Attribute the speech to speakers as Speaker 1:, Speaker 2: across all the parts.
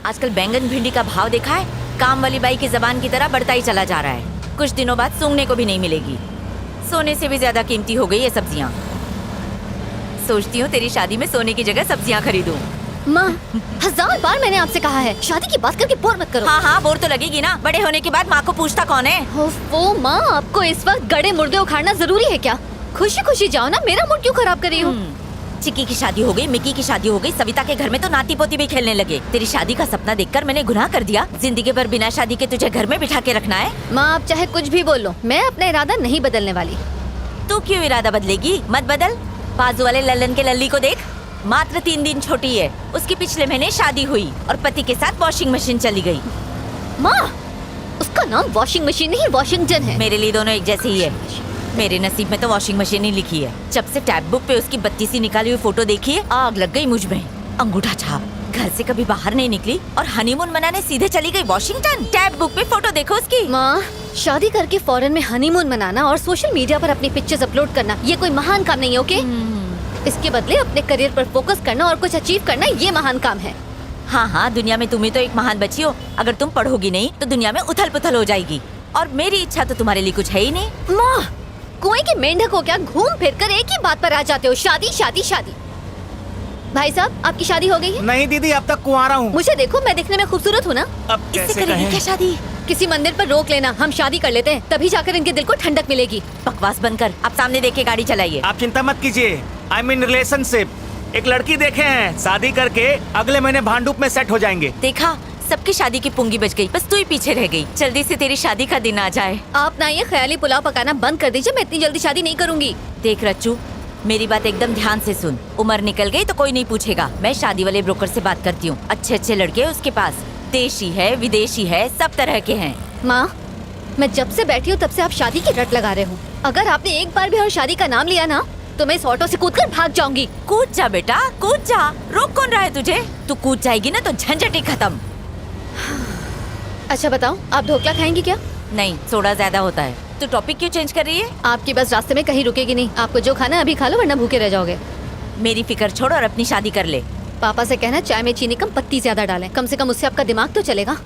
Speaker 1: आजकल बैंगन भिंडी का भाव देखा है? काम वाली बाई की जबान की तरह बढ़ता ही चला जा रहा है। कुछ दिनों बाद सूंघने को भी नहीं मिलेगी। सोने से भी ज्यादा कीमती हो गई है सब्जियाँ। सोचती हूँ तेरी शादी में सोने की जगह सब्जियाँ खरीदूं।
Speaker 2: माँ, 1000 बार मैंने आपसे कहा है शादी की बात करके बोर मत करो।
Speaker 1: हाँ हाँ, बोर तो लगेगी ना। बड़े होने के बाद माँ को पूछता कौन है?
Speaker 2: वो माँ, आपको इस वक्त गड़े मुर्दे उखाड़ना जरूरी है क्या? खुशी खुशी जाओ ना, मेरा मूड क्यों खराब कर रही हो?
Speaker 1: चिक्की की शादी हो गई, मिक्की की शादी हो गई, सविता के घर में तो नाती पोती भी खेलने लगे। तेरी शादी का सपना देखकर मैंने गुनाह कर दिया। जिंदगी भर बिना शादी के तुझे घर में बिठा के रखना है?
Speaker 2: माँ, आप चाहे कुछ भी बोल लो, मैं अपना इरादा नहीं बदलने वाली।
Speaker 1: तू क्यों इरादा बदलेगी? मत बदल। बाजू वाले लल्लन के लल्ली को देख, मात्र 3 दिन छोटी है। उसकी पिछले महीने शादी हुई और पति के साथ वॉशिंग मशीन चली गई।
Speaker 2: माँ, उसका नाम वॉशिंग मशीन नहीं वॉशिंगटन है।
Speaker 1: मेरे लिए दोनों एक जैसे ही है। मेरे नसीब में तो वॉशिंग मशीन ही लिखी है। जब से टैब बुक पे उसकी 32 निकाली हुई फोटो देखी है, आग लग गई मुझ में। अंगूठा छाप, घर से कभी बाहर नहीं निकली और हनीमून मनाने सीधे चली गई वॉशिंगटन। टैब बुक पे फोटो देखो उसकी।
Speaker 2: माँ, शादी करके फॉरेन में हनीमून मनाना और सोशल मीडिया पर अपनी पिक्चर्स अपलोड करना, ये कोई महान काम नहीं है, ओके? इसके बदले अपने करियर पर फोकस करना और कुछ अचीव करना, ये महान काम है।
Speaker 1: हाँ हाँ, दुनिया में तुम ही तो एक महान बच्ची हो। अगर तुम पढ़ोगी नहीं तो दुनिया में उथल पुथल हो जाएगी। और मेरी इच्छा तो तुम्हारे लिए कुछ है ही नहीं।
Speaker 2: माँ, कुएं के मेंढक हो क्या? घूम फिर कर एक ही बात पर आ जाते हो, शादी शादी शादी। भाई साहब, आपकी शादी हो गई है?
Speaker 3: नहीं दीदी, अब तक कुंवारा हूँ।
Speaker 2: मुझे देखो, मैं दिखने में खूबसूरत हूँ ना?
Speaker 3: अब
Speaker 1: इससे
Speaker 3: कैसे
Speaker 1: करेंगे क्या
Speaker 3: कहें?
Speaker 1: शादी?
Speaker 2: किसी मंदिर पर रोक लेना, हम शादी कर लेते हैं, तभी जाकर इनके दिल को ठंडक मिलेगी।
Speaker 1: बकवास बंद कर, आप सामने देख के गाड़ी चलाइए।
Speaker 3: आप चिंता मत कीजिए, आई मीन रिलेशनशिप। एक लड़की देखे हैं, शादी करके अगले महीने भांडुप में सेट हो जाएंगे।
Speaker 1: देखा, सबकी शादी की पुंगी बच गई, बस तू ही पीछे रह गई। जल्दी से तेरी शादी का दिन आ जाए।
Speaker 2: आप ना ये ख्याली पुलाव पकाना बंद कर दीजिए, मैं इतनी जल्दी शादी नहीं करूंगी।
Speaker 1: देख रच्चू, मेरी बात एकदम ध्यान से सुन। उम्र निकल गई तो कोई नहीं पूछेगा। मैं शादी वाले ब्रोकर से बात करती हूँ। अच्छे अच्छे लड़के उसके पास, देशी है विदेशी है, सब तरह के हैं।
Speaker 2: माँ, मैं जब से बैठी हूँ तब से आप शादी की रट लगा रहे हो। अगर आपने एक बार भी और शादी का नाम लिया ना, तो मैं इस ऑटो से कूदकर भाग जाऊंगी।
Speaker 1: कूद जा बेटा, कूद जा। रोक कौन रहा है तुझे? तू कूद जाएगी ना तो झंझट ही खत्म।
Speaker 2: अच्छा बताओ, आप ढोकला खाएंगी क्या?
Speaker 1: नहीं, सोडा ज्यादा होता है। तू टॉपिक क्यों चेंज कर रही है?
Speaker 2: आपकी बस रास्ते में कहीं रुकेगी नहीं। आपको जो खाना है अभी खा लो, वरना भूखे रह जाओगे।
Speaker 1: मेरी फिक्र छोड़ और अपनी शादी कर ले।
Speaker 2: पापा से कहना चाय में चीनी कम, पत्ती ज्यादा डालें। कम से कम उससे आपका दिमाग तो चलेगा।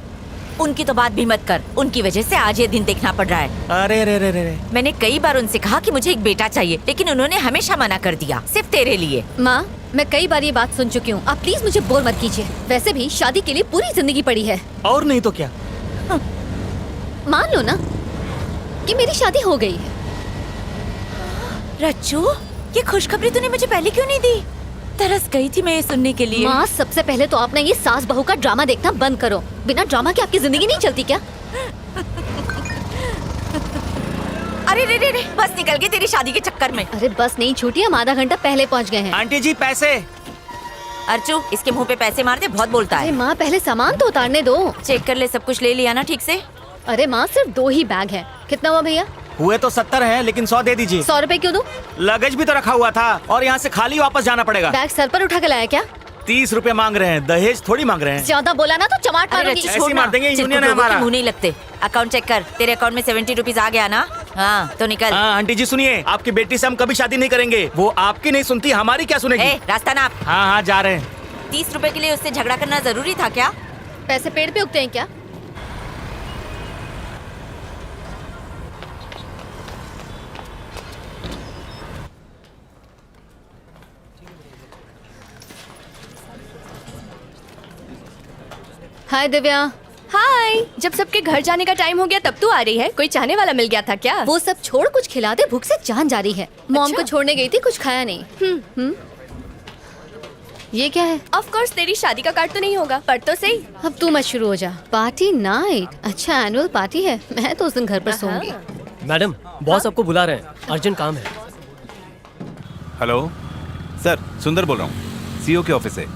Speaker 1: उनकी तो बात भी मत कर, उनकी वजह से आज ये दिन देखना पड़ रहा है।
Speaker 3: अरे रे रे रे।
Speaker 1: मैंने कई बार उनसे कहा कि मुझे एक बेटा चाहिए, लेकिन उन्होंने हमेशा मना कर दिया, सिर्फ तेरे लिए।
Speaker 2: माँ, मैं कई बार ये बात सुन चुकी हूँ, आप प्लीज मुझे बोर मत कीजिए। वैसे भी शादी के लिए पूरी जिंदगी पड़ी है।
Speaker 3: और नहीं तो क्या?
Speaker 2: मान लो ना कि मेरी शादी हो गई है।
Speaker 1: रच्चू, ये खुशखबरी तूने मुझे पहले क्यों नहीं दी? तरस गई थी मैं ये सुनने के लिए।
Speaker 2: माँ, सबसे पहले तो आपने ये सास बहू का ड्रामा देखना बंद करो। बिना ड्रामा के आपकी जिंदगी नहीं चलती क्या?
Speaker 1: अरे रे रे रे, बस निकल गई तेरी शादी के चक्कर में।
Speaker 2: अरे बस नहीं छूटी, हम आधा घंटा पहले पहुँच गए हैं।
Speaker 3: आंटी जी पैसे।
Speaker 1: अर्चू, इसके मुंह पे पैसे मारते, बहुत बोलता
Speaker 2: अरे
Speaker 1: है।
Speaker 2: माँ, पहले सामान तो उतारने दो।
Speaker 1: चेक कर ले, सब कुछ ले लिया ना ठीक से?
Speaker 2: अरे माँ, सिर्फ 2 ही बैग हैं। कितना हुआ भैया?
Speaker 3: हुए तो 70 हैं, लेकिन 100 दे दीजिए।
Speaker 2: 100 रुपए क्यों दूं?
Speaker 3: लगेज भी तो रखा हुआ था और यहाँ से खाली वापस जाना पड़ेगा।
Speaker 2: बैग सर पर उठा के लाया क्या?
Speaker 3: 30 रुपए मांग रहे हैं, दहेज थोड़ी मांग रहे हैं।
Speaker 2: ज्यादा बोला ना तो चमाट
Speaker 1: अरे
Speaker 2: मारूंगी।
Speaker 1: रच्चू,
Speaker 3: ऐसे
Speaker 1: छोड़
Speaker 3: ही
Speaker 1: ना।
Speaker 3: मार देंगे,
Speaker 1: चिरकुट
Speaker 3: यूनियन है
Speaker 1: लोगों के
Speaker 3: हमारा।
Speaker 1: मुंह नहीं लगते। अकाउंट चेक कर, तेरे अकाउंट में 70 रुपीज आ गया ना? हाँ तो निकल।
Speaker 3: हाँ आंटी जी सुनिए, आपकी बेटी से हम कभी शादी नहीं करेंगे। वो आपकी नहीं सुनती, हमारी क्या सुनेगी?
Speaker 1: ए, रास्ता नाप।
Speaker 3: हाँ हाँ जा रहे हैं।
Speaker 1: 30 रुपए के लिए उससे झगड़ा करना जरूरी था क्या?
Speaker 2: पैसे पेड़ पे उगते हैं क्या? हाय दिव्या।
Speaker 4: हाय, जब सबके घर जाने का टाइम हो गया तब तू आ रही है? कोई चाहने वाला मिल गया था क्या?
Speaker 2: वो सब छोड़, कुछ खिला दे, भूख से जान जा रही है। मॉम को छोड़ने गई थी, कुछ खाया नहीं। ये क्या है?
Speaker 4: ऑफ कोर्स तेरी शादी का कार्ड तो नहीं होगा, पर तो सही।
Speaker 2: अब तू मत शुरू हो जा। Party night? अच्छा, एनुअल पार्टी है। मैं तो उस दिन घर पर सोऊंगी।
Speaker 5: मैडम, बॉस आपको बुला रहे हैं, अर्जेंट काम है।
Speaker 6: हेलो सर, सुंदर बोल रहा हूँ, सीईओ के ऑफिस से।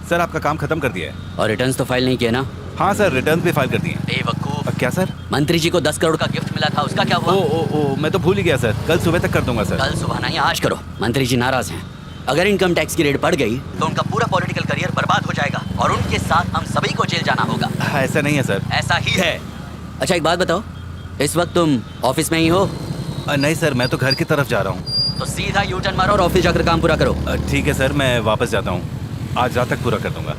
Speaker 6: सर आपका काम खत्म कर दिया है।
Speaker 7: और रिटर्न्स तो फाइल नहीं किए ना?
Speaker 6: हाँ सर, रिटर्न भी फाइल कर दिए।
Speaker 7: बेवकूफ।
Speaker 6: क्या सर?
Speaker 7: मंत्री जी को 10 करोड़ का गिफ्ट मिला था, उसका क्या हुआ?
Speaker 6: ओ मैं तो भूल ही गया सर, कल सुबह तक कर दूंगा सर।
Speaker 7: कल सुबह नहीं, आज करो। मंत्री जी नाराज हैं। अगर इनकम टैक्स की रेट बढ़ गई तो उनका पूरा पॉलिटिकल करियर बर्बाद हो जाएगा और उनके साथ हम सभी को जेल जाना होगा।
Speaker 6: ऐसा नहीं है सर।
Speaker 7: ऐसा ही है। अच्छा एक बात बताओ, इस वक्त तुम ऑफिस में ही हो?
Speaker 6: नहीं सर, मैं तो घर की तरफ जा रहा हूँ।
Speaker 7: तो सीधा यू टर्न मारो और ऑफिस जाकर काम पूरा करो।
Speaker 6: ठीक है सर, मैं वापस जाता हूँ, आज रात तक पूरा कर दूंगा।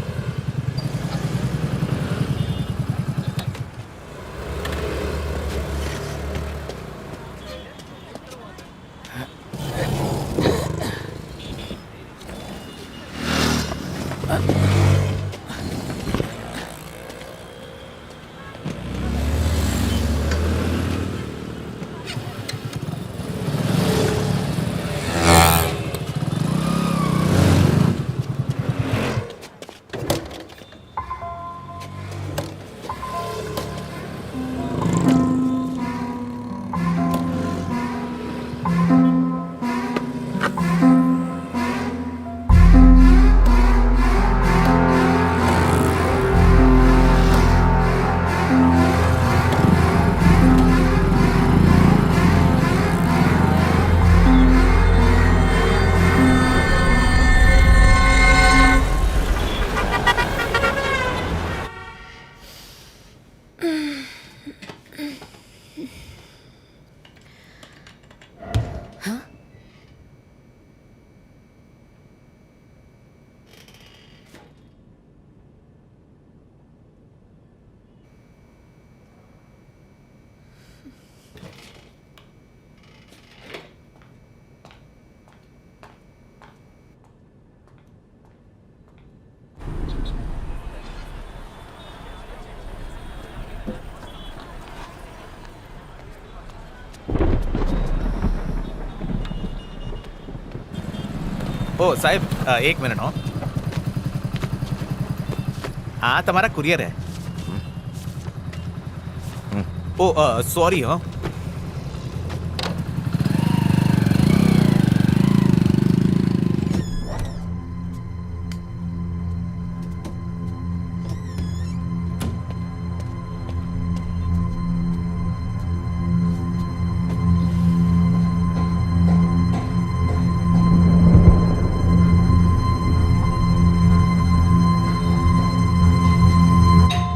Speaker 3: ओ साहब, एक मिनट हो। हाँ, तुम्हारा कुरियर है। ओ सॉरी हो।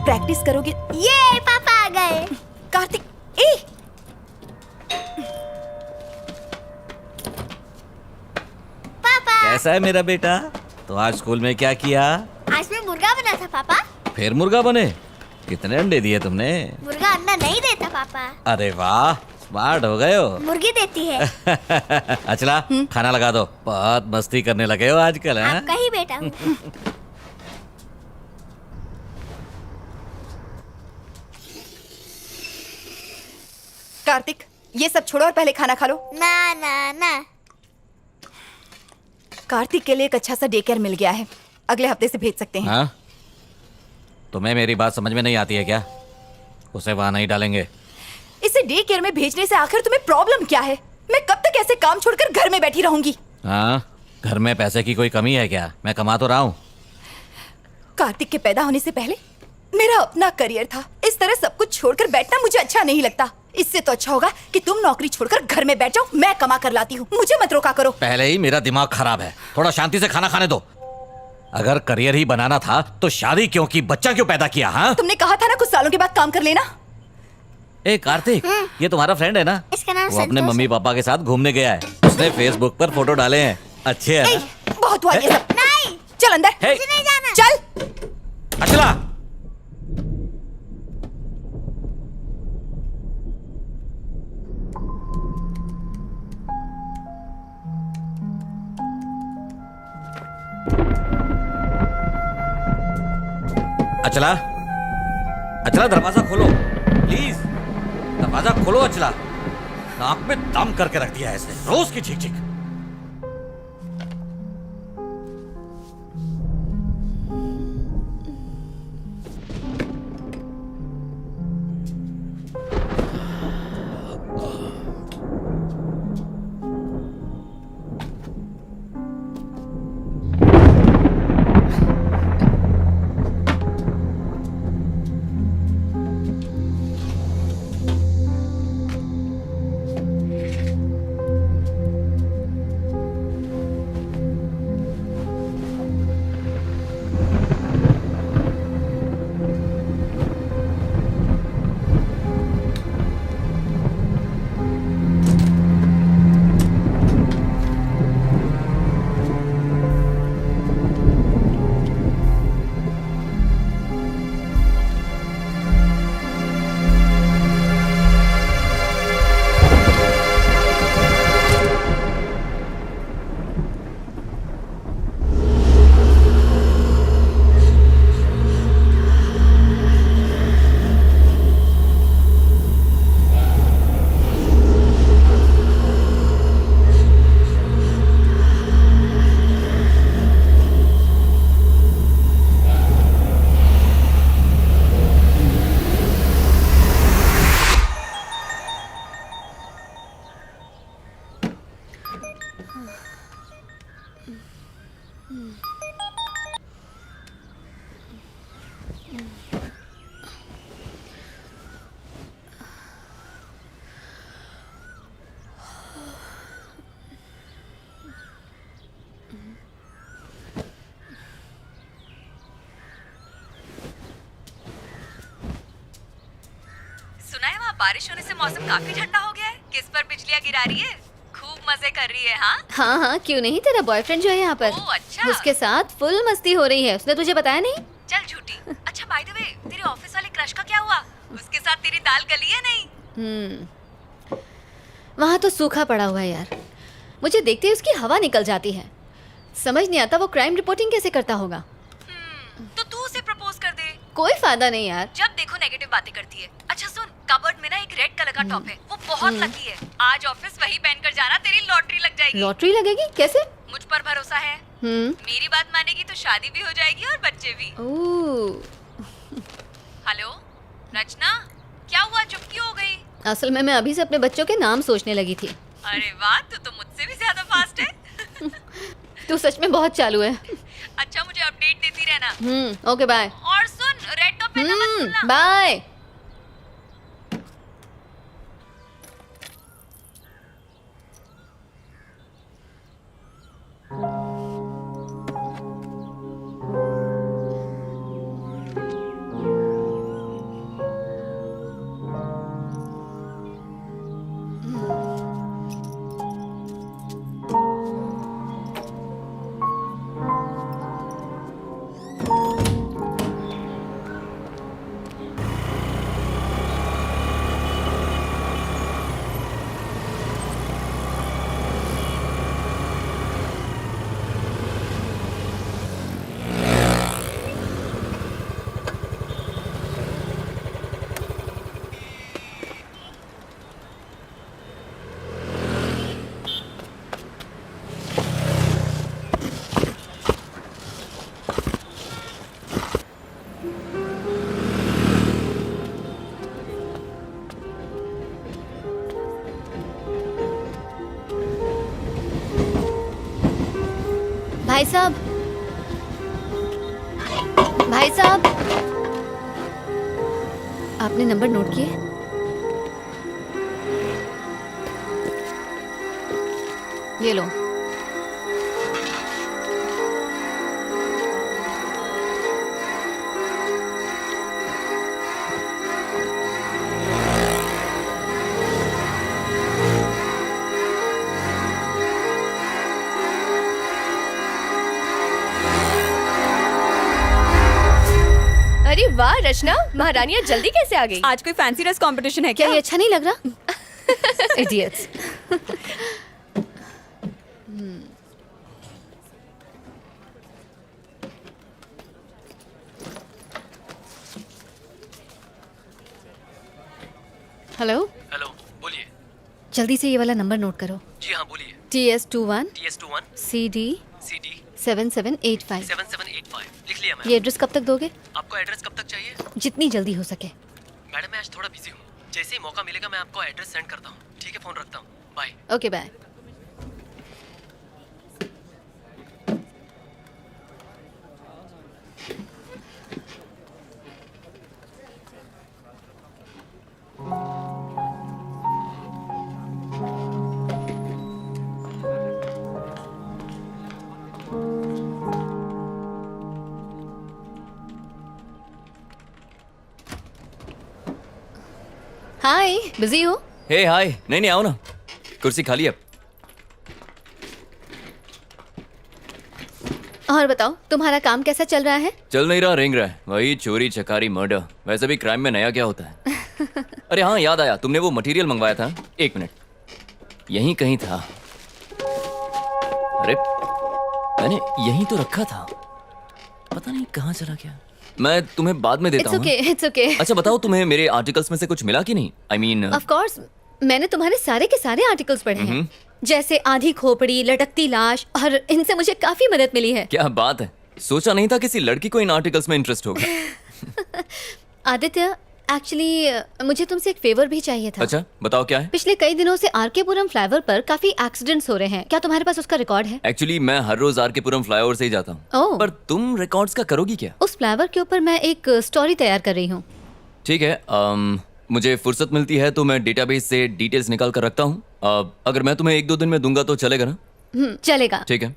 Speaker 4: प्रैक्टिस करोगे?
Speaker 8: ये पापा आ गए।
Speaker 4: कार्तिक, ए
Speaker 8: पापा
Speaker 9: कैसा है मेरा बेटा? तो आज स्कूल में क्या किया?
Speaker 8: आज मैं मुर्गा बना था पापा।
Speaker 9: फिर मुर्गा बने? कितने अंडे दिए तुमने?
Speaker 8: मुर्गा अंडा नहीं देता पापा,
Speaker 9: अरे वाह, स्मार्ट हो गए हो।
Speaker 8: मुर्गी देती है।
Speaker 9: अचला, खाना लगा दो। बहुत मस्ती करने लगे हो आजकल, हैं?
Speaker 8: आपका ही बेटा हूँ।
Speaker 4: कार्तिक, ये सब छोड़ो और पहले खाना खा लो।
Speaker 8: ना ना ना।
Speaker 4: कार्तिक के लिए एक अच्छा सा डे केयर मिल गया है, अगले हफ्ते से भेज सकते हैं।
Speaker 9: हाँ? तुम्हें मेरी बात समझ में नहीं आती है क्या? उसे वहां नहीं डालेंगे।
Speaker 4: इसे डे केयर में भेजने से आखिर तुम्हें प्रॉब्लम क्या है? मैं कब तक ऐसे काम छोड़कर घर में बैठी रहूंगी?
Speaker 9: हाँ, घर में पैसे की कोई कमी है क्या? मैं कमा तो रहा हूँ।
Speaker 4: कार्तिक के पैदा होने से पहले मेरा अपना करियर था। इस तरह सब कुछ छोड़कर बैठना मुझे अच्छा नहीं लगता। इससे तो अच्छा होगा कि तुम नौकरी छोड़कर घर में बैठ जाओ, मैं कमा कर लाती हूँ। मुझे मत रोका करो।
Speaker 9: पहले ही मेरा दिमाग खराब है, थोड़ा शांति से खाना खाने दो। अगर करियर ही बनाना था तो शादी क्यों की, बच्चा क्यों पैदा किया? हाँ,
Speaker 4: तुमने कहा था ना कुछ सालों के बाद काम कर लेना।
Speaker 9: ए कार्तिक, ये तुम्हारा फ्रेंड है ना?
Speaker 8: इसका नाम
Speaker 9: वो अपने
Speaker 8: संतोष
Speaker 9: मम्मी पापा के साथ घूमने गया है। उसने फेसबुक पर फोटो डाले हैं, अच्छे हैं
Speaker 4: ए,
Speaker 9: ना?
Speaker 4: बहुत हुआ ये सब।
Speaker 8: नहीं,
Speaker 4: चल अंदर।
Speaker 9: हे,
Speaker 8: मुझे नहीं जाना।
Speaker 4: चल।
Speaker 9: अचला, अचला, अचला दरवाजा खोलो प्लीज, दरवाजा खोलो अचला। नाक में दम करके रख दिया है इसने, रोज की चीख चीख।
Speaker 1: सुना है वहाँ बारिश होने से मौसम काफी ठंडा हो गया है। किस पर बिजलियाँ गिरा रही है? खूब मजे कर रही है। हाँ
Speaker 2: हाँ हाँ, क्यों नहीं। तेरा बॉयफ्रेंड जो है यहाँ पर,
Speaker 1: ओह, अच्छा।
Speaker 2: उसके साथ फुल मस्ती हो रही है। उसने तुझे बताया नहीं?
Speaker 1: चल झूठी। अच्छा बाय द वे, तेरे ऑफिस वाले क्रश का क्या हुआ? उसके साथ तेरी दाल गली है नहीं?
Speaker 2: वहाँ तो सूखा पड़ा हुआ है यार। मुझे देखते ही उसकी हवा निकल जाती है। समझ नहीं आता वो क्राइम रिपोर्टिंग कैसे करता होगा।
Speaker 1: तो तू उसे प्रपोज कर दे।
Speaker 2: कोई फायदा नहीं यार।
Speaker 1: जब देखो नेगेटिव बातें करती है। अच्छा सुन, कबर्ड में ना एक रेड कलर का टॉप है, वो बहुत लकी है। आज ऑफिस वही पहनकर जाना, तेरी लॉटरी लग जाएगी।
Speaker 2: लॉटरी लगेगी? कैसे?
Speaker 1: मुझ पर भरोसा है। मेरी बात मानेगी तो शादी भी हो जाएगी और बच्चे भी।
Speaker 2: ओह,
Speaker 1: हेलो रचना, क्या हुआ, चुप क्यों हो गई?
Speaker 2: असल में मैं अभी से अपने बच्चों के नाम सोचने लगी थी।
Speaker 1: अरे वाह, तू तो मुझसे भी ज्यादा फास्ट है।
Speaker 2: तू सच में बहुत चालू है।
Speaker 1: अच्छा, मुझे अपडेट देती रहना।
Speaker 2: Okay bye.
Speaker 1: और सुन, रेड टॉप पहनना मत भूलना।
Speaker 2: बाय। भाई साहब, भाई साहब, आपने नंबर नोट किए? ये लो।
Speaker 10: अरे वाह रचना, महारानियां जल्दी कैसे आ गई? आज कोई फैंसी ड्रेस कंपटीशन है
Speaker 2: क्या ये अच्छा नहीं लग रहा? इडियट्स। हेलो,
Speaker 5: हेलो, बोलिए।
Speaker 2: जल्दी से ये वाला नंबर नोट करो।
Speaker 5: जी हाँ, बोलिए।
Speaker 2: TS21
Speaker 5: TS21
Speaker 2: CD
Speaker 5: CD
Speaker 2: 7785।
Speaker 5: 7785 लिख लिया मैम।
Speaker 2: ये एड्रेस कब तक दोगे?
Speaker 5: आपको एड्रेस कब तक चाहिए?
Speaker 2: जितनी जल्दी हो सके।
Speaker 5: मैडम मैं आज थोड़ा बिजी हूँ, जैसे ही मौका मिलेगा मैं आपको एड्रेस सेंड करता हूँ। ठीक है, फोन रखता हूँ, bye.
Speaker 2: Okay bye. Hi, busy हो?
Speaker 11: हे हाय, नहीं आओ ना, कुर्सी खाली अब।
Speaker 2: और बताओ, तुम्हारा काम कैसा चल रहा है?
Speaker 11: चल नहीं रहा, रेंग रहा है, वही चोरी चकारी मर्डर। वैसे भी क्राइम में नया क्या होता है? अरे हाँ, याद आया, तुमने वो मटेरियल मंगवाया था। एक मिनट, यहीं कहीं था। अरे मैंने यहीं तो रखा था, पता नहीं कहाँ चला गया। मैं तुम्हें बाद में देता हूँ।
Speaker 2: It's okay.
Speaker 11: अच्छा बताओ, तुम्हें मेरे आर्टिकल्स में से कुछ मिला कि नहीं? आई मीन
Speaker 2: ऑफ कोर्स, मैंने तुम्हारे सारे के सारे आर्टिकल्स पढ़े हैं, जैसे आधी खोपड़ी, लटकती लाश, और इनसे मुझे काफी मदद मिली है।
Speaker 11: क्या बात है, सोचा नहीं था किसी लड़की को इन आर्टिकल्स में इंटरेस्ट होगा।
Speaker 2: आदित्य, एक्चुअली मुझे तुमसे एक फेवर भी चाहिए था।
Speaker 11: अच्छा बताओ, क्या है?
Speaker 2: पिछले कई दिनों से आरकेपुरम फ्लाईओवर पर काफी एक्सीडेंट्स हो रहे हैं, क्या तुम्हारे पास उसका रिकॉर्ड है?
Speaker 11: एक्चुअली मैं हर रोज आरकेपुरम फ्लाईओवर से ही जाता हूँ।
Speaker 2: ओह।
Speaker 11: पर तुम रिकॉर्ड्स का करोगी क्या?
Speaker 2: उस फ्लाईओवर के ऊपर मैं एक स्टोरी तैयार कर रही हूँ।
Speaker 11: ठीक है, मुझे फुर्सत मिलती है तो मैं डेटाबेस से डिटेल्स निकाल कर रखता हूँ। अगर मैं तुम्हें 1-2 दिन में दूंगा तो चलेगा ना?
Speaker 2: चलेगा।
Speaker 11: ठीक है।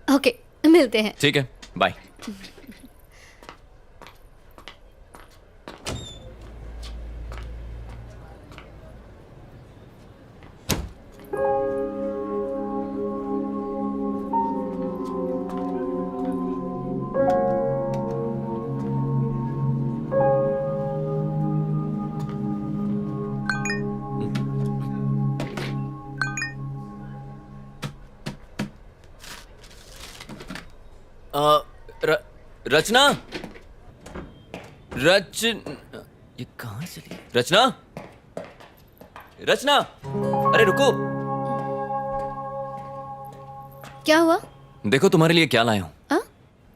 Speaker 2: ओके, मिलते हैं।
Speaker 11: ठीक है, बाय। रचना, ये कहाँ चली? रचना, रचना, अरे रुको।
Speaker 2: क्या हुआ?
Speaker 11: देखो तुम्हारे लिए क्या लाया हूँ।
Speaker 2: हाँ?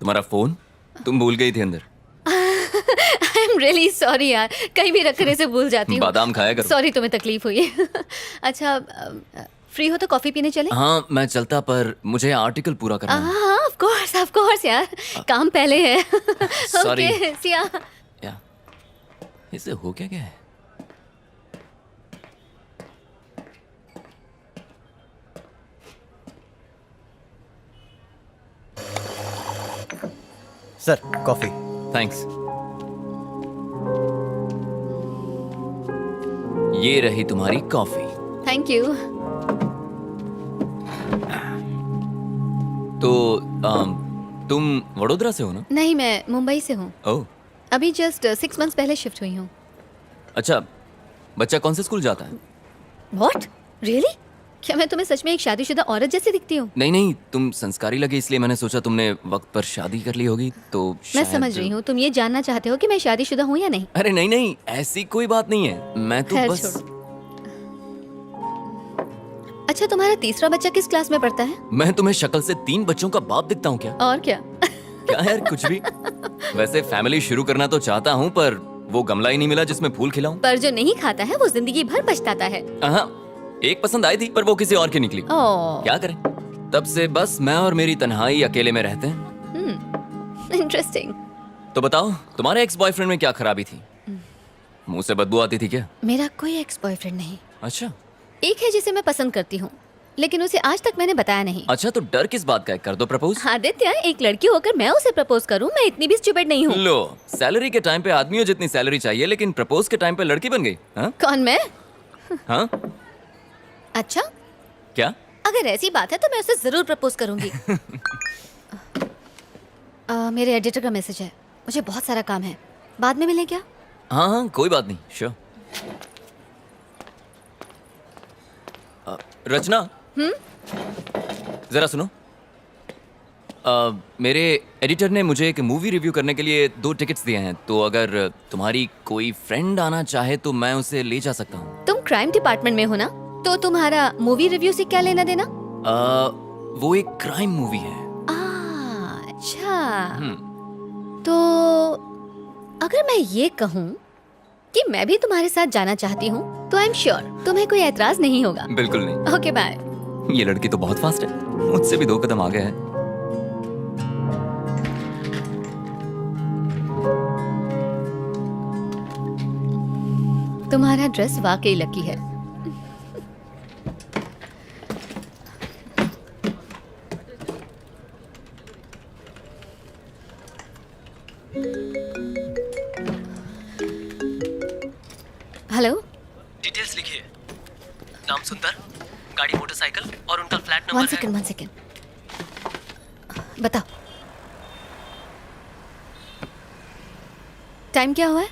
Speaker 11: तुम्हारा फोन तुम भूल गई थी अंदर।
Speaker 2: आई एम रियली सॉरी यार, कहीं भी रखने से भूल जाती हूँ।
Speaker 11: बादाम खाया करो।
Speaker 2: सॉरी तुम्हें तकलीफ हुई। अच्छा, फ्री हो तो कॉफी पीने चले?
Speaker 11: हाँ मैं चलता, पर मुझे ऑर्टिकल पूरा करना है।
Speaker 2: हाँ ऑफ कोर्स यार, काम पहले है।
Speaker 11: Sorry.
Speaker 2: ओके सिया।
Speaker 11: या इसे हो क्या है?
Speaker 3: Sir coffee.
Speaker 11: थैंक्स। ये रही तुम्हारी कॉफी।
Speaker 2: Thank you.
Speaker 11: तो तुम वडोदरा से हो ना?
Speaker 2: नहीं, मैं मुंबई से हूँ।
Speaker 11: ओह
Speaker 2: अभी जस्ट 6 months पहले शिफ्ट हुई हूँ।
Speaker 11: अच्छा, बच्चा कौन से स्कूल जाता है?
Speaker 2: व्हाट? रियली? क्या मैं तुम्हें सच में एक शादीशुदा औरत जैसी दिखती हूँ?
Speaker 11: नहीं, तुम संस्कारी लगे इसलिए मैंने सोचा तुमने वक्त पर शादी कर ली होगी तो
Speaker 2: मैं
Speaker 11: शायद...
Speaker 2: समझ रही हूँ, तुम ये जानना चाहते हो कि मैं शादीशुदा हूँ या नहीं?
Speaker 11: अरे नहीं, ऐसी कोई बात नहीं है। मैं तो
Speaker 2: खैर
Speaker 11: बस...
Speaker 2: छोड़ो। अच्छा, तुम्हारा तीसरा बच्चा किस क्लास में पढ़ता है?
Speaker 11: मैं तुम्हें शक्ल से 3 बच्चों का बाप दिखता हूँ क्या?
Speaker 2: और क्या?
Speaker 11: क्या यार, कुछ भी। वैसे फैमिली शुरू करना तो चाहता हूँ, पर वो गमला ही नहीं मिला जिसमें फूल खिलाऊं।
Speaker 2: पर जो नहीं खाता है वो जिंदगी भर पछताता है।
Speaker 11: हाँ, एक पसंद आई थी पर वो किसी और की निकली।
Speaker 2: ओह,
Speaker 11: क्या करें, तब से बस मैं और मेरी तन्हाई अकेले में रहते हैं।
Speaker 2: इंटरेस्टिंग।
Speaker 11: तो बताओ, तुम्हारे एक्स बॉयफ्रेंड में क्या खराबी थी? मुंह से बदबू आती थी क्या?
Speaker 2: मेरा कोई एक्स बॉयफ्रेंड नहीं।
Speaker 11: अच्छा।
Speaker 2: एक है जिसे मैं पसंद करती हूँ, लेकिन उसे आज तक मैंने बताया नहीं।
Speaker 11: अच्छा, तो डर किस बात का है? कर दो प्रपोज।
Speaker 2: आदित्य, एक लड़की होकर मैं उसे प्रपोज करूँ? मैं इतनी भी स्टूपिड नहीं हूँ।
Speaker 11: लो, सैलरी के टाइम पे आदमियों जितनी सैलरी चाहिए, लेकिन प्रपोज के टाइम पे लड़की बन गई। हाँ?
Speaker 2: कौन, मैं?
Speaker 11: हाँ?
Speaker 2: अच्छा,
Speaker 11: क्या?
Speaker 2: अगर ऐसी बात है तो मैं उसे जरूर प्रपोज करूंगी। मेरे एडिटर का मैसेज है, मुझे बहुत सारा काम है, बाद में मिलें क्या?
Speaker 11: हाँ, कोई बात नहीं, श्योर। रचना, जरा सुनो। मेरे एडिटर ने मुझे एक मूवी रिव्यू करने के लिए 2 टिकट्स दिए हैं, तो अगर तुम्हारी कोई फ्रेंड आना चाहे तो मैं उसे ले जा सकता हूँ।
Speaker 2: तुम क्राइम डिपार्टमेंट में हो ना, तो तुम्हारा मूवी रिव्यू से क्या लेना देना?
Speaker 11: वो एक क्राइम मूवी है।
Speaker 2: अच्छा, तो अगर मैं ये कहूँ कि मैं भी तुम्हारे साथ जाना चाहती हूँ तो आई एम श्योर तुम्हें कोई ऐतराज नहीं होगा।
Speaker 11: बिल्कुल नहीं।
Speaker 2: Okay bye.
Speaker 11: ये लड़की तो बहुत फास्ट है, मुझसे भी 2 कदम आगे है।
Speaker 2: तुम्हारा ड्रेस वाकई लकी है। हेलो,
Speaker 5: डिटेल्स लिखिए। नाम सुंदर, गाड़ी मोटरसाइकिल और उनका फ्लैट नंबर
Speaker 2: 1 सेकंड। बताओ, टाइम क्या हुआ है?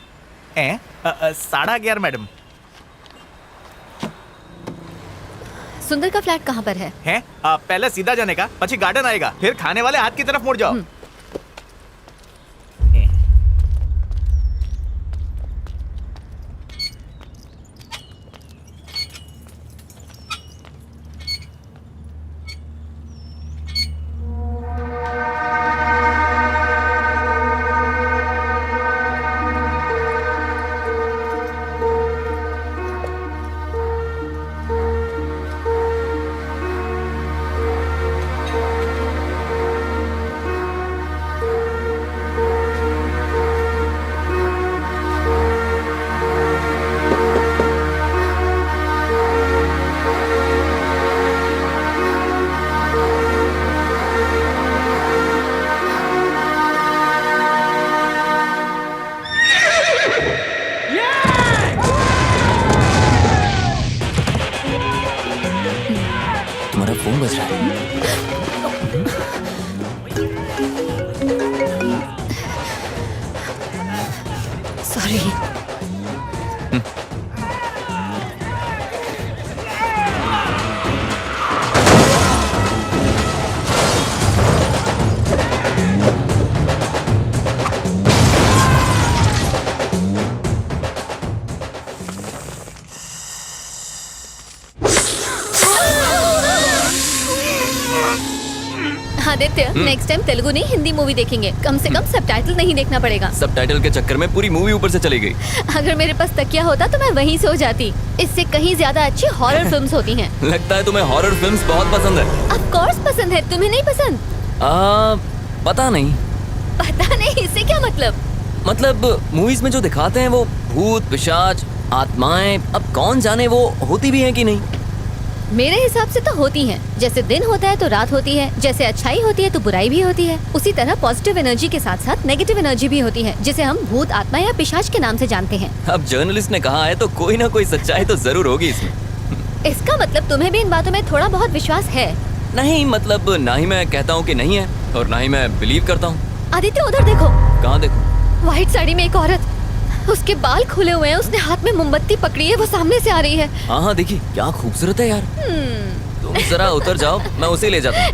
Speaker 3: 11:30 मैडम।
Speaker 2: सुंदर का फ्लैट कहाँ पर है?
Speaker 3: पहले सीधा जाने का, પછી गार्डन आएगा, फिर खाने वाले हाथ की तरफ मुड़ जाओ।
Speaker 11: तुम्हारा फोन बज रहा है।
Speaker 2: Sorry. Aditya, next time Telugu नहीं हिंदी मूवी देखेंगे। कम से कम सबटाइटल नहीं देखना पड़ेगा।
Speaker 11: सबटाइटल के चक्कर में पूरी मूवी ऊपर से चली गई।
Speaker 2: अगर मेरे पास तकिया होता तो मैं वहीं सो जाती। इससे कहीं ज्यादा अच्छी हॉरर फिल्म्स होती हैं।
Speaker 11: लगता है तुम्हें हॉरर फिल्म्स बहुत पसंद है।
Speaker 2: ऑफ कोर्स पसंद है, तुम्हें नहीं पसंद?
Speaker 11: पता नहीं।
Speaker 2: पता नहीं, इससे क्या
Speaker 11: मतलब मूवीज में जो दिखाते हैं वो भूत पिशाच आत्माएं, अब कौन जाने वो होती भी हैं कि नहीं।
Speaker 2: मेरे हिसाब से तो होती हैं। जैसे दिन होता है तो रात होती है, जैसे अच्छाई होती है तो बुराई भी होती है, उसी तरह पॉजिटिव एनर्जी के साथ साथ नेगेटिव एनर्जी भी होती है, जिसे हम भूत आत्मा या पिशाच के नाम से जानते हैं।
Speaker 11: अब जर्नलिस्ट ने कहा है तो कोई ना कोई सच्चाई तो जरूर होगी इसमें।
Speaker 2: इसका मतलब तुम्हें भी इन बातों में थोड़ा बहुत विश्वास है?
Speaker 11: नहीं, मतलब ना ही मैं कहता हूँ कि नहीं है और ना ही मैं बिलीव करता हूँ।
Speaker 2: आदित्य उधर देखो।
Speaker 11: कहाँ देखो?
Speaker 2: व्हाइट साड़ी में एक औरत, उसके बाल खुले हुए हैं, उसने हाथ में मोमबत्ती पकड़ी है, वो सामने से आ रही है।
Speaker 11: हाँ हाँ देखिए क्या खूबसूरत है यार। तुम जरा उतर जाओ, मैं उसे ले जाता हूँ।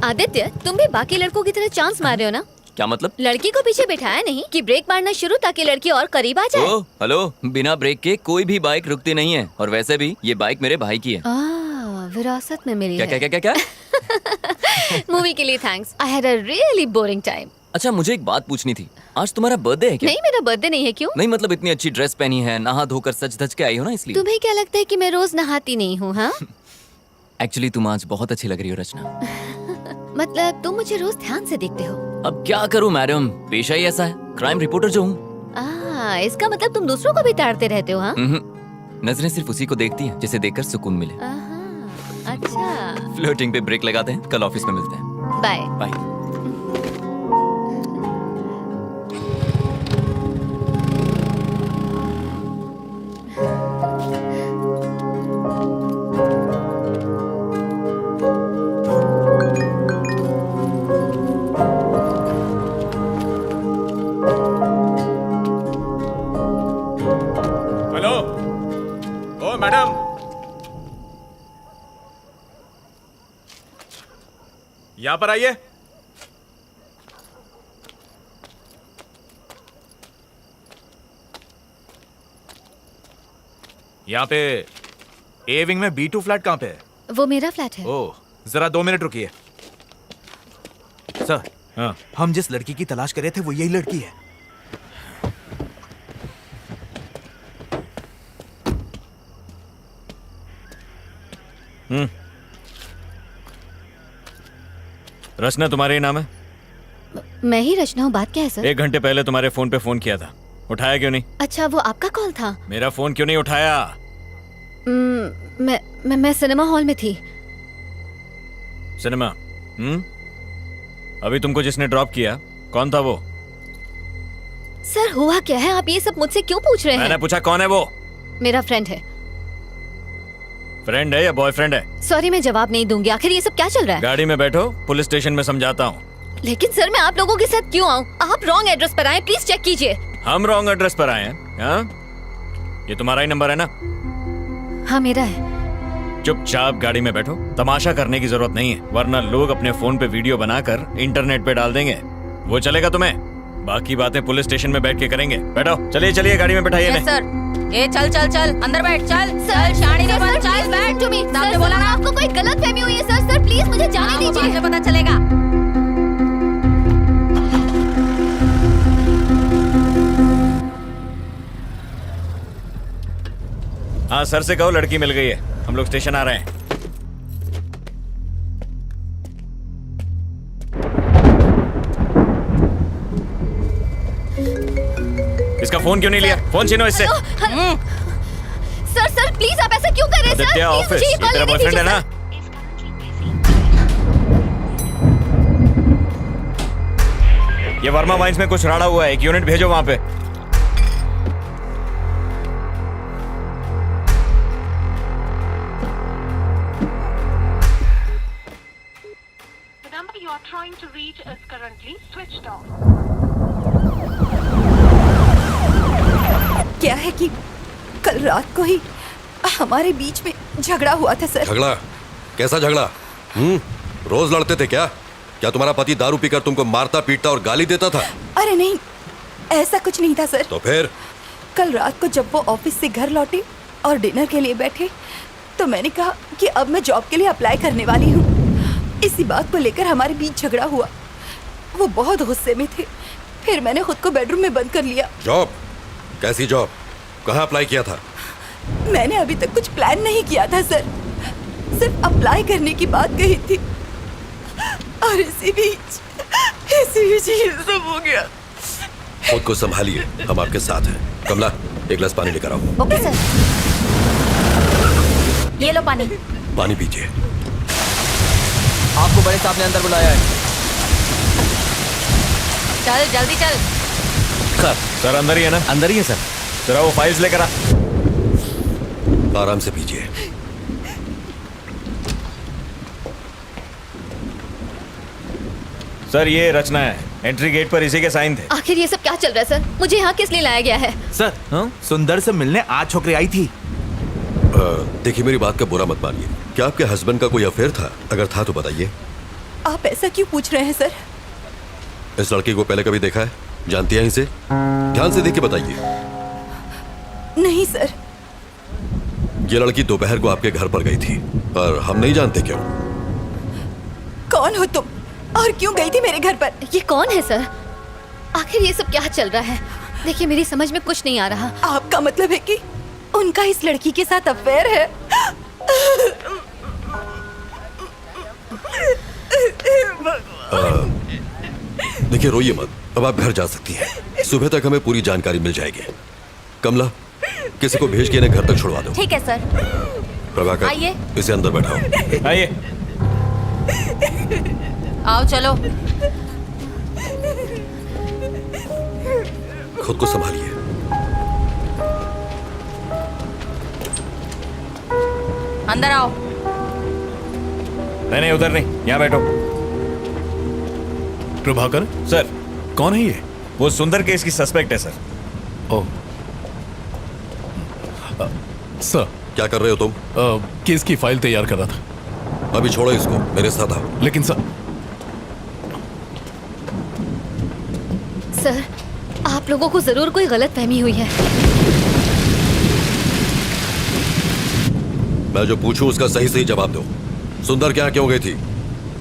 Speaker 2: आदित्य, तुम भी बाकी लड़कों की तरह चांस मार रहे हो ना?
Speaker 11: क्या मतलब?
Speaker 2: लड़की को पीछे बिठाया नहीं कि ब्रेक मारना शुरू ताकि लड़की और करीब आ जाए।
Speaker 11: ओ, हेलो, बिना ब्रेक के कोई भी बाइक रुकती नहीं है और वैसे भी ये बाइक मेरे भाई की है।
Speaker 2: विरासत में मिली
Speaker 11: क्या
Speaker 2: है।
Speaker 11: क्या क्या क्या
Speaker 2: मूवी के लिए thanks. I had a really boring time.
Speaker 11: अच्छा मुझे एक बात पूछनी थी, आज तुम्हारा बर्थडे है क्या?
Speaker 2: नहीं, मेरा बर्थडे नहीं है। क्यों?
Speaker 11: नहीं मतलब इतनी अच्छी ड्रेस पहनी है, नहा धोकर सज धज के आई हो ना इसलिए।
Speaker 2: तुम्हें क्या लगता है कि मैं रोज नहाती नहीं हूँ? हाँ
Speaker 11: एक्चुअली तुम आज बहुत अच्छी लग रही हो रचना।
Speaker 2: मतलब तुम मुझे रोज ध्यान से देखते हो?
Speaker 11: अब क्या करूं मैडम, पेशा ही ऐसा है, क्राइम रिपोर्टर जो हूँ।
Speaker 2: इसका मतलब तुम दूसरों को भी ताड़ते रहते हो? हाँ
Speaker 11: नजरें सिर्फ उसी को देखती हैं जिसे देखकर सुकून मिले।
Speaker 2: अच्छा,
Speaker 11: फ्लर्टिंग पे ब्रेक लगाते हैं, कल ऑफिस में मिलते हैं।
Speaker 2: Bye
Speaker 11: bye.
Speaker 3: Hello, oh madam, यहाँ पर आइए। यहाँ पे ए विंग में B2 फ्लैट कहाँ पे है?
Speaker 2: वो मेरा फ्लैट है।
Speaker 3: ओह, जरा 2 मिनट रुकिए। सर, हाँ, हम जिस लड़की की तलाश कर रहे थे वो यही लड़की है।
Speaker 12: रचना तुम्हारे ही नाम है?
Speaker 2: मैं ही रचना हूँ। बात क्या है सर?
Speaker 12: 1 घंटे पहले तुम्हारे फोन पे फोन किया था, उठाया क्यों नहीं?
Speaker 2: अच्छा, वो आपका कॉल था?
Speaker 12: मेरा फोन क्यों नहीं उठाया?
Speaker 2: मैं सिनेमा हॉल में थी।
Speaker 12: सिनेमा? अभी तुमको जिसने ड्रॉप किया कौन था वो?
Speaker 2: सर हुआ क्या है, आप ये सब मुझसे क्यों पूछ रहे हैं?
Speaker 12: मैंने पूछा कौन है वो?
Speaker 2: मेरा फ्रेंड है।
Speaker 12: फ्रेंड है या बॉयफ्रेंड है?
Speaker 2: सॉरी, मैं जवाब नहीं दूंगी। आखिर ये सब क्या चल रहा है?
Speaker 12: गाड़ी में बैठो, पुलिस स्टेशन में समझाता हूँ।
Speaker 2: लेकिन सर मैं आप लोगों के साथ क्यों आऊँ? आप रॉन्ग एड्रेस पर आए, प्लीज चेक कीजिए।
Speaker 12: हम रॉन्ग एड्रेस पर आए हैं? हाँ? ये तुम्हारा ही नंबर है ना?
Speaker 2: हाँ मेरा है।
Speaker 12: चुपचाप गाड़ी में बैठो, तमाशा करने की जरूरत नहीं है, वरना लोग अपने फोन पे वीडियो बनाकर इंटरनेट पे डाल देंगे। वो चलेगा तुम्हें? बाकी बातें पुलिस स्टेशन में बैठ के करेंगे। बैठो, चलिए चलिए गाड़ी में बैठाइए।
Speaker 1: Yes sir. ए चल चल चल अंदर बैठ, चल चल शानी ने बोला चल बैठ।
Speaker 2: आपने बोला ना आपको कोई गलतफहमी हुई है। सर प्लीज मुझे जाने दीजिए।
Speaker 1: मुझे पता चलेगा।
Speaker 12: हाँ सर से कहो लड़की मिल गई है, हम लोग स्टेशन आ रहे हैं। इसका फोन क्यों नहीं लिया? फोन छीनो इससे।
Speaker 2: सर प्लीज आप ऐसा क्यों कर रहे हैं?
Speaker 12: आदित्य ऑफिस, ये तेरा बॉयफ्रेंड है ना? ये वर्मा वाइन्स में कुछ राड़ा हुआ है, 1 यूनिट भेजो वहां पे।
Speaker 4: क्या है कि कल रात को ही हमारे बीच में झगड़ा हुआ था सर।
Speaker 13: झगड़ा? कैसा झगड़ा? रोज लड़ते थे क्या? क्या तुम्हारा पति दारू पीकर तुमको मारता पीटता और गाली देता था?
Speaker 4: अरे नहीं, ऐसा कुछ नहीं था सर।
Speaker 13: तो फिर?
Speaker 4: कल रात को जब वो ऑफिस से घर लौटे और डिनर के लिए बैठे तो मैंने कहा कि अब मैं जॉब के लिए अप्लाई करने वाली हूँ। इसी बात को लेकर हमारे बीच झगड़ा हुआ। वो बहुत गुस्से में थे। फिर मैंने खुद को बेडरूम में बंद कर लिया।
Speaker 13: जॉब? कैसी जॉब? कहाँ अप्लाई किया था?
Speaker 4: मैंने अभी तक कुछ प्लान नहीं किया था सर, सिर्फ अप्लाई करने की बात कही थी और इसी बीच ये सब हो गया।
Speaker 13: खुद को संभालिए, हम आपके साथ हैं। कमला, एक गिलास पानी लेकर आओ।
Speaker 1: Okay sir. ये लो पानी।
Speaker 13: पानी पीजिए।
Speaker 5: आपको बड़े साहब ने अंदर बुलाया है।
Speaker 1: चल जल्दी चल।
Speaker 12: सर अंदर ही है ना?
Speaker 9: अंदर ही है सर।
Speaker 12: जरा वो फाइल्स लेकर आ।
Speaker 13: आराम से पीजिए।
Speaker 12: सर ये रचना है, एंट्री गेट पर इसी के साइन थे।
Speaker 2: आखिर ये सब क्या चल रहा है सर? मुझे यहाँ किस लिए लाया गया है?
Speaker 6: सर सुंदर से मिलने आज छोकरी आई थी।
Speaker 13: देखिए, मेरी बात का बुरा मत मानिए। क्या आपके हस्बैंड का कोई अफेयर था? अगर था तो बताइए।
Speaker 4: आप ऐसा क्यों पूछ रहे हैं सर?
Speaker 13: इस लड़की को पहले कभी देखा है? जानती हैं इसे? ध्यान से देख के बताइए।
Speaker 4: नहीं सर।
Speaker 13: ये लड़की दोपहर को आपके घर पर गई थी और हम नहीं जानते क्यों।
Speaker 4: कौन हो तुम और क्यों गई थी मेरे घर पर?
Speaker 2: ये कौन है सर? आखिर ये सब क्या चल रहा है? देखिए, मेरी समझ में कुछ नहीं आ रहा।
Speaker 4: आपका मतलब है कि उनका इस लड़की के साथ अफेयर है?
Speaker 13: देखिए, रोइए मत। अब आप घर जा सकती हैं। सुबह तक हमें पूरी जानकारी मिल जाएगी। कमला, किसी को भेज के इन्हें घर तक छुड़वा दो।
Speaker 1: ठीक है सर।
Speaker 13: प्रभाकर,
Speaker 1: आइए।
Speaker 13: इसे अंदर बैठाओ।
Speaker 12: आइए।
Speaker 1: आओ चलो।
Speaker 13: खुद को संभालिए।
Speaker 1: अंदर आओ।
Speaker 12: नहीं उधर नहीं, यहाँ बैठो।
Speaker 14: प्रभाकर
Speaker 12: सर।
Speaker 14: कौन है ये?
Speaker 12: वो सुंदर केस की सस्पेक्ट है सर।
Speaker 14: Oh sir.
Speaker 13: क्या कर रहे हो तुम?
Speaker 14: केस की फाइल तैयार कर रहा था।
Speaker 13: अभी छोड़ो इसको, मेरे साथ आओ।
Speaker 14: लेकिन सर
Speaker 2: आप लोगों को जरूर कोई गलत फहमी हुई है।
Speaker 13: मैं जो पूछूं उसका सही सही जवाब दो। सुंदर क्या क्यों गई थी?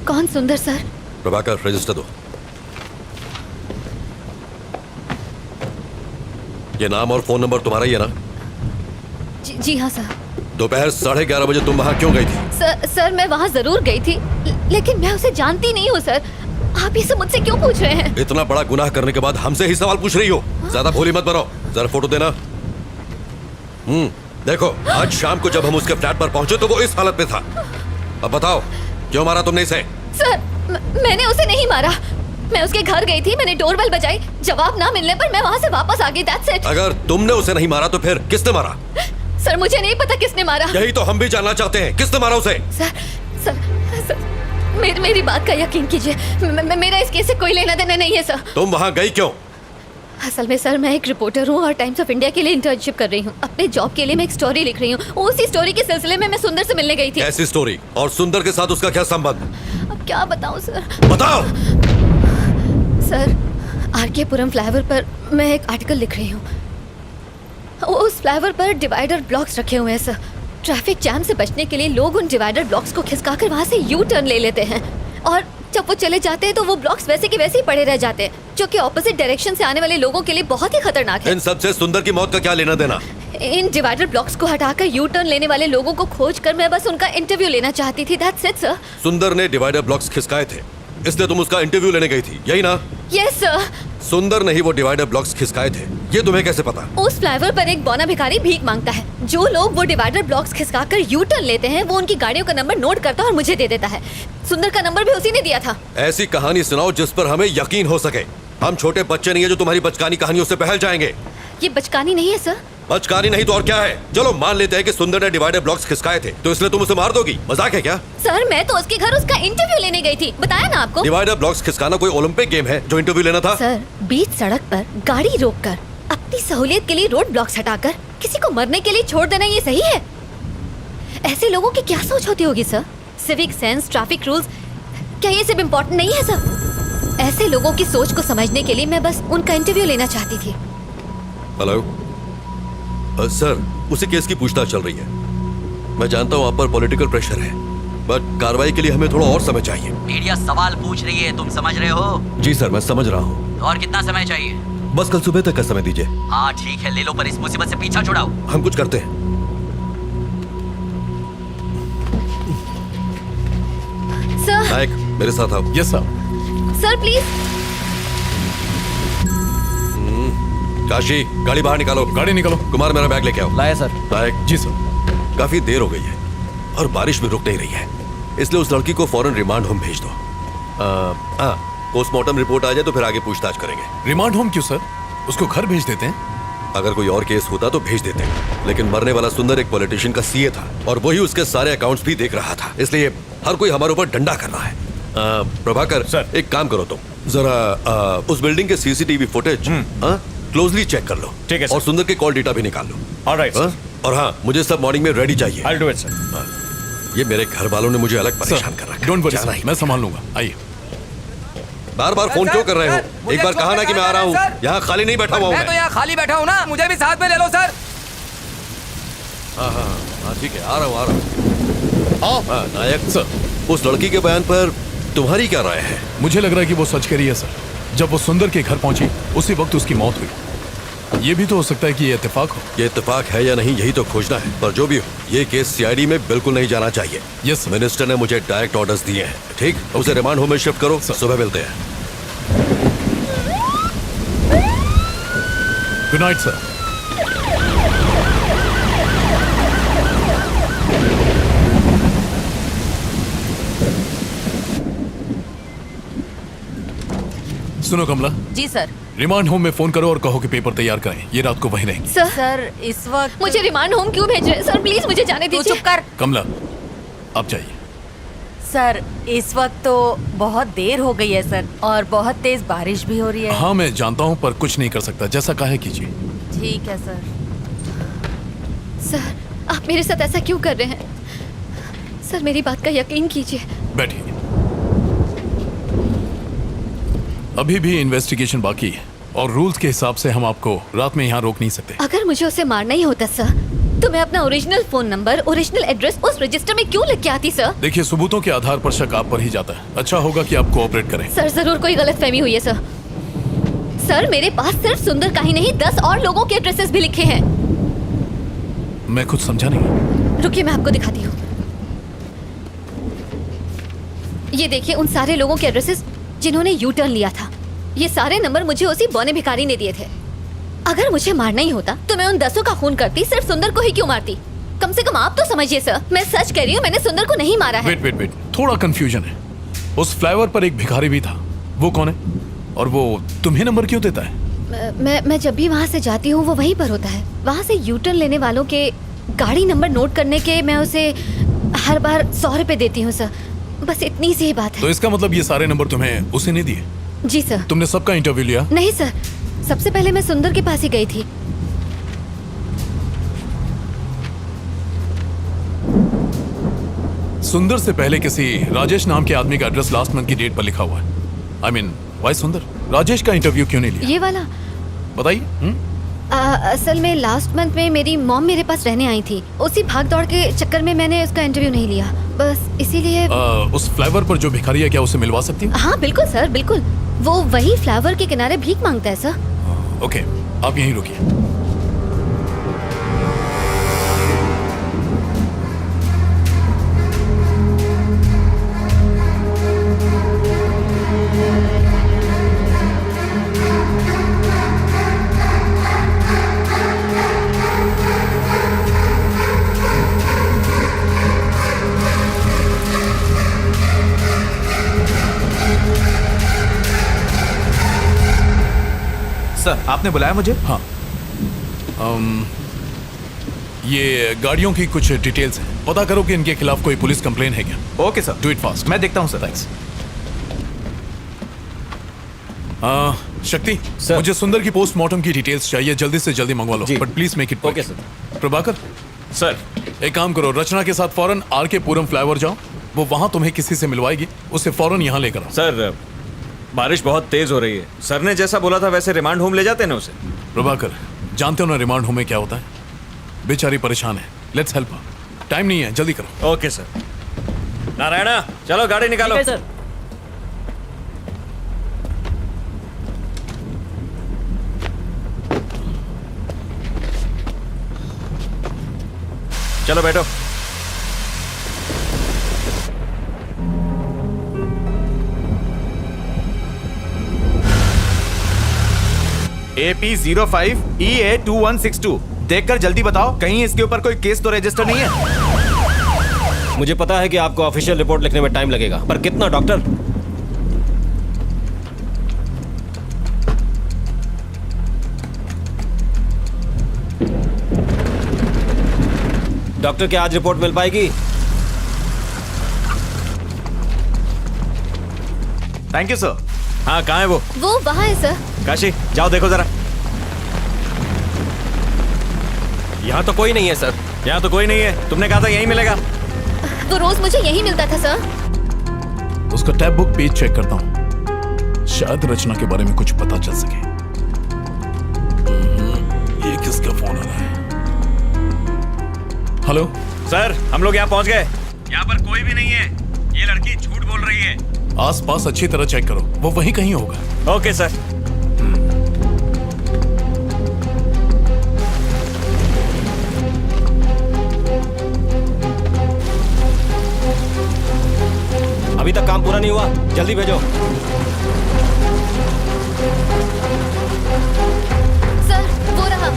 Speaker 2: कौन सुंदर सर?
Speaker 13: प्रभाकर, रजिस्टर दो। ये नाम और फोन नंबर तुम्हारा ही है ना?
Speaker 2: जी हाँ सर।
Speaker 13: दोपहर 11:30 बजे तुम वहाँ क्यों गई थी?
Speaker 2: सर मैं वहाँ जरूर गई थी, लेकिन मैं उसे जानती नहीं हूँ सर। आप ये सब मुझसे क्यों पूछ रहे हैं?
Speaker 13: इतना बड़ा गुनाह करने के बाद हमसे ही सवाल पूछ रही हो? ज्यादा भोली मत बनो। जरा फोटो देना। देखो, आज शाम को जब हम उसके फ्लैट पर पहुंचे तो वो इस हालत में था। अब बताओ, क्यों मारा तुमने इसे?
Speaker 2: सर मैंने उसे नहीं मारा। मैं उसके घर गई थी, मैंने डोरबेल बजाई, जवाब ना मिलने पर मैं वहाँ से वापस आ गई। That's it।
Speaker 13: अगर तुमने उसे नहीं मारा तो फिर किसने मारा?
Speaker 2: सर मुझे नहीं पता किसने मारा।
Speaker 13: यही तो हम भी जानना चाहते हैं, किसने मारा उसे?
Speaker 2: सर मेरी बात का यकीन कीजिए, मेरा इस केस से कोई लेना देना नहीं है सर।
Speaker 13: तुम वहाँ गई क्यों?
Speaker 2: असल में सर मैं एक रिपोर्टर हूँ और टाइम्स ऑफ इंडिया के लिए इंटर्नशिप कर रही हूँ। अपने जॉब के लिए मैं एक स्टोरी लिख रही हूँ। उसी स्टोरी के सिलसिले में मैं सुंदर से मिलने गई थी।
Speaker 13: ऐसी स्टोरी? और सुंदर के साथ उसका क्या संबंध?
Speaker 2: अब क्या बताऊँ सर?
Speaker 13: बताओ।
Speaker 2: सर आरके पुरम फ्लाईओवर पर मैं एक आर्टिकल लिख रही हूँ। उस फ्लाईओवर पर डिवाइडर ब्लॉक्स रखे हुए हैं सर। ट्रैफिक जैम से बचने के लिए लोग उन डिवाइडर ब्लॉक्स को खिसकाकर वहाँ से यू टर्न ले लेते हैं और जब वो चले जाते हैं तो वो ब्लॉक्स वैसे के वैसे ही पड़े रह जाते हैं, जो कि ऑपोजिट डायरेक्शन से आने वाले लोगों के लिए बहुत ही खतरनाक है।
Speaker 13: इन सबसे सुंदर की मौत का क्या लेना देना?
Speaker 2: इन डिवाइडर ब्लॉक्स को हटाकर यू टर्न लेने वाले लोगों को खोजकर मैं बस उनका इंटरव्यू लेना चाहती थी। That's it sir.
Speaker 13: सुंदर ने डिवाइडर ब्लॉक्स खिसकाए थे, इसलिए तुम उसका इंटरव्यू लेने गई थी, यही ना?
Speaker 2: Yes sir.
Speaker 13: सुंदर ने ही वो डिवाइडर ब्लॉक्स खिसकाए थे, ये तुम्हें कैसे पता?
Speaker 2: उस फ्लाईओवर पर एक बौना भिखारी भीख मांगता है। जो लोग वो डिवाइडर ब्लॉक्स खिसकाकर यू टर्न लेते हैं वो उनकी गाड़ियों का नंबर नोट करता है और मुझे दे देता है। सुंदर का नंबर भी उसी ने दिया था।
Speaker 13: ऐसी कहानी सुनाओ जिस पर हमें यकीन हो सके। हम छोटे बच्चे नहीं है जो तुम्हारी बचकानी कहानियों से बहल जाएंगे।
Speaker 2: ये बचकानी नहीं है सर।
Speaker 13: बचकानी नहीं तो और क्या है? चलो मान लेते हैं कि सुंदर ने डिवाइडर ब्लॉक्स खिसकाए थे, तो इसलिए तुम उसे मार दोगी? मजाक है क्या?
Speaker 2: सर मैं तो उसके घर उसका इंटरव्यू लेने गई थी, बताया ना आपको।
Speaker 13: डिवाइडर ब्लॉक्स खिसकाना कोई ओलंपिक गेम है जो इंटरव्यू लेना था?
Speaker 2: सर बीच सड़क पर गाड़ी रोककर अपनी सहूलियत के लिए रोड ब्लॉक्स हटाकर किसी को मरने के लिए छोड़ देना ये सही है? ऐसे लोगों की क्या सोच होती होगी sir? Civic sense, traffic rules, क्या ये सब इम्पोर्टेंट नहीं है सर? ऐसे लोगों की सोच को समझने के लिए मैं बस उनका इंटरव्यू लेना चाहती थी।
Speaker 13: हेलो सर, उसी केस की पूछताछ चल रही है। मैं जानता हूँ आप पर पॉलिटिकल प्रेशर है, बट कार्रवाई के लिए हमें थोड़ा और समय चाहिए।
Speaker 7: मीडिया सवाल पूछ रही है, तुम समझ रहे हो?
Speaker 13: जी सर, मैं समझ रहा हूँ।
Speaker 7: और कितना समय चाहिए?
Speaker 13: बस कल सुबह तक का समय दीजिए।
Speaker 7: हाँ ठीक है, ले लो, पर इस मुसीबत से पीछा छुड़ाओ।
Speaker 13: हम कुछ करते हैं।
Speaker 2: सर।
Speaker 13: नायक, मेरे साथ आओ।
Speaker 14: Yes sir.
Speaker 2: Sir please.
Speaker 13: Kashi, गाड़ी बाहर निकालो।
Speaker 14: गाड़ी निकालो।
Speaker 13: कुमार, मेरा बैग लेके आओ।
Speaker 5: लाया सर।
Speaker 13: नायक।
Speaker 14: जी सर।
Speaker 13: काफी देर हो गई है और बारिश भी रुक नहीं रही है, इसलिए उस लड़की को फौरन रिमांड होम भेज दो। पोस्टमार्टम रिपोर्ट आ जाए तो फिर आगे पूछताछ करेंगे।
Speaker 14: रिमांड होम क्यों सर? उसको घर भेज देते हैं।
Speaker 13: अगर कोई और केस होता तो भेज देते, लेकिन मरने वाला सुंदर एक पॉलिटिशियन का सीए था और वही उसके सारे अकाउंट्स भी देख रहा था, इसलिए हर कोई हमारे ऊपर डंडा कर रहा है। प्रभाकर सर, एक काम करो तुम जरा उस बिल्डिंग के सीसीटीवी फुटेज क्लोजली चेक कर लो।
Speaker 12: ठीक है सर।
Speaker 13: और सुंदर के कॉल डेटा भी निकाल लो।
Speaker 12: Alright sir.
Speaker 13: और हाँ, मुझे सब मॉर्निंग में रेडी चाहिए।
Speaker 12: I'll do it, sir.
Speaker 13: ये मेरे घर वालों ने मुझे अलग परेशान कर रखा है।
Speaker 14: डोंट वरी
Speaker 13: जाना
Speaker 14: सर,
Speaker 13: ही।
Speaker 14: मैं संभाल लूंगा। आइए।
Speaker 13: बार बार फोन क्यों कर रहे हो? एक बार कहा ना कि मैं आ रहा हूँ। यहाँ खाली नहीं बैठा हुआ हूँ
Speaker 5: मैं तो यहाँ खाली बैठा हूँ ना, मुझे भी साथ में ले लो सर।
Speaker 13: हाँ ठीक है, आ रहा हूँ। नायक सर, उस लड़की के बयान पर तुम्हारी क्या राय है?
Speaker 14: मुझे लग रहा है कि वो सच कह रही है सर। जब वो सुंदर के घर पहुंची उसी वक्त उसकी मौत हुई। ये भी तो हो सकता है कि ये इत्तेफाक हो।
Speaker 13: ये इत्तेफाक है या नहीं, यही तो खोजना है। पर जो भी हो, ये केस सीआईडी में बिल्कुल नहीं जाना चाहिए।
Speaker 14: Yes sir.
Speaker 13: मिनिस्टर ने मुझे डायरेक्ट ऑर्डर्स दिए हैं। ठीक, उसे रिमांड होम में शिफ्ट करो। सुबह मिलते हैं।
Speaker 14: Good night sir. सुनो कमला।
Speaker 1: जी सर।
Speaker 14: रिमांड होम में फोन करो और कहो कि पेपर तैयार करें। ये रात को वहीं रहेंगे।
Speaker 1: सर इस वक्त
Speaker 2: मुझे रिमांड होम क्यों भेज रहे हैं? सर प्लीज मुझे जाने दीजिए।
Speaker 1: चुप कर।
Speaker 14: कमला, आप जाइए।
Speaker 1: सर इस वक्त तो बहुत देर हो गई है सर, और बहुत तेज बारिश भी हो रही है।
Speaker 14: हाँ मैं जानता हूँ, पर कुछ नहीं कर सकता। जैसा कहे कीजिए।
Speaker 1: ठीक है सर।
Speaker 2: सर आप मेरे साथ ऐसा क्यों कर रहे हैं? सर मेरी बात का यकीन कीजिए।
Speaker 14: बैठिए। अभी भी इन्वेस्टिगेशन बाकी है और रूल्स के हिसाब से हम आपको रात में यहाँ रोक नहीं सकते।
Speaker 2: अगर मुझे उसे मारना ही होता सर, तो मैं अपना original phone number, original address उस रजिस्टर में क्यों लिख के आती सर?
Speaker 14: देखिए, सबूतों के आधार पर शक आप पर ही जाता है। अच्छा होगा कि आप कोऑपरेट करें।
Speaker 2: सर जरूर कोई गलतफहमी हुई है सर। सर मेरे पास सिर्फ सुंदर का ही नहीं 10 और लोगों के एड्रेसेस भी लिखे हैं।
Speaker 14: मैं कुछ समझा नहीं।
Speaker 2: रुकिए मैं आपको दिखाती हूँ। ये देखिए उन सारे लोगों के एड्रेसेस जिन्होंने यू टर्न लिया था। ये सारे नंबर मुझे उसी बौने भिखारी ने दिए थे। अगर मुझे मारना ही होता तो मैं उन 10 का खून करती, सिर्फ सुंदर को ही क्यों मारती? कम से कम आप तो समझिए सर, मैं सच कह रही हूँ, मैंने सुंदर को नहीं मारा है।
Speaker 14: वेट, थोड़ा कंफ्यूजन है। उस फ्लाईओवर पर एक भिखारी भी था, वो कौन है? और वो तुम्हें नंबर क्यों देता है?
Speaker 2: मैं जब भी वहाँ से जाती हूँ वो वहीं पर होता है। वहाँ से यू टर्न लेने वालों के गाड़ी नंबर नोट करने के मैं उसे हर बार 100 रुपए देती हूँ सर। बस इतनी सी ही बात है।
Speaker 14: तो इसका मतलब ये सारे नंबर तुम्हें उसे नहीं दिए?
Speaker 2: जी सर।
Speaker 14: तुमने सबका इंटरव्यू लिया?
Speaker 2: नहीं सर, सबसे पहले मैं सुंदर के पास ही गई थी।
Speaker 14: सुंदर से पहले किसी राजेश नाम के आदमी का एड्रेस लास्ट मंथ की डेट पर लिखा हुआ है। I mean, why सुंदर? राजेश का इंटरव्यू क्यों नहीं लिया?
Speaker 2: ये वाला
Speaker 14: बताइए।
Speaker 2: असल में लास्ट मंथ में मेरी मॉम मेरे पास रहने आई थी। उसी भाग दौड़ के चक्कर में मैंने उसका इंटरव्यू नहीं लिया, बस इसीलिए।
Speaker 14: उस फ्लाईओवर पर जो भिखारी है, क्या उसे मिलवा सकती हूँ?
Speaker 2: हाँ बिल्कुल सर, बिल्कुल। वो वही फ्लाईओवर के किनारे भीख मांगता है सर।
Speaker 14: ओके, आप यहीं रुकिए।
Speaker 6: सर, आपने बुलाया मुझे?
Speaker 14: हाँ। ये गाड़ियों की कुछ डिटेल्स हैं। पता करो कि इनके खिलाफ कोई पुलिस कंप्लेन है क्या।
Speaker 6: Okay sir.
Speaker 14: Do it fast.
Speaker 6: मैं देखता हूँ सर।
Speaker 14: थैंक्स। शक्ति, मुझे सुंदर की पोस्टमार्टम की डिटेल्स चाहिए। जल्दी से जल्दी मंगवा लो, but please make it.
Speaker 9: Okay sir.
Speaker 14: Prabhakar
Speaker 12: sir,
Speaker 14: एक काम करो, रचना के साथ फौरन आर के पुरम फ्लाईओवर जाओ। वो वहां तुम्हें किसी से मिलवाएगी, उसे फौरन यहाँ लेकर आओ।
Speaker 12: सर बारिश बहुत तेज हो रही है। सर ने जैसा बोला था वैसे रिमांड होम ले जाते ना उसे।
Speaker 14: प्रभाकर, जानते हो ना रिमांड होम में क्या होता है? बेचारी परेशान है। Let's help her. टाइम नहीं है, जल्दी करो।
Speaker 12: Okay sir. नारायणा चलो गाड़ी निकालो।
Speaker 5: ठीक है सर।
Speaker 12: चलो बैठो।
Speaker 6: AP05 EA2162 देखकर जल्दी बताओ, कहीं इसके ऊपर कोई केस तो रजिस्टर नहीं है?
Speaker 5: मुझे पता है कि आपको ऑफिशियल रिपोर्ट लिखने में टाइम लगेगा, पर कितना डॉक्टर? डॉक्टर क्या आज रिपोर्ट मिल पाएगी?
Speaker 6: Thank you sir.
Speaker 12: हाँ कहाँ है वो?
Speaker 2: वो वहाँ है सर।
Speaker 12: काशी जाओ देखो जरा।
Speaker 5: यहाँ तो कोई नहीं है सर।
Speaker 12: यहाँ तो कोई नहीं है, तुमने कहा था यहीं मिलेगा।
Speaker 2: वो रोज मुझे यही मिलता था सर।
Speaker 14: उसका टैब बुक पेज चेक करता हूँ, शायद रचना के बारे में कुछ पता चल सके। ये किसका फोन आ रहा है? हेलो
Speaker 12: सर, हम लोग यहाँ पहुँच गए। यहाँ पर कोई भी नहीं है, ये लड़की झूठ बोल रही है।
Speaker 14: आसपास अच्छी तरह चेक करो, वो वहीं कहीं होगा।
Speaker 12: Okay sir.
Speaker 5: अभी तक काम पूरा नहीं हुआ, जल्दी भेजो।
Speaker 2: सर वो रहा।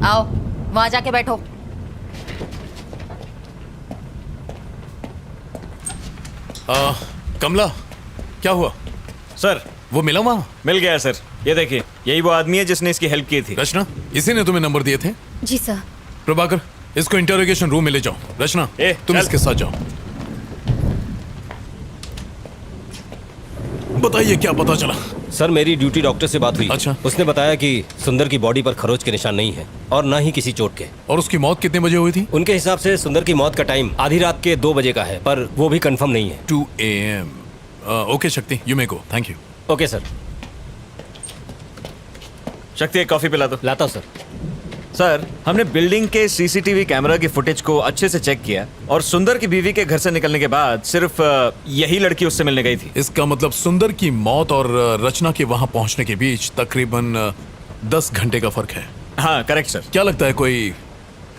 Speaker 1: आओ वहां जाके बैठो।
Speaker 14: कमला क्या हुआ?
Speaker 12: सर
Speaker 14: वो मिला वहाँ?
Speaker 12: मिल गया सर, ये देखिए यही वो आदमी है जिसने इसकी हेल्प की थी।
Speaker 14: रचना, इसी ने तुम्हें नंबर दिए थे?
Speaker 2: जी सर।
Speaker 14: प्रभाकर, इसको इंटरोगेशन रूम में ले जाओ। रचना तुम इसके साथ जाओ। बताइए क्या पता चला?
Speaker 5: सर मेरी ड्यूटी डॉक्टर से बात हुई।
Speaker 14: अच्छा।
Speaker 5: उसने बताया कि सुंदर की बॉडी पर खरोच के निशान नहीं है और ना ही किसी चोट के।
Speaker 14: और उसकी मौत कितने बजे हुई थी?
Speaker 5: उनके हिसाब से सुंदर की मौत का टाइम आधी रात के 2 बजे का है, पर वो भी कंफर्म नहीं है।
Speaker 14: 2 AM। ओके शक्ति, you may go. Thank you.
Speaker 5: Okay sir.
Speaker 12: शक्ति एक कॉफी पिला दो।
Speaker 5: लाता हूँ सर।
Speaker 12: सर हमने बिल्डिंग के सीसीटीवी कैमरा की फुटेज को अच्छे से चेक किया और सुंदर की बीवी के घर से निकलने के बाद सिर्फ यही लड़की उससे मिलने गई थी।
Speaker 14: इसका मतलब सुंदर की मौत और रचना के वहां पहुंचने के बीच तकरीबन 10 घंटे का फर्क है।
Speaker 12: हाँ करेक्ट सर।
Speaker 14: क्या लगता है कोई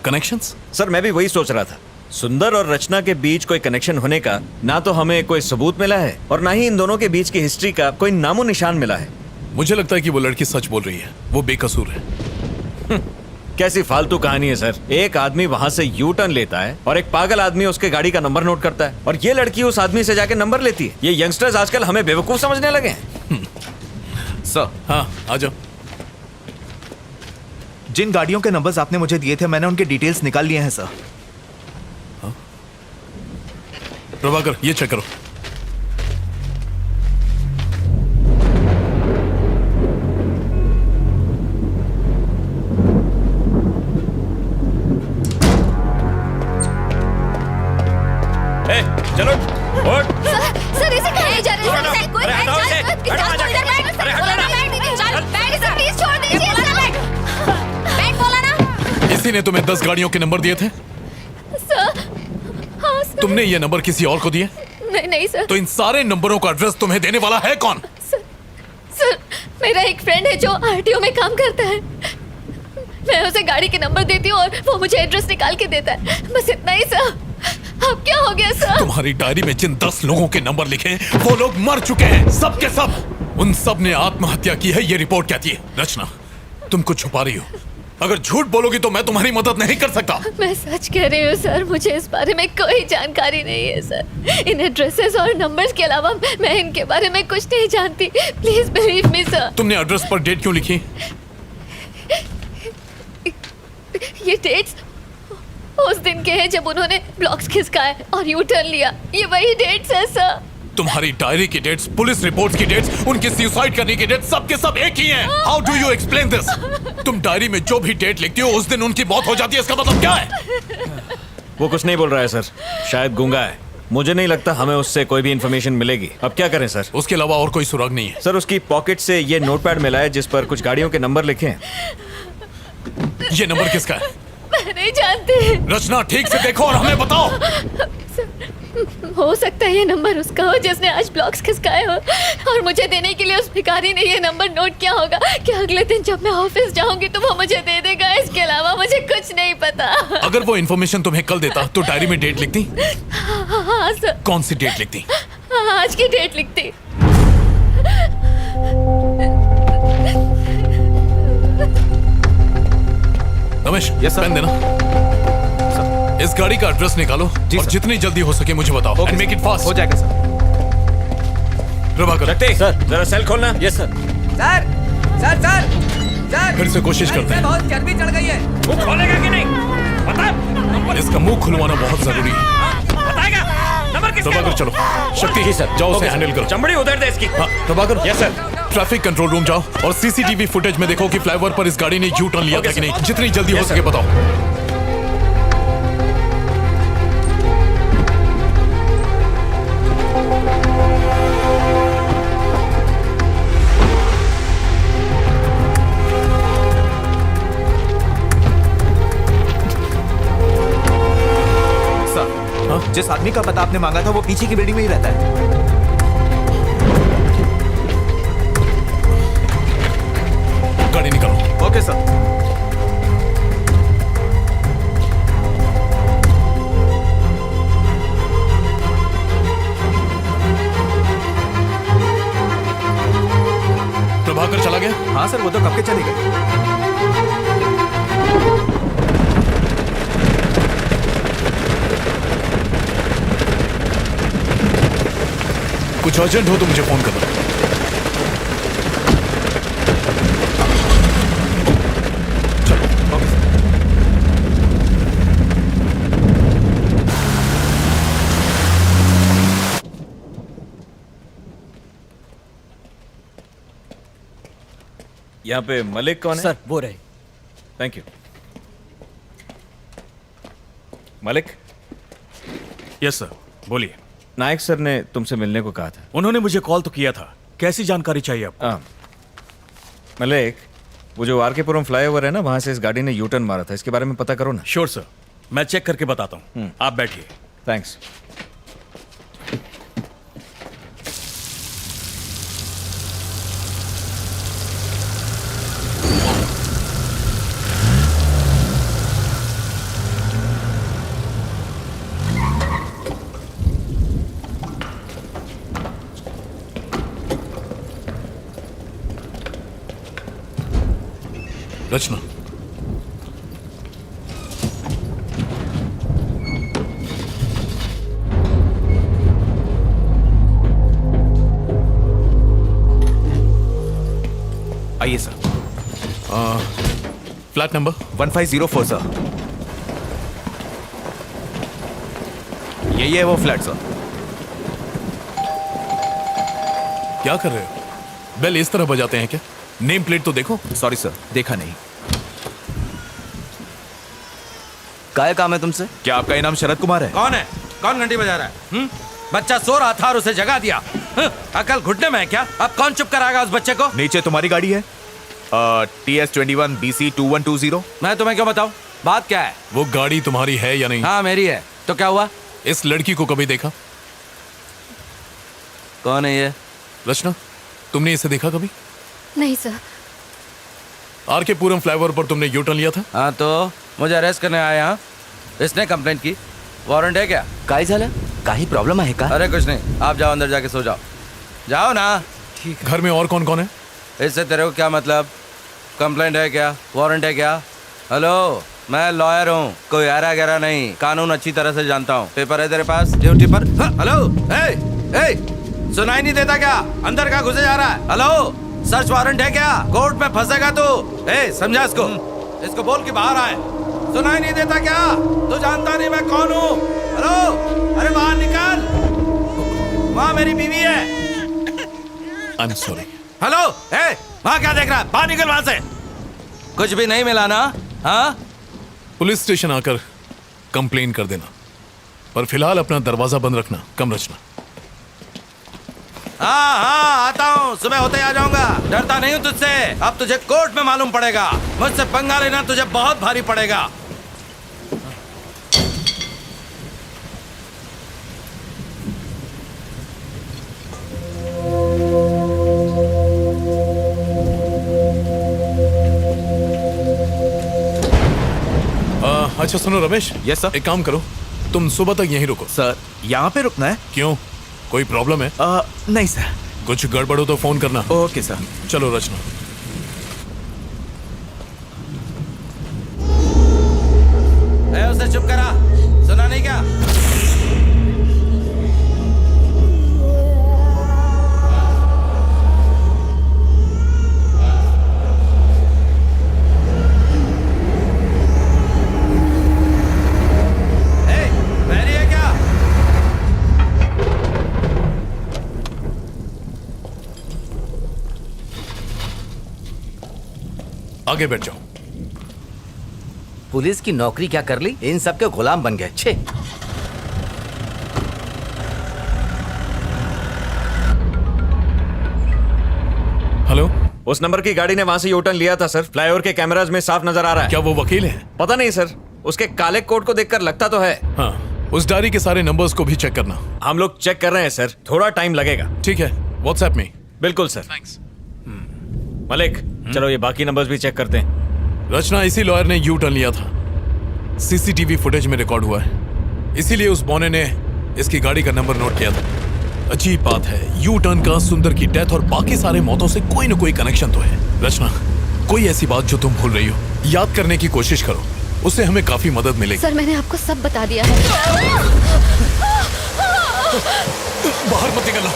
Speaker 14: कनेक्शंस?
Speaker 12: सर मैं भी वही सोच रहा था, सुंदर और रचना के बीच कोई कनेक्शन होने का ना तो हमें कोई सबूत मिला है और ना ही इन दोनों के बीच की हिस्ट्री का कोई नामो निशान मिला है।
Speaker 14: मुझे लगता है कि वो लड़की सच बोल रही है, वो बेकसूर है।
Speaker 12: कैसी फालतू कहानी है सर। एक आदमी वहां से यू टर्न लेता है और एक पागल आदमी उसके गाड़ी का नंबर नोट करता है और ये लड़की उस आदमी से जाके नंबर लेती है। ये यंगस्टर्स आजकल हमें बेवकूफ समझने लगे हैं।
Speaker 6: सर
Speaker 14: हाँ आ जाओ।
Speaker 6: जिन गाड़ियों के नंबर्स आपने मुझे दिए थे मैंने उनके डिटेल्स निकाल लिए हैं सर।
Speaker 14: प्रभाकर ये चेक करो।
Speaker 12: चलो
Speaker 2: सर इसे कहाँ ले जा रहे हैं? सर कोई बैठ जा, प्लीज छोड़ दीजिए। बैठ बोला ना।
Speaker 14: इसी ने तुम्हें 10 गाड़ियों के नंबर दिए थे?
Speaker 2: सर हाँ सर।
Speaker 14: तुमने ये नंबर किसी और को दिए?
Speaker 2: नहीं सर।
Speaker 14: तो इन सारे नंबरों का एड्रेस तुम्हें देने वाला है कौन?
Speaker 2: सर मेरा एक फ्रेंड है जो आरटीओ में काम करता है। मैं उसे गाड़ी के नंबर देती हूँ और वो मुझे एड्रेस निकाल के देता है, बस इतना ही सर। अब क्या हो गया सर?
Speaker 14: तुम्हारी डायरी में जिन 10 लोगों के नंबर लिखे हैं वो लोग मर चुके हैं, सब के सब। उन सब ने आत्महत्या की है, ये रिपोर्ट कहती है। रचना तुम कुछ छुपा रही हो, अगर झूठ बोलोगी तो मैं तुम्हारी मदद नहीं कर सकता।
Speaker 2: मैं सच कह रही हूँ सर, मुझे इस बारे में कोई जानकारी नहीं है सर। इन एड्रेसेस और नंबर्स के अलावा मैं इनके बारे में कुछ नहीं जानती। Please believe me sir.
Speaker 14: तुमने एड्रेस पर डेट क्यों लिखी?
Speaker 2: ये डेट्स उस दिन के हैं जब उन्होंने ब्लॉक्स खिसकाए और यू टर्न लिया। ये वही डेट्स है सर।
Speaker 14: तुम्हारी डायरी की डेट्स, पुलिस रिपोर्ट्स की डेट्स, उनकी सुसाइड करने की डेट्स, सब के सब एक ही हैं। How do you explain this? तुम डायरी में जो भी डेट लिखती हो उस दिन उनकी मौत हो जाती है, इसका मतलब क्या है?
Speaker 12: वो कुछ नहीं बोल रहा है सर, शायद गूंगा है। मुझे नहीं लगता हमें उससे कोई भी इंफॉर्मेशन मिलेगी। अब क्या करें सर?
Speaker 14: उसके अलावा और कोई सुराग नहीं है।
Speaker 12: सर उसकी पॉकेट से ये नोटपैड मिला है जिस पर कुछ गाड़ियों के नंबर लिखे हैं।
Speaker 14: ये नंबर किसका है?
Speaker 2: मैं नहीं जानती।
Speaker 14: रचना ठीक से देखो और हमें बताओ।
Speaker 2: हो सकता है ये नंबर उसका हो जिसने आज ब्लॉक्स खिसकाए हो, और मुझे देने के लिए उस भिखारी ने ये नंबर नोट किया होगा कि अगले दिन जब मैं ऑफिस जाऊंगी तो वो मुझे दे देगा। इसके अलावा मुझे कुछ नहीं पता।
Speaker 14: अगर वो इन्फॉर्मेशन तुम्हें कल देता तो डायरी में डेट लिखती?
Speaker 2: हाँ सर।
Speaker 14: कौन सी डेट लिखती?
Speaker 2: आज की डेट लिखती।
Speaker 14: रमेश, पेन देना। इस गाड़ी का एड्रेस निकालो और जितनी जल्दी हो सके मुझे बताओ। And make it fast.
Speaker 3: हो जाएगा सर।
Speaker 14: प्रभाकर,
Speaker 12: सर जरा सेल खोलना।
Speaker 3: Yes sir.
Speaker 15: Sir sir sir sir
Speaker 14: फिर से कोशिश करते हैं।
Speaker 15: बहुत चर्बी चढ़ गई है।
Speaker 12: मुंह खोलेगा कि नहीं? बता।
Speaker 14: इसका मुंह खुलवाना बहुत जरूरी है।
Speaker 12: बताएगा नंबर किसका?
Speaker 14: प्रभाकर चलो। शक्ति
Speaker 12: जी सर,
Speaker 14: जाओ, उसे
Speaker 12: ओके,
Speaker 14: हैंडल करो।
Speaker 12: चमड़ी उधर दे इसकी।
Speaker 14: हाँ, Prabhakar.
Speaker 12: Yes sir.
Speaker 14: Traffic control room जाओ और सीसीटीवी फुटेज में देखो कि फ्लाईओवर पर इस गाड़ी ने यू टर्न लिया था कि नहीं। जितनी जल्दी हो सके बताओ।
Speaker 3: जिस आदमी का पता आपने मांगा था वो पीछे की बिल्डिंग में ही रहता है।
Speaker 14: गाड़ी निकालो।
Speaker 3: Okay sir.
Speaker 14: प्रभाकर चला गया?
Speaker 3: हाँ सर, वो तो कब के चले गए।
Speaker 14: कुछ अर्जेंट हो तो मुझे फोन करना। चलो। Okay sir.
Speaker 12: यहाँ पे मलिक कौन है?
Speaker 5: सर वो रहे।
Speaker 12: Thank you. Malik.
Speaker 16: Yes sir, बोलिए।
Speaker 12: नायक सर ने तुमसे मिलने को कहा था।
Speaker 16: उन्होंने मुझे कॉल तो किया था। कैसी जानकारी चाहिए आपको?
Speaker 12: मलिक, वो जो आरकेपुरम फ्लाईओवर है ना, वहां से इस गाड़ी ने यू टर्न मारा था, इसके बारे में पता करो ना।
Speaker 16: श्योर सर, मैं चेक करके बताता हूँ। आप बैठिए।
Speaker 12: थैंक्स।
Speaker 14: रचना,
Speaker 3: आइए सर।
Speaker 14: Flat number
Speaker 3: 1504 sir. यही है वो फ्लैट सर।
Speaker 14: क्या कर रहे हो? बेल इस तरह बजाते हैं क्या? नेम प्लेट तो देखो।
Speaker 3: सॉरी सर, देखा नहीं।
Speaker 7: क्या काम है तुमसे?
Speaker 3: क्या आपका इनाम शरद कुमार है?
Speaker 9: कौन है? कौन घंटी बजा रहा है? बच्चा सो रहा था और उसे जगा दिया। अकल घुटने में है क्या? अब कौन चुप कराएगा उस बच्चे को?
Speaker 3: नीचे तुम्हारी गाड़ी है, TS21 BC 2120।
Speaker 9: मैं तुम्हें क्यों बताऊं? बात क्या है?
Speaker 14: वो गाड़ी तुम्हारी है या नहीं?
Speaker 9: हाँ मेरी है। तो क्या हुआ?
Speaker 14: इस लड़की को कभी देखा?
Speaker 9: कौन है ये?
Speaker 14: रचना, तुमने इसे देखा कभी?
Speaker 2: नहीं सर।
Speaker 14: आरकेपुरम फ्लाईओवर पर तुमने यू टर्न लिया था?
Speaker 9: हाँ तो मुझे अरेस्ट करने आया। हाँ, इसने कंप्लेंट की। वारंट है क्या?
Speaker 7: काय झालं? काही प्रॉब्लम आहे का?
Speaker 9: अरे कुछ नहीं, आप जाओ अंदर जाके सो जाओ। जाओ ना।
Speaker 14: ठीक। घर में और कौन कौन है?
Speaker 9: इससे तेरे को क्या मतलब? कंप्लेंट है क्या? वारंट है क्या? हेलो, मैं लॉयर हूँ, कोई आरा गहरा नहीं, कानून अच्छी तरह से जानता हूँ। पेपर है तेरे पास? ड्यूटी पर? हेलो, सुनाई नहीं देता क्या? अंदर का घुसे जा रहा है? हेलो, सर्च वारंट है क्या? कोर्ट में फंसेगा तू। समझा इसको बोल के बाहर आए। सुनाई नहीं देता क्या? तू जानता नहीं मैं कौन हूँ? हेलो, अरे बाहर निकल। वहाँ मेरी बीवी है।
Speaker 14: I am sorry.
Speaker 9: हेलो, ए, वहाँ क्या देख रहा है? बाहर निकल वहाँ से। कुछ भी नहीं मिला ना? हाँ?
Speaker 14: पुलिस स्टेशन आकर कंप्लेन कर देना, पर फिलहाल अपना दरवाजा बंद रखना। कम रचना।
Speaker 9: हाँ हाँ, आता हूँ, सुबह होते आ जाऊंगा। डरता नहीं हूँ तुझसे। अब तुझे कोर्ट में मालूम पड़ेगा। मुझसे पंगा लेना तुझे बहुत भारी पड़ेगा।
Speaker 14: अच्छा सुनो रमेश।
Speaker 6: Yes sir.
Speaker 14: एक काम करो, तुम सुबह तक यहीं रुको।
Speaker 6: सर, यहाँ पे रुकना है?
Speaker 14: क्यों, कोई प्रॉब्लम है?
Speaker 6: नहीं सर।
Speaker 14: कुछ गड़बड़ हो तो फोन करना।
Speaker 6: Okay sir.
Speaker 14: चलो रचना।
Speaker 9: उसे चुप करा, सुना नहीं क्या?
Speaker 14: आगे बैठ जाओ।
Speaker 17: पुलिस की नौकरी क्या कर ली, इन सब के गुलाम बन गए। छे।
Speaker 14: हेलो,
Speaker 12: उस नंबर की गाड़ी ने वहां से यूटर्न लिया था सर। फ्लाईओवर के कैमराज में साफ नजर आ रहा है।
Speaker 14: क्या वो वकील है?
Speaker 12: पता नहीं सर, उसके काले कोट को देखकर लगता तो है।
Speaker 14: हाँ, उस डायरी के सारे नंबर्स को भी चेक करना।
Speaker 12: हम लोग चेक कर रहे हैं सर, थोड़ा टाइम लगेगा।
Speaker 14: ठीक है, व्हाट्सएप में।
Speaker 12: बिल्कुल सर।
Speaker 14: थैंक्स।
Speaker 12: मलिक, चलो ये बाकी नंबर्स भी चेक करते हैं।
Speaker 14: रचना, इसी लॉयर ने यू टर्न लिया था, सीसीटीवी फुटेज में रिकॉर्ड हुआ है, इसीलिए उस बौने ने इसकी गाड़ी का नंबर नोट किया था। अजीब बात है, यू टर्न का सुंदर की डेथ और बाकी सारे मौतों से कोई न कोई कनेक्शन तो है। रचना, कोई ऐसी बात जो तुम भूल रही हो, याद करने की कोशिश करो, उससे हमें काफी मदद मिलेगी।
Speaker 2: सर, मैंने आपको सब बता दिया है।
Speaker 14: बाहर मत निकलना।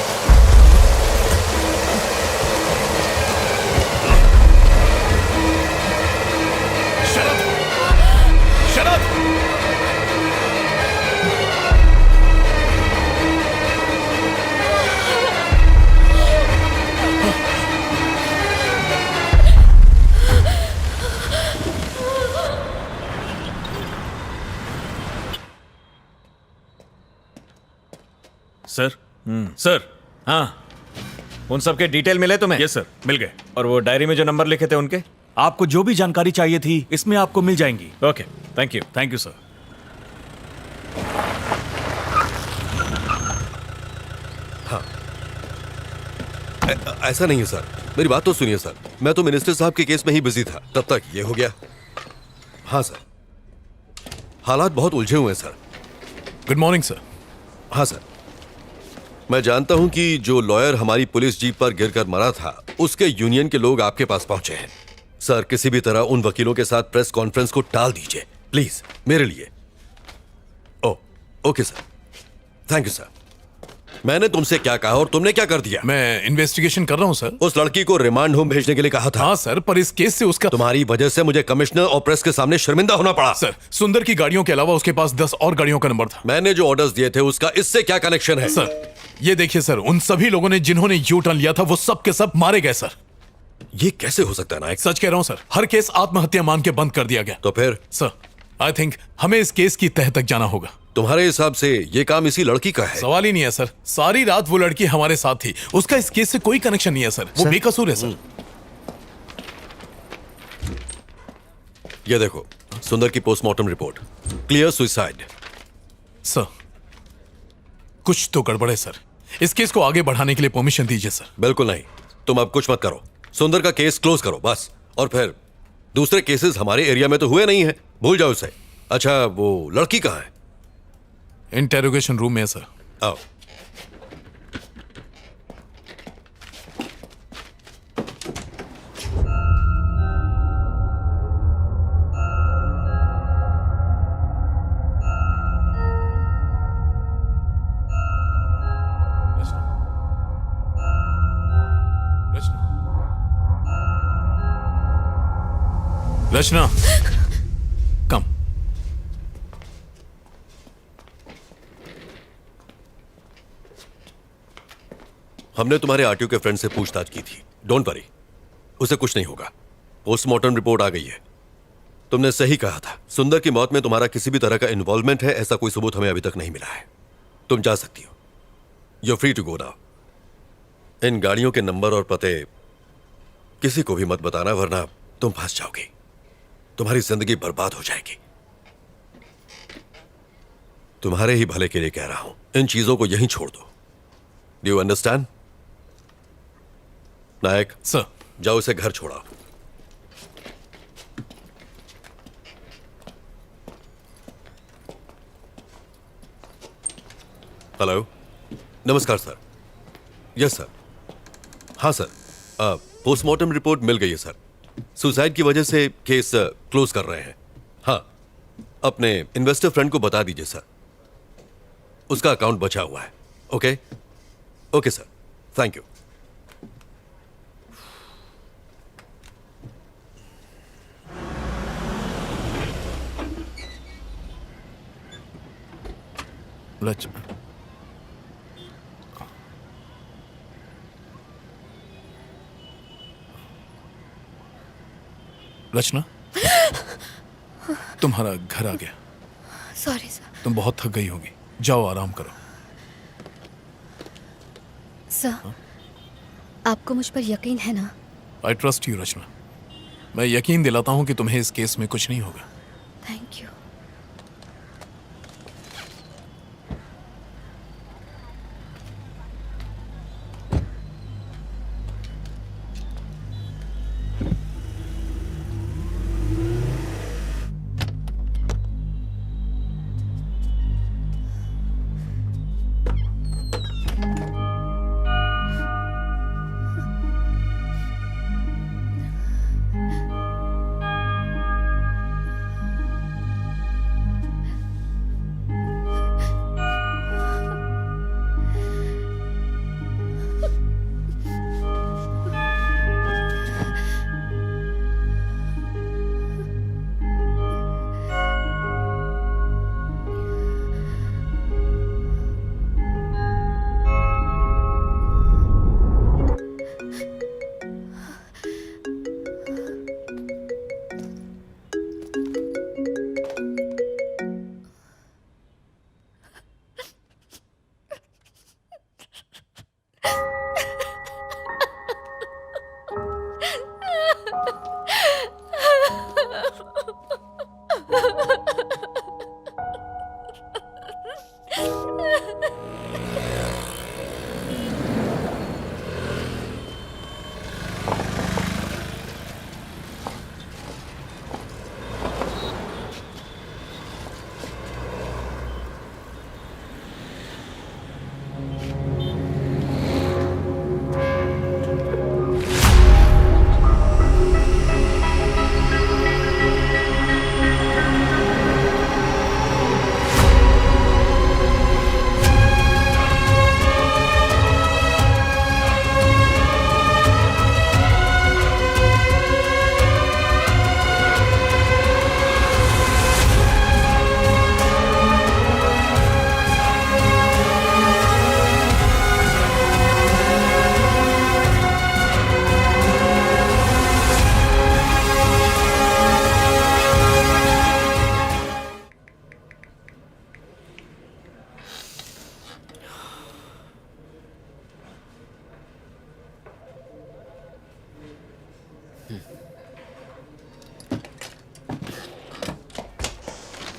Speaker 16: सर। सर।
Speaker 12: हाँ, उन सब के डिटेल मिले तुम्हें?
Speaker 16: यस सर, मिल गए।
Speaker 12: और वो डायरी में जो नंबर लिखे थे उनके?
Speaker 16: आपको जो भी जानकारी चाहिए थी इसमें आपको मिल जाएंगी।
Speaker 12: Okay, thank you.
Speaker 16: Thank you sir.
Speaker 13: हाँ, ऐसा नहीं है सर, मेरी बात तो सुनिए सर। मैं तो मिनिस्टर साहब के केस में ही बिजी था, तब तक ये हो गया। हाँ सर, हालात बहुत उलझे हुए हैं सर।
Speaker 14: Good morning sir.
Speaker 13: हाँ सर, मैं जानता हूं कि जो लॉयर हमारी पुलिस जीप पर गिरकर मरा था, उसके यूनियन के लोग आपके पास पहुंचे हैं। सर, किसी भी तरह उन वकीलों के साथ प्रेस कॉन्फ्रेंस को टाल दीजिए प्लीज, मेरे लिए। Okay sir, thank you sir. मैंने तुमसे क्या कहा और तुमने क्या कर दिया?
Speaker 14: मैं इन्वेस्टिगेशन कर रहा हूं सर।
Speaker 13: उस लड़की को रिमांड होम भेजने के लिए कहा था।
Speaker 14: हाँ सर, पर इस केस से उसका
Speaker 13: तुम्हारी वजह से मुझे कमिश्नर और प्रेस के सामने शर्मिंदा होना पड़ा।
Speaker 14: सर, सुंदर की गाड़ियों के अलावा उसके पास 10 और गाड़ियों का नंबर था।
Speaker 13: मैंने जो ऑर्डर्स दिए थे उसका इससे क्या कनेक्शन है?
Speaker 14: सर, ये देखिए सर, उन सभी लोगों ने जिन्होंने यू टर्न लिया था वो सब के सब मारे गए सर।
Speaker 13: ये कैसे हो सकता है नायक?
Speaker 14: सच कह रहा हूं सर, हर केस आत्महत्या मान के बंद कर दिया गया।
Speaker 13: तो फिर?
Speaker 14: सर, आई थिंक हमें इस केस की तह तक जाना होगा।
Speaker 13: तुम्हारे हिसाब से ये काम इसी लड़की का है?
Speaker 14: सवाल ही नहीं है सर, सारी रात वो लड़की हमारे साथ थी, उसका इस केस से कोई कनेक्शन नहीं है सर, वो बेकसूर है सर।
Speaker 13: ये देखो, सुंदर की postmortem report, clear suicide.
Speaker 14: Sir, कुछ तो गड़बड़ है सर, इस केस को आगे बढ़ाने के लिए परमिशन दीजिए सर।
Speaker 13: बिल्कुल नहीं, तुम अब कुछ मत करो, सुंदर का केस क्लोज करो बस। और फिर दूसरे केसेस हमारे एरिया में तो हुए नहीं है, भूल जाओ उसे। अच्छा, वो लड़की कहाँ है?
Speaker 14: इंटेरोगेशन रूम में है सर।
Speaker 13: आओ।
Speaker 14: रचना, कम।
Speaker 13: हमने तुम्हारे आरटीओ के फ्रेंड से पूछताछ की थी। डोंट वरी, उसे कुछ नहीं होगा। पोस्टमार्टम रिपोर्ट आ गई है। तुमने सही कहा था, सुंदर की मौत में तुम्हारा किसी भी तरह का इन्वॉल्वमेंट है ऐसा कोई सबूत हमें अभी तक नहीं मिला है। तुम जा सकती हो। You are free to go now. इन गाड़ियों के नंबर और पते किसी को भी मत बताना, वरना तुम फंस जाओगी। तुम्हारी जिंदगी बर्बाद हो जाएगी। तुम्हारे ही भले के लिए कह रहा हूं, इन चीजों को यहीं छोड़ दो। Do you understand? Nayak
Speaker 14: sir,
Speaker 13: जाओ इसे घर छोड़ाओ। हेलो, नमस्कार सर। Yes sir. हाँ सर, पोस्टमार्टम रिपोर्ट मिल गई है सर। सुसाइड की वजह से केस क्लोज कर रहे हैं। हाँ, अपने इन्वेस्टर फ्रेंड को बता दीजिए सर, उसका अकाउंट बचा हुआ है। Okay okay sir, thank you.
Speaker 14: Rachna, तुम्हारा घर आ गया।
Speaker 2: Sorry sir.
Speaker 14: तुम बहुत थक गई होगी, जाओ आराम करो।
Speaker 2: सर, आपको मुझ पर यकीन है ना?
Speaker 14: आई ट्रस्ट यू रचना। मैं यकीन दिलाता हूं कि तुम्हें इस केस में कुछ नहीं होगा।
Speaker 2: Thank you.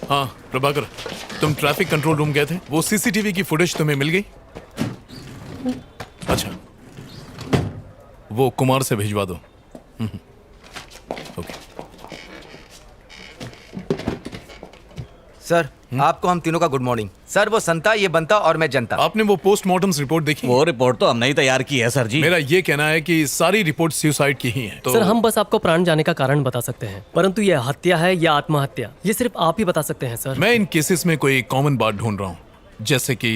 Speaker 14: हाँ प्रभाकर, तुम ट्रैफिक कंट्रोल रूम गए थे, वो सीसीटीवी की फुटेज तुम्हें मिल गई? अच्छा, वो कुमार से भिजवा दो। ओके
Speaker 17: सर, आपको हम तीनों का गुड मॉर्निंग। सर, वो संता, ये बनता और मैं जनता।
Speaker 14: आपने वो पोस्टमार्टम रिपोर्ट देखी?
Speaker 18: वो रिपोर्ट तो हमने ही तैयार की है सर जी।
Speaker 14: मेरा ये कहना है कि सारी रिपोर्ट सुसाइड की ही है।
Speaker 5: तो सर, हम बस आपको प्राण जाने का कारण बता सकते हैं, परंतु यह हत्या है या आत्महत्या, ये सिर्फ आप ही बता सकते हैं सर।
Speaker 14: मैं इन केसेस में कोई कॉमन बात ढूंढ रहा हूँ, जैसे कि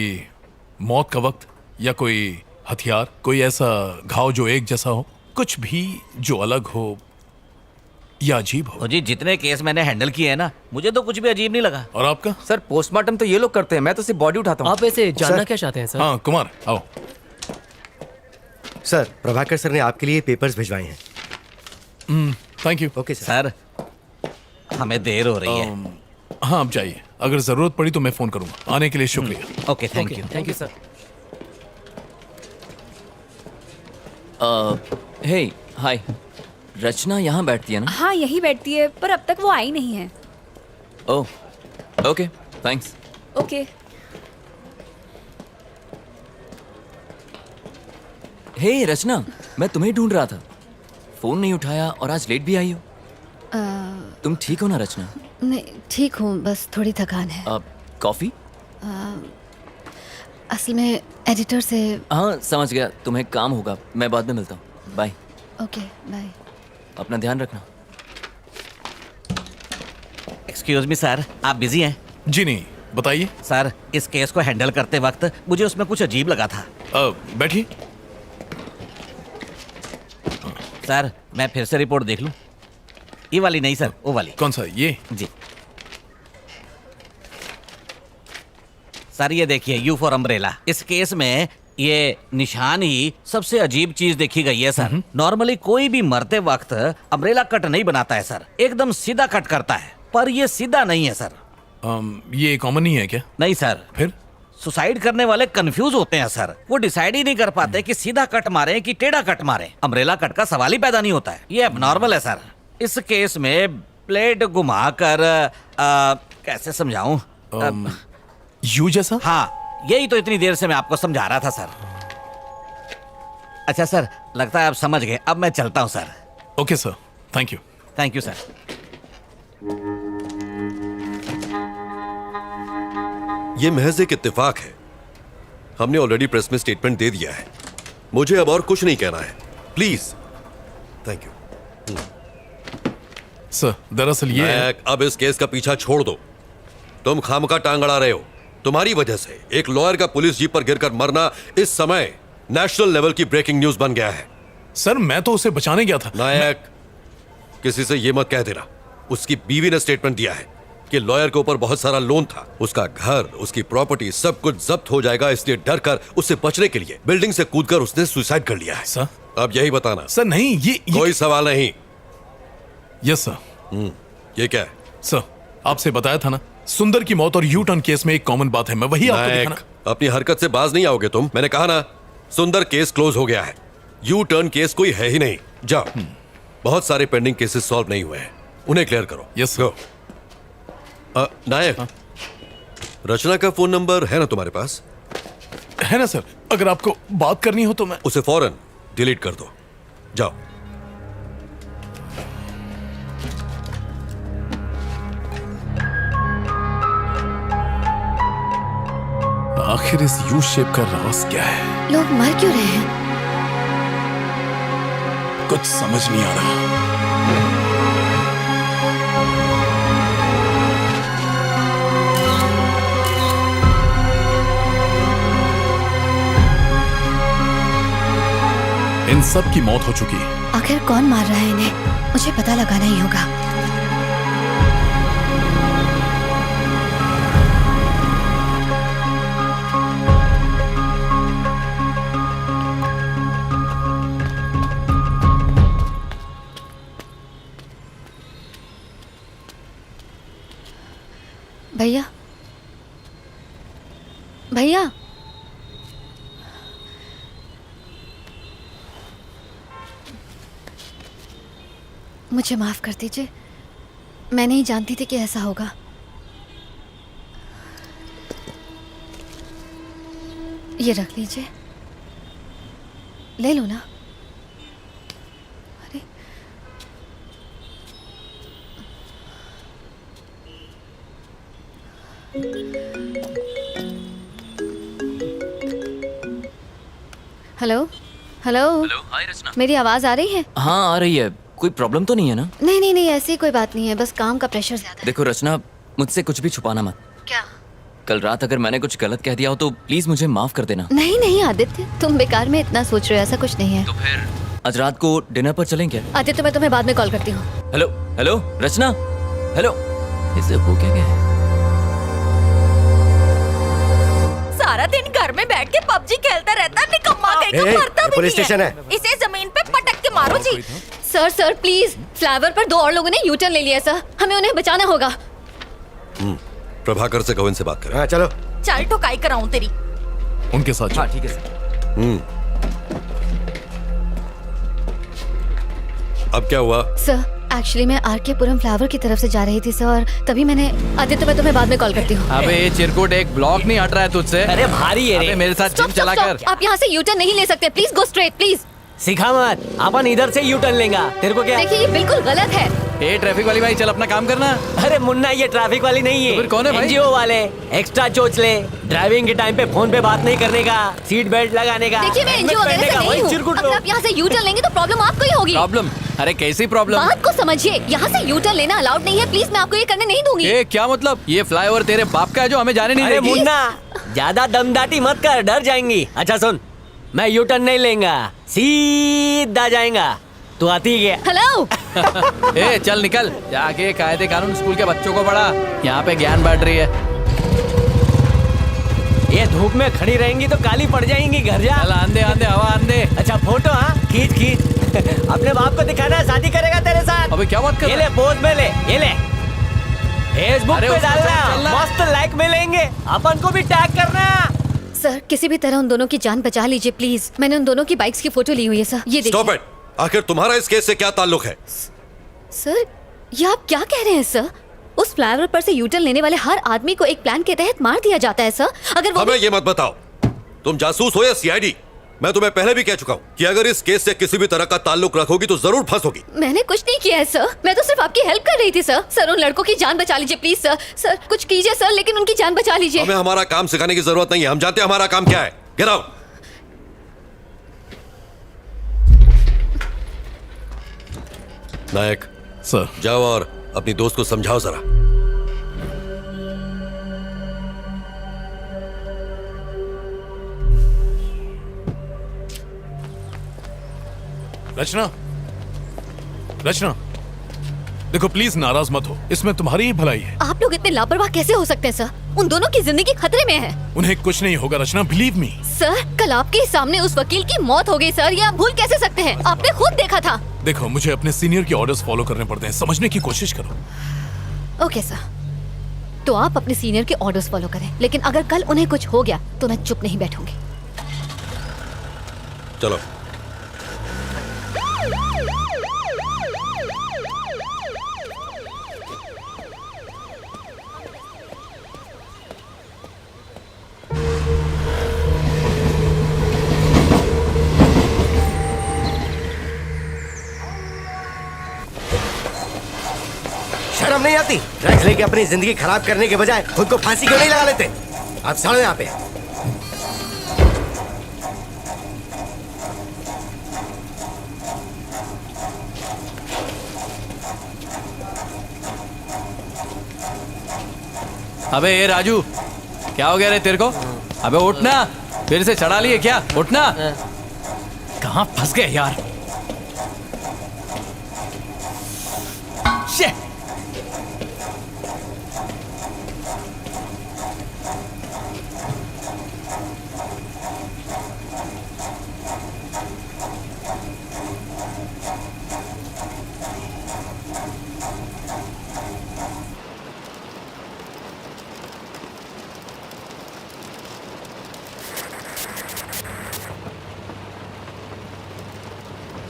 Speaker 14: मौत का वक्त या कोई हथियार, कोई ऐसा घाव जो एक जैसा हो, कुछ भी जो अलग हो या अजीब हो।
Speaker 18: जी, जितने केस मैंने हैंडल किए हैं ना, मुझे तो कुछ भी अजीब नहीं लगा।
Speaker 14: और आपका?
Speaker 17: सर, पोस्टमार्टम तो ये लोग करते हैं, मैं तो सिर्फ बॉडी उठाता हूँ।
Speaker 5: आप ऐसे जानना क्या चाहते हैं सर?
Speaker 14: हाँ कुमार, आओ।
Speaker 19: सर, प्रभाकर सर ने आपके लिए पेपर्स भिजवाए हैं।
Speaker 14: Thank you.
Speaker 19: Okay sir.
Speaker 18: हमें देर हो रही है।
Speaker 14: हाँ, आप जाइए। अगर जरूरत पड़ी तो मैं फोन करूंगा। आने के लिए शुक्रिया।
Speaker 18: Okay, thank you.
Speaker 5: Thank you sir.
Speaker 11: Hey hi, Rachna यहाँ बैठती है ना?
Speaker 10: हाँ, यही बैठती है, पर अब तक वो आई नहीं है।
Speaker 11: ओह, ओके, थैंक्स।
Speaker 10: ओके।
Speaker 11: हे रचना, मैं तुम्हें ढूंढ रहा था। फोन नहीं उठाया और आज लेट भी आई हो। तुम ठीक हो ना रचना?
Speaker 2: नहीं, ठीक हूँ, बस थोड़ी थकान है।
Speaker 11: कॉफी?
Speaker 2: असल में एडिटर से।
Speaker 11: हाँ, समझ गया। तुम्हें काम होगा, मैं बाद में मिलता हूँ। बाय।
Speaker 2: Okay, bye.
Speaker 11: अपना ध्यान रखना।
Speaker 18: एक्सक्यूज मी सर, आप बिजी हैं?
Speaker 14: जी नहीं, बताइए।
Speaker 18: सर, इस केस को हैंडल करते वक्त मुझे उसमें कुछ अजीब लगा था।
Speaker 14: बैठिए।
Speaker 18: सर, मैं फिर से रिपोर्ट देख लूं? ये वाली नहीं सर, वो वाली।
Speaker 14: कौन सा? ये?
Speaker 18: जी सर, ये देखिए, यू फॉर अम्ब्रेला। इस केस में ये निशान ही सबसे अजीब चीज देखी गई है सर। नॉर्मली कोई भी मरते वक्त अम्ब्रेला कट नहीं बनाता है सर, एकदम सीधा कट करता है, पर ये सीधा नहीं है सर।
Speaker 14: ये कॉमन नहीं है क्या?
Speaker 18: नहीं सर।
Speaker 14: फिर
Speaker 18: सुसाइड करने वाले कंफ्यूज होते हैं सर, वो डिसाइड ही नहीं कर पाते कि सीधा कट मारे कि टेढ़ा कट मारे। अम्ब्रेला कट का सवाल ही पैदा नहीं होता है, ये एबनॉर्मल है सर। इस केस में ब्लेड घुमाकर कैसे समझाऊं?
Speaker 14: यू जैसा?
Speaker 18: हाँ, यही तो इतनी देर से मैं आपको समझा रहा था सर। अच्छा सर, लगता है आप समझ गए। अब मैं चलता हूं sir.
Speaker 14: Okay sir, thank you.
Speaker 18: Thank you sir.
Speaker 13: ये महज एक इत्तेफाक है। हमने ऑलरेडी प्रेस में स्टेटमेंट दे दिया है। मुझे अब और कुछ नहीं कहना है, प्लीज। Thank you
Speaker 14: sir. दरअसल ये
Speaker 13: अब इस केस का पीछा छोड़ दो। तुम खामखा टांग अड़ा रहे हो। तुम्हारी वजह से एक लॉयर का पुलिस जीप पर गिरकर मरना इस समय नेशनल लेवल की ब्रेकिंग न्यूज बन गया है।
Speaker 14: सर, मैं तो उसे बचाने गया था।
Speaker 13: नायक, किसी से ये मत कह देना। उसकी बीवी ने स्टेटमेंट दिया है कि लॉयर के ऊपर बहुत सारा लोन था। उसका घर, उसकी प्रॉपर्टी सब कुछ जब्त हो जाएगा, इसलिए डर कर उससे बचने के लिए बिल्डिंग से कूदकर उसने सुसाइड कर लिया है।
Speaker 14: सर,
Speaker 13: अब यही बताना।
Speaker 14: सर नहीं, ये
Speaker 13: कोई सवाल नहीं।
Speaker 14: Yes sir.
Speaker 13: ये क्या है?
Speaker 14: सर, आपसे बताया था ना, सुंदर की मौत और यू टर्न केस में एक कॉमन बात है। मैं वही आपको दिखाना।
Speaker 13: अपनी हरकत से बाज नहीं आओगे तुम। मैंने कहा ना, सुंदर केस क्लोज हो गया है। यू टर्न केस कोई है ही नहीं। जाओ, बहुत सारे पेंडिंग केसेस सॉल्व नहीं हुए हैं, उन्हें क्लियर करो।
Speaker 14: Yes sir.
Speaker 13: नायक, रचना का फोन नंबर है ना तुम्हारे पास?
Speaker 14: है ना सर, अगर आपको बात करनी हो तो मैं
Speaker 13: उसे फौरन डिलीट कर दो। जाओ।
Speaker 14: आखिर इस यू शेप का राज क्या है?
Speaker 2: लोग मर क्यों रहे हैं?
Speaker 14: कुछ समझ नहीं आ रहा। इन सब की मौत हो चुकी है।
Speaker 2: आखिर कौन मार रहा है इन्हें? मुझे पता लगाना ही होगा। भैया, भैया, मुझे माफ कर दीजिए, मैं नहीं जानती थी कि ऐसा होगा। ये रख लीजिए, ले लो ना। अरे हेलो हेलो।
Speaker 11: हेलो, हाय रचना।
Speaker 2: मेरी आवाज आ रही है?
Speaker 11: हाँ, आ रही है। कोई प्रॉब्लम तो नहीं है ना?
Speaker 2: नहीं नहीं नहीं, ऐसी कोई बात नहीं है, बस काम का प्रेशर ज्यादा है।
Speaker 11: देखो रचना, मुझसे कुछ भी छुपाना मत।
Speaker 2: क्या?
Speaker 11: कल रात अगर मैंने कुछ गलत कह दिया हो तो प्लीज मुझे माफ कर देना।
Speaker 2: नहीं नहीं आदित्य, तुम बेकार में इतना सोच रहे हो, ऐसा कुछ नहीं है।
Speaker 11: तो फिर आज रात को डिनर पर चलें क्या?
Speaker 2: आदित्य, मैं तुम्हें बाद में कॉल करती हूँ।
Speaker 11: हेलो हेलो रचना, हेलो। इसे हो क्या गया?
Speaker 1: सारा दिन घर में बैठ के पबजी खेलता रहता है, निकम्मा कहीं का, मरता भी
Speaker 19: पुलिस
Speaker 1: नहीं
Speaker 19: स्टेशन
Speaker 1: है।
Speaker 19: है।
Speaker 1: इसे जमीन पे पटक के मारो जी।
Speaker 2: सर प्लीज, फ्लाईओवर पर 2 और लोगों ने यूटर्न ले लिया सर, हमें उन्हें बचाना होगा।
Speaker 13: प्रभाकर से कहो इनसे बात करें।
Speaker 19: हाँ चलो।
Speaker 1: चल ठोकाई कराऊं तेरी।
Speaker 14: उनके साथ।
Speaker 17: हाँ ठीक है सर।
Speaker 13: अब क्या हुआ?
Speaker 2: सर एक्चुअली मैं आरके पुरम फ्लावर की तरफ से जा रही थी सर, और तभी मैंने आदित्य, मैं तुम्हें बाद में कॉल करती हूँ।
Speaker 17: अबे ये चिरकुट एक ब्लॉक नहीं हट रहा है तुझसे।
Speaker 5: अरे भारी है रे।
Speaker 17: अबे मेरे साथ जिम चला कर।
Speaker 2: आप यहाँ से यूटर्न नहीं ले सकते, प्लीज गो स्ट्रेट प्लीज।
Speaker 5: सिखा मत, अपन इधर से यू टर्न लेंगा, तेरे को क्या?
Speaker 2: देखिए ये बिल्कुल गलत है।
Speaker 17: ए ट्रैफिक वाली भाई चल अपना काम करना।
Speaker 5: अरे मुन्ना ये ट्रैफिक वाली नहीं है।
Speaker 17: तो फिर कौन है भाई?
Speaker 5: एनजीओ वाले। एक्स्ट्रा चोच ले, ड्राइविंग के टाइम पे फोन पे बात नहीं करने का, सीट बेल्ट लगाने का।
Speaker 2: देखिए मैं एनजीओ वगैरह से नहीं हूँ, अगर आप यहाँ से यूटर्न लेंगे तो प्रॉब्लम आपको ही होगी।
Speaker 17: प्रॉब्लम? अरे कैसी प्रॉब्लम?
Speaker 2: बात को समझिए, यहाँ से यूटर्न लेना अलाउड नहीं है, प्लीज मैं आपको ये करने नहीं दूंगी।
Speaker 17: ए क्या मतलब? ये फ्लाईओवर तेरे बाप का है जो हमें जाने नहीं
Speaker 5: अरे
Speaker 17: देगी?
Speaker 5: मुन्ना ज्यादा दमदाटी मत कर, डर जाएंगी। अच्छा सुन, मैं यू टर्न नहीं लेंगा, सीधा जाएगा। तू आती है?
Speaker 2: हेलो।
Speaker 17: ए चल निकल, जाके कायदे कानून स्कूल के बच्चों को पढ़ा, यहाँ पे ज्ञान बांट रही है।
Speaker 5: ये धूप में खड़ी रहेंगी तो काली पड़ जाएंगी, घर जा।
Speaker 17: चल आंदे आंदे हवा आंदे।
Speaker 5: अच्छा फोटो, हाँ खींच खींच। अपने बाप को दिखाना है, शादी करेगा तेरे साथ।
Speaker 17: अबे क्या बात कर
Speaker 5: ये
Speaker 17: रहा
Speaker 5: ले पोज में ले, ये ले फेसबुक
Speaker 17: अरे
Speaker 5: पे
Speaker 17: उसमें
Speaker 5: डालना,
Speaker 17: चलना।
Speaker 5: मस्त लाइक मिलेंगे, अपन को भी टैग करना।
Speaker 2: सर किसी भी तरह उन दोनों की जान बचा लीजिए प्लीज, मैंने उन दोनों की बाइक्स की फोटो ली हुई है सर, ये देखिए।
Speaker 13: Stop it! आखिर तुम्हारा इस केस से क्या ताल्लुक है?
Speaker 2: सर ये आप क्या कह रहे हैं सर? उस फ्लाईओवर पर से यूटर्न लेने वाले हर आदमी को एक प्लान के तहत मार दिया जाता है सर। अगर वो
Speaker 13: हमें ये मत बताओ, तुम जासूस हो या सीआईडी। मैं तुम्हें पहले भी कह चुका हूँ कि अगर इस केस से किसी भी तरह का ताल्लुक रखोगी तो जरूर फंसोगी।
Speaker 2: मैंने कुछ नहीं किया है सर, मैं तो सिर्फ आपकी हेल्प कर रही थी सर। सर उन लड़कों की जान बचा लीजिए प्लीज सर। सर कुछ कीजिए सर, लेकिन उनकी जान बचा लीजिए।
Speaker 13: हमें हमारा काम सिखाने की जरूरत नहीं है, हम जानते हैं हमारा काम क्या है। Get out. नायक
Speaker 14: सर,
Speaker 13: जाओ और अपनी दोस्त को समझाओ जरा।
Speaker 14: रचना, रचना देखो प्लीज नाराज मत हो, इसमें तुम्हारी ही भलाई है।
Speaker 2: आप लोग इतने लापरवाह कैसे हो सकते हैं सर? उन दोनों की जिंदगी खतरे में है।
Speaker 14: उन्हें कुछ नहीं होगा रचना, बिलीव मी।
Speaker 2: सर कल आपके सामने उस वकील की मौत हो गई सर, ये आप भूल कैसे सकते हैं? आपने खुद देखा था।
Speaker 14: देखो मुझे अपने सीनियर के ऑर्डर्स फॉलो करने पड़ते हैं, समझने की कोशिश करो।
Speaker 2: ओके सर, तो आप अपने सीनियर के ऑर्डर्स फॉलो करें, लेकिन अगर कल उन्हें कुछ हो गया तो मैं चुप नहीं बैठूंगी।
Speaker 13: चलो।
Speaker 19: शर्म नहीं आती? ड्रग्स लेके अपनी जिंदगी खराब करने के बजाय खुद को फांसी क्यों नहीं लगा लेते? आप चलो यहाँ पे।
Speaker 17: अबे ये राजू, क्या हो गया रे तेरे को? अबे उठना, फिर से चढ़ा लिए क्या? उठना। कहाँ फंस गए यार? Shit!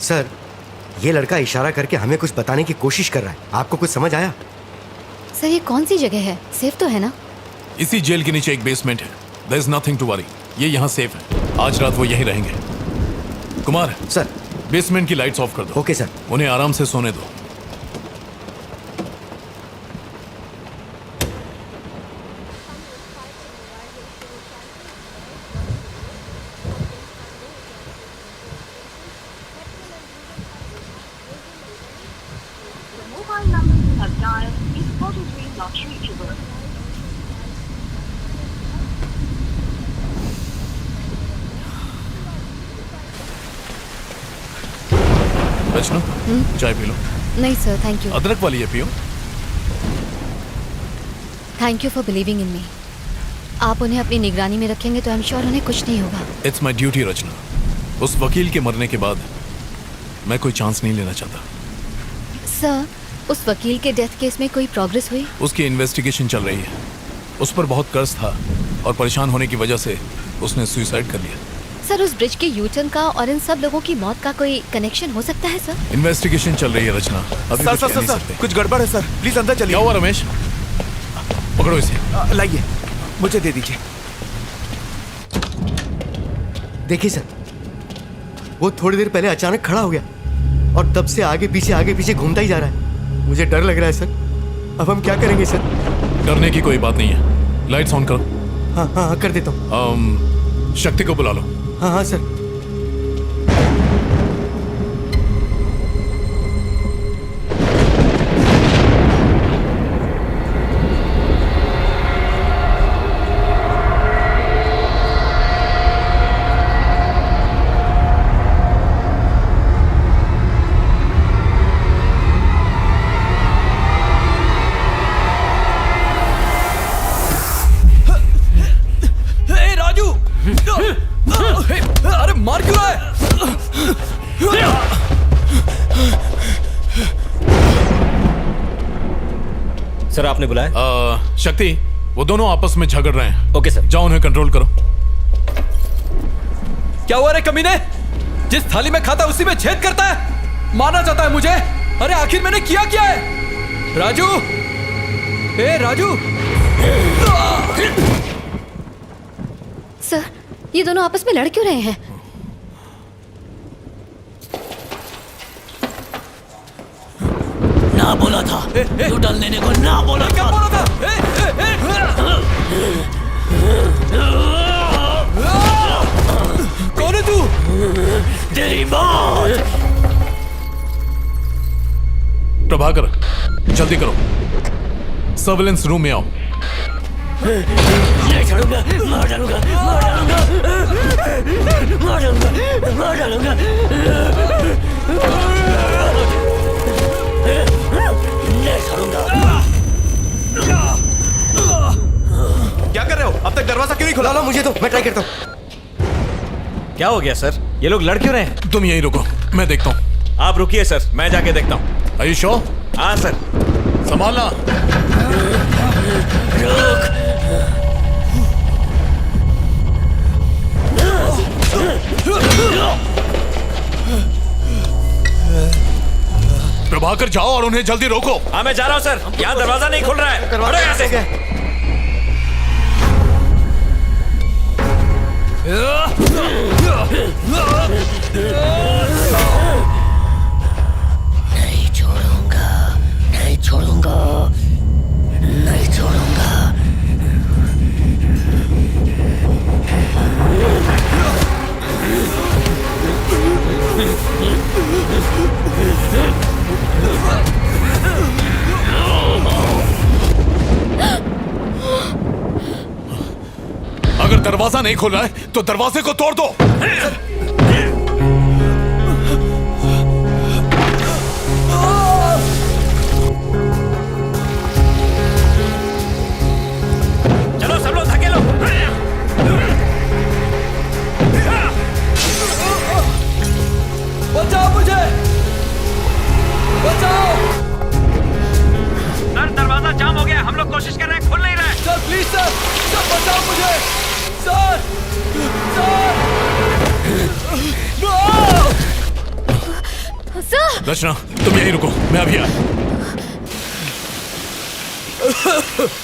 Speaker 19: सर ये लड़का इशारा करके हमें कुछ बताने की कोशिश कर रहा है, आपको कुछ समझ आया?
Speaker 2: सर ये कौन सी जगह है? सेफ तो है ना?
Speaker 14: इसी जेल के नीचे एक बेसमेंट है, there is nothing to worry. ये यहाँ सेफ है, आज रात वो यहीं रहेंगे। कुमार
Speaker 19: सर,
Speaker 14: बेसमेंट की लाइट्स ऑफ कर दो।
Speaker 19: Okay sir.
Speaker 14: उन्हें आराम से सोने दो। रचना, चाय पी लो।
Speaker 2: नहीं सर थैंक यू।
Speaker 14: अदरक वाली है, पियो।
Speaker 2: Thank you for believing in me. आप उन्हें अपनी निगरानी में रखेंगे तो आई एम श्योर उन्हें कुछ नहीं होगा।
Speaker 14: इट्स माई ड्यूटी रचना। उस वकील के मरने के बाद मैं कोई चांस नहीं लेना चाहता।
Speaker 2: सर, उस वकील के डेथ केस में कोई प्रोग्रेस हुई?
Speaker 14: उसकी इन्वेस्टिगेशन चल रही है। उस पर बहुत कर्ज था और परेशान होने की वजह से उसने सुसाइड कर लिया।
Speaker 2: सर, उस ब्रिज के यूटर्न का और इन सब लोगों की मौत का कोई कनेक्शन हो सकता है सर?
Speaker 14: इन्वेस्टिगेशन चल रही है रचना, अभी
Speaker 6: सर
Speaker 14: कुछ
Speaker 6: सर
Speaker 14: कह
Speaker 6: सर
Speaker 14: नहीं
Speaker 6: सर
Speaker 14: सकते।
Speaker 6: कुछ गड़बड़ है सर, प्लीज अंदर चलिए।
Speaker 14: क्या हुआ रमेश? पकड़ो इसे।
Speaker 6: लाइए, मुझे दे दीजिए।
Speaker 19: देखिए सर, वो थोड़ी देर पहले अचानक खड़ा हो गया और तब से आगे पीछे घूमता ही जा रहा है। मुझे डर लग रहा है सर। अब हम क्या करेंगे सर?
Speaker 14: डरने की कोई बात नहीं है। लाइट्स ऑन करो।
Speaker 19: हाँ हाँ हाँ कर देता हूँ।
Speaker 14: शक्ति को बुला लो।
Speaker 19: हाँ हाँ सर।
Speaker 17: अरे मार क्यों रहा है?
Speaker 14: सर आपने बुलाया? शक्ति, वो दोनों आपस में झगड़ रहे हैं। ओके सर, जाओ उन्हें कंट्रोल करो।
Speaker 17: क्या हुआ रे कमीने? जिस थाली में खाता उसी में छेद करता है, मारना चाहता है मुझे। अरे आखिर मैंने किया क्या है? राजू, ए राजू।
Speaker 2: सर, ये दोनों आपस में लड़ क्यों रहे हैं?
Speaker 5: ना बोला था, यूटर्न लेने को ना बोला था।
Speaker 17: बोला था? कौन है तू?
Speaker 5: तेरी मौत।
Speaker 14: प्रभाकर, जल्दी करो, सर्विलेंस रूम में आओ।
Speaker 5: नहीं छोड़ूंगा, मार डालूंगा, मार डालूंगा, मार डालूंगा, मार डालूंगा। नहीं छोड़ूंगा।
Speaker 6: क्या कर रहे हो? अब तक दरवाजा क्यों नहीं खुला?
Speaker 19: ला मुझे तो, मैं ट्राई करता हूँ।
Speaker 12: क्या हो गया सर? ये लोग लड़ क्यों रहे हैं?
Speaker 14: तुम यहीं रुको, मैं देखता हूँ।
Speaker 12: आप रुकिए सर, मैं जाके देखता हूँ।
Speaker 14: Are you sure?
Speaker 12: हाँ सर।
Speaker 14: संभालना। प्रभाकर, जाओ और उन्हें जल्दी रोको।
Speaker 12: हाँ मैं जा रहा हूँ सर, यहाँ दरवाजा नहीं खुल रहा है। हटो यहाँ से।
Speaker 5: नहीं छोड़ूंगा, नहीं छोड़ूंगा, नहीं छोड़ूंगा।
Speaker 14: अगर दरवाजा नहीं खुल रहा है तो दरवाजे को तोड़ दो।
Speaker 12: चलो सब लोग धकेलो।
Speaker 17: बचाओ मुझे, बचाओ।
Speaker 12: सर दरवाजा जाम हो गया, हम लोग कोशिश कर रहे हैं, खुल नहीं रहा है।
Speaker 17: सर प्लीज सर, सर बचाओ मुझे, सर, सर।
Speaker 2: सर!
Speaker 14: रचना, तुम यहीं रुको, मैं अभी आया।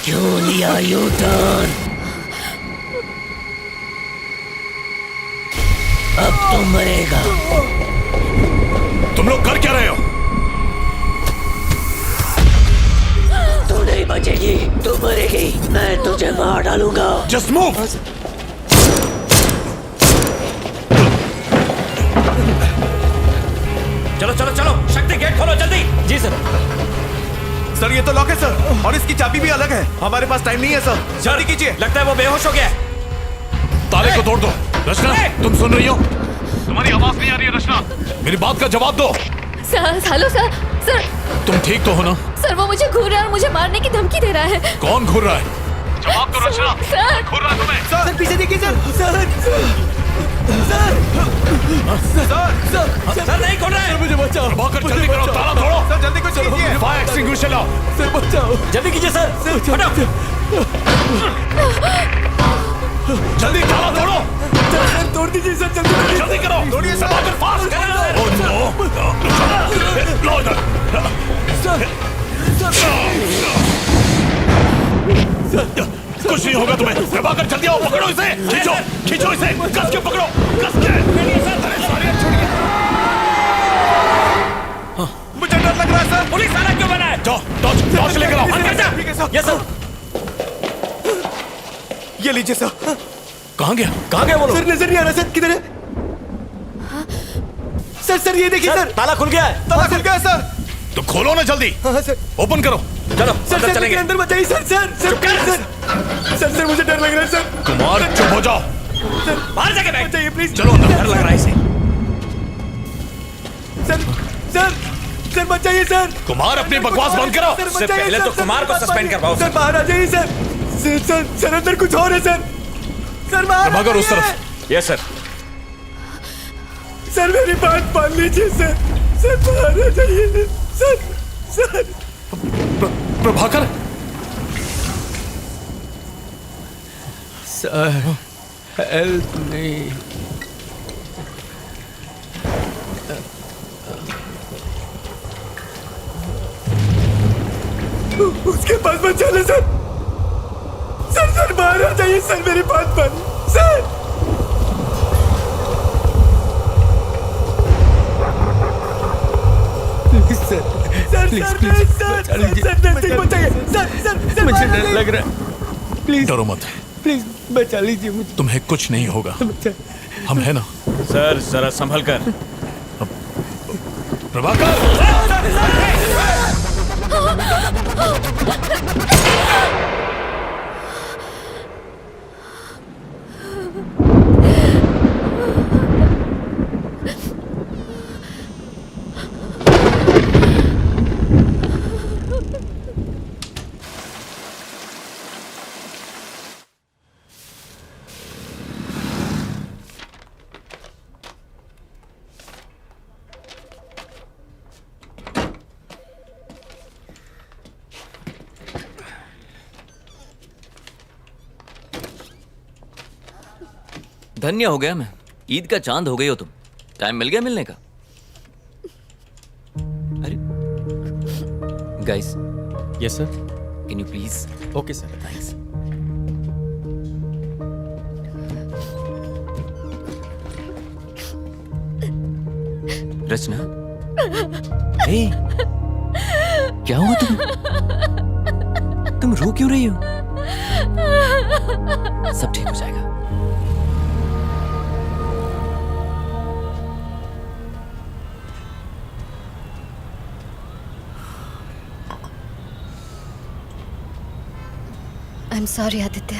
Speaker 5: क्यों लिया यूटर्न? अब तो मरेगा।
Speaker 14: तुम लोग कर क्या रहे हो?
Speaker 5: तू नहीं बचेगी, तू मरेगी, मैं तुझे मार डालूंगा।
Speaker 14: Just move.
Speaker 12: चलो चलो चलो, शक्ति गेट खोलो जल्दी।
Speaker 17: जी सर।
Speaker 6: सर ये तो लॉक है सर, और इसकी चाबी भी अलग है। हमारे पास टाइम नहीं है सर, जल्दी कीजिए।
Speaker 12: लगता है वो बेहोश हो गया।
Speaker 14: ताले को तोड़ दो। रचना, तुम सुन रही हो? तुम्हारी आवाज नहीं आ रही है रचना, मेरी बात का जवाब दो।
Speaker 2: Sir, hello sir, sir.
Speaker 14: तुम ठीक तो हो ना?
Speaker 2: सर वो मुझे घूर रहा है और मुझे मारने की धमकी दे रहा है।
Speaker 14: कौन घूर रहा है? जवाब दो रचना।
Speaker 10: सर
Speaker 14: घूर रहा तुम्हें।
Speaker 19: सर पीछे देखिए सर सर
Speaker 14: सर नहीं खोल रहे। मुझे बचाओ। प्रभाकर जल्दी करो, ताला तोड़ो। सर जल्दी कुछ कीजिए। फायर एक्सटिंग्विशर लाओ।
Speaker 19: सर बचाओ,
Speaker 5: जल्दी कीजिए सर। हटो।
Speaker 14: जल्दी ताला तोड़ो।
Speaker 19: सर तोड़ दीजिए सर, जल्दी
Speaker 14: जल्दी करो। तोड़िए सर। प्रभाकर फास्ट करो। Oh no. लो इधर। कुछ नहीं होगा तुम्हें। प्रभाकर जल्दी आओ, पकड़ो इसे। खींचो खींचो इसे, कस के पकड़ो, कस के। अरे सॉरी, छोड़िए। मुझे डर लग रहा है सर। पुलिस वाला क्यों बना है? जाओ टॉर्च लेकर आओ।
Speaker 19: ठीक है सर।
Speaker 5: Yes sir.
Speaker 19: ये लीजिए सर।
Speaker 14: कहाँ गया?
Speaker 5: कहाँ गया वो लोग?
Speaker 19: सर नजर नहीं आ रहा सर, किधर है? सर ये देखिए सर,
Speaker 5: ताला खुल गया है।
Speaker 19: ताला खुल गया है सर।
Speaker 14: तो खोलो ना जल्दी।
Speaker 19: हाँ सर।
Speaker 14: ओपन करो।
Speaker 5: चलो
Speaker 19: सर चलेंगे अंदर, बचाइए सर। सर मुझे डर लग रहा है सर।
Speaker 14: कुमार चुप हो जाओ।
Speaker 5: बाहर जाके बैठ।
Speaker 19: बचाइए प्लीज।
Speaker 14: चलो अंदर, डर लग रहा है इसे।
Speaker 19: सर बचाइए सर।
Speaker 14: कुमार अपनी बकवास बंद करो।
Speaker 19: सर
Speaker 5: पहले तो कुमार को सस्पेंड करवाओ।
Speaker 19: सर बाहर आ जाइए सर। सर अंदर कुछ और है सर। सर बाहर
Speaker 14: प्रभाकर उस तरफ।
Speaker 12: Yes sir.
Speaker 19: सर मेरी बात मान लीजिए सर। सर बाहर आ जाइए सर।
Speaker 14: प्रभाकर।
Speaker 19: सर हेल्प नहीं। उसके पास मत चले सर। सर बाहर आ जाइए सर, मेरी बात मानिए सर। सर नजदीक बचाइए सर। मुझे डर लग रहा है, प्लीज
Speaker 14: डरो मत,
Speaker 19: प्लीज बचा लीजिए मुझे।
Speaker 14: तुम्हें कुछ नहीं होगा, हम है ना।
Speaker 12: सर जरा संभल कर।
Speaker 14: प्रभाकर।
Speaker 11: धन्य हो गया मैं। ईद का चांद हो गई हो तुम। टाइम मिल गया मिलने का। अरे guys.
Speaker 17: Yes sir.
Speaker 11: Can you please?
Speaker 17: Okay sir,
Speaker 11: thanks. Rachna. Hey, क्या हुआ तुम रो क्यों रही हो? सब ठीक हो जाएगा।
Speaker 2: I am sorry Aditya.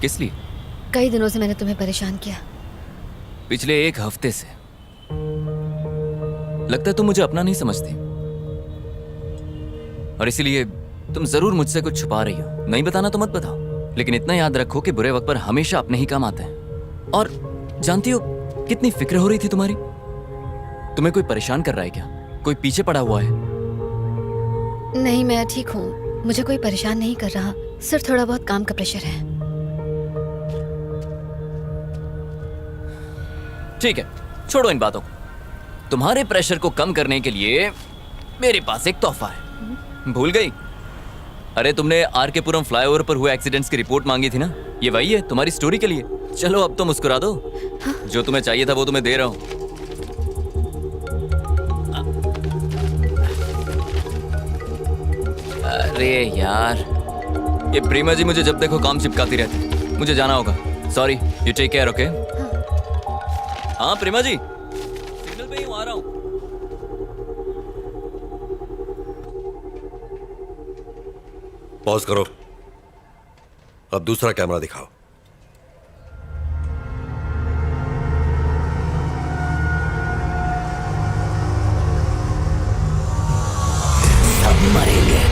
Speaker 11: किस लिए?
Speaker 2: कई दिनों से मैंने तुम्हें परेशान किया।
Speaker 11: पिछले एक हफ्ते से। लगता है तुम मुझे अपना नहीं समझती और इसीलिए तुम जरूर मुझसे कुछ छुपा रही हो। नहीं बताना तो मत बताओ, लेकिन इतना याद रखो कि बुरे वक्त पर हमेशा अपने ही काम आते हैं। और जानती हो कितनी फिक्र हो रही थी तुम्हारी। तुम्हें कोई परेशान कर रहा है क्या? कोई पीछे पड़ा हुआ है?
Speaker 2: नहीं, मैं ठीक हूँ। मुझे कोई परेशान नहीं कर रहा, सिर्फ थोड़ा बहुत काम का प्रेशर है।
Speaker 11: ठीक है, छोड़ो इन बातों को। तुम्हारे प्रेशर को कम करने के लिए मेरे पास एक तोहफा है। भूल गई? अरे तुमने आर.के.पुरम फ्लाईओवर पर हुए एक्सीडेंट्स की रिपोर्ट मांगी थी ना, ये वही है तुम्हारी स्टोरी के लिए। चलो अब तो मुस्कुरा दो। जो तुम्हें चाहिए था वो तुम्हें दे रहा हूं। अरे यार, ये प्रेमा जी मुझे जब देखो काम चिपकाती रहती। मुझे जाना होगा। Sorry, you take care. Okay? हाँ प्रेमा जी, सिग्नल पे ही हूँ, आ रहा हूँ।
Speaker 13: पॉज करो। अब दूसरा कैमरा दिखाओ।
Speaker 5: सब मरेंगे।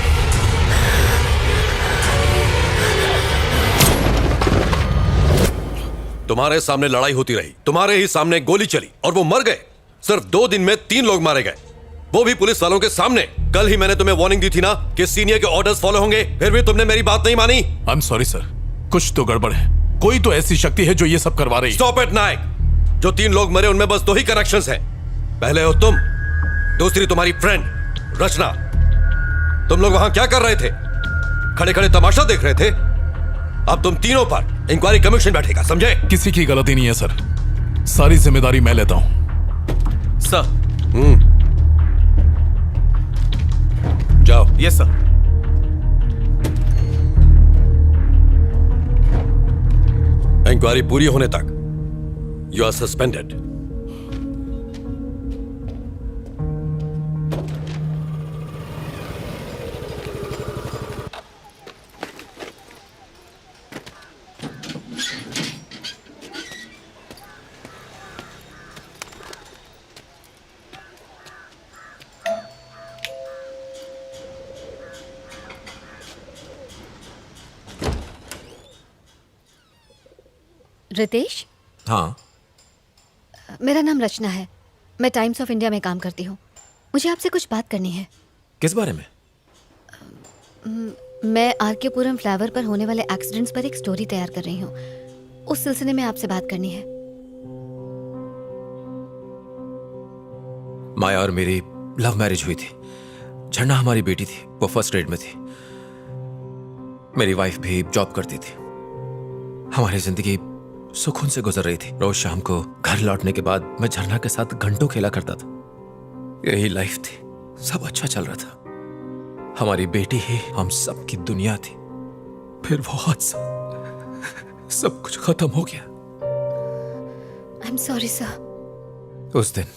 Speaker 13: तुम्हारे सामने लड़ाई होती रही, तुम्हारे ही सामने गोली चली और वो मर गए। सिर्फ 2 दिन में 3 लोग मारे गए, वो भी पुलिस वालों के सामने। कल ही मैंने तुम्हें वार्निंग दी थी ना कि सीनियर के ऑर्डर्स फॉलो होंगे, फिर भी तुमने मेरी बात नहीं मानी।
Speaker 14: आई एम सॉरी सर, कुछ तो गड़बड़ है। कोई तो ऐसी शक्ति है जो ये सब करवा रही है।
Speaker 13: स्टॉप इट नायक। जो 3 लोग मरे उनमें बस 2 ही कनेक्शंस हैं। पहले हो तुम, दूसरी तुम्हारी फ्रेंड रचना। तुम लोग वहां क्या कर रहे थे? खड़े खड़े तमाशा देख रहे थे। अब तुम तीनों पर इंक्वायरी कमीशन बैठेगा, समझे?
Speaker 14: किसी की गलती नहीं है सर, सारी जिम्मेदारी मैं लेता हूं।
Speaker 9: सर।
Speaker 13: जाओ।
Speaker 9: Yes sir.
Speaker 13: इंक्वायरी पूरी होने तक यू आर सस्पेंडेड।
Speaker 2: रितेश,
Speaker 20: हाँ,
Speaker 2: मेरा नाम रचना है। मैं टाइम्स ऑफ इंडिया में काम करती हूँ। मुझे आपसे कुछ बात करनी है।
Speaker 20: किस बारे में?
Speaker 2: मैं आरकेपुरम फ्लाईओवर पर होने वाले एक्सीडेंट्स पर एक स्टोरी तैयार कर रही हूँ। उस सिलसिले में आपसे बात करनी है।
Speaker 20: माया और मेरी लव मैरिज हुई थी। झरना हमारी बेटी थी, वो फर्स्ट ग्रेड में थी। मेरी वाइफ भी जॉब करती थी। हमारी जिंदगी सुकून से गुजर रही थी। रोज शाम को घर लौटने के बाद मैं झरना के साथ घंटों खेला करता था। यही लाइफ थी, सब अच्छा चल रहा था। हमारी बेटी ही हम सब की दुनिया थी। फिर वो हादसा, सब कुछ खत्म हो गया।
Speaker 2: I am sorry sir.
Speaker 20: उस दिन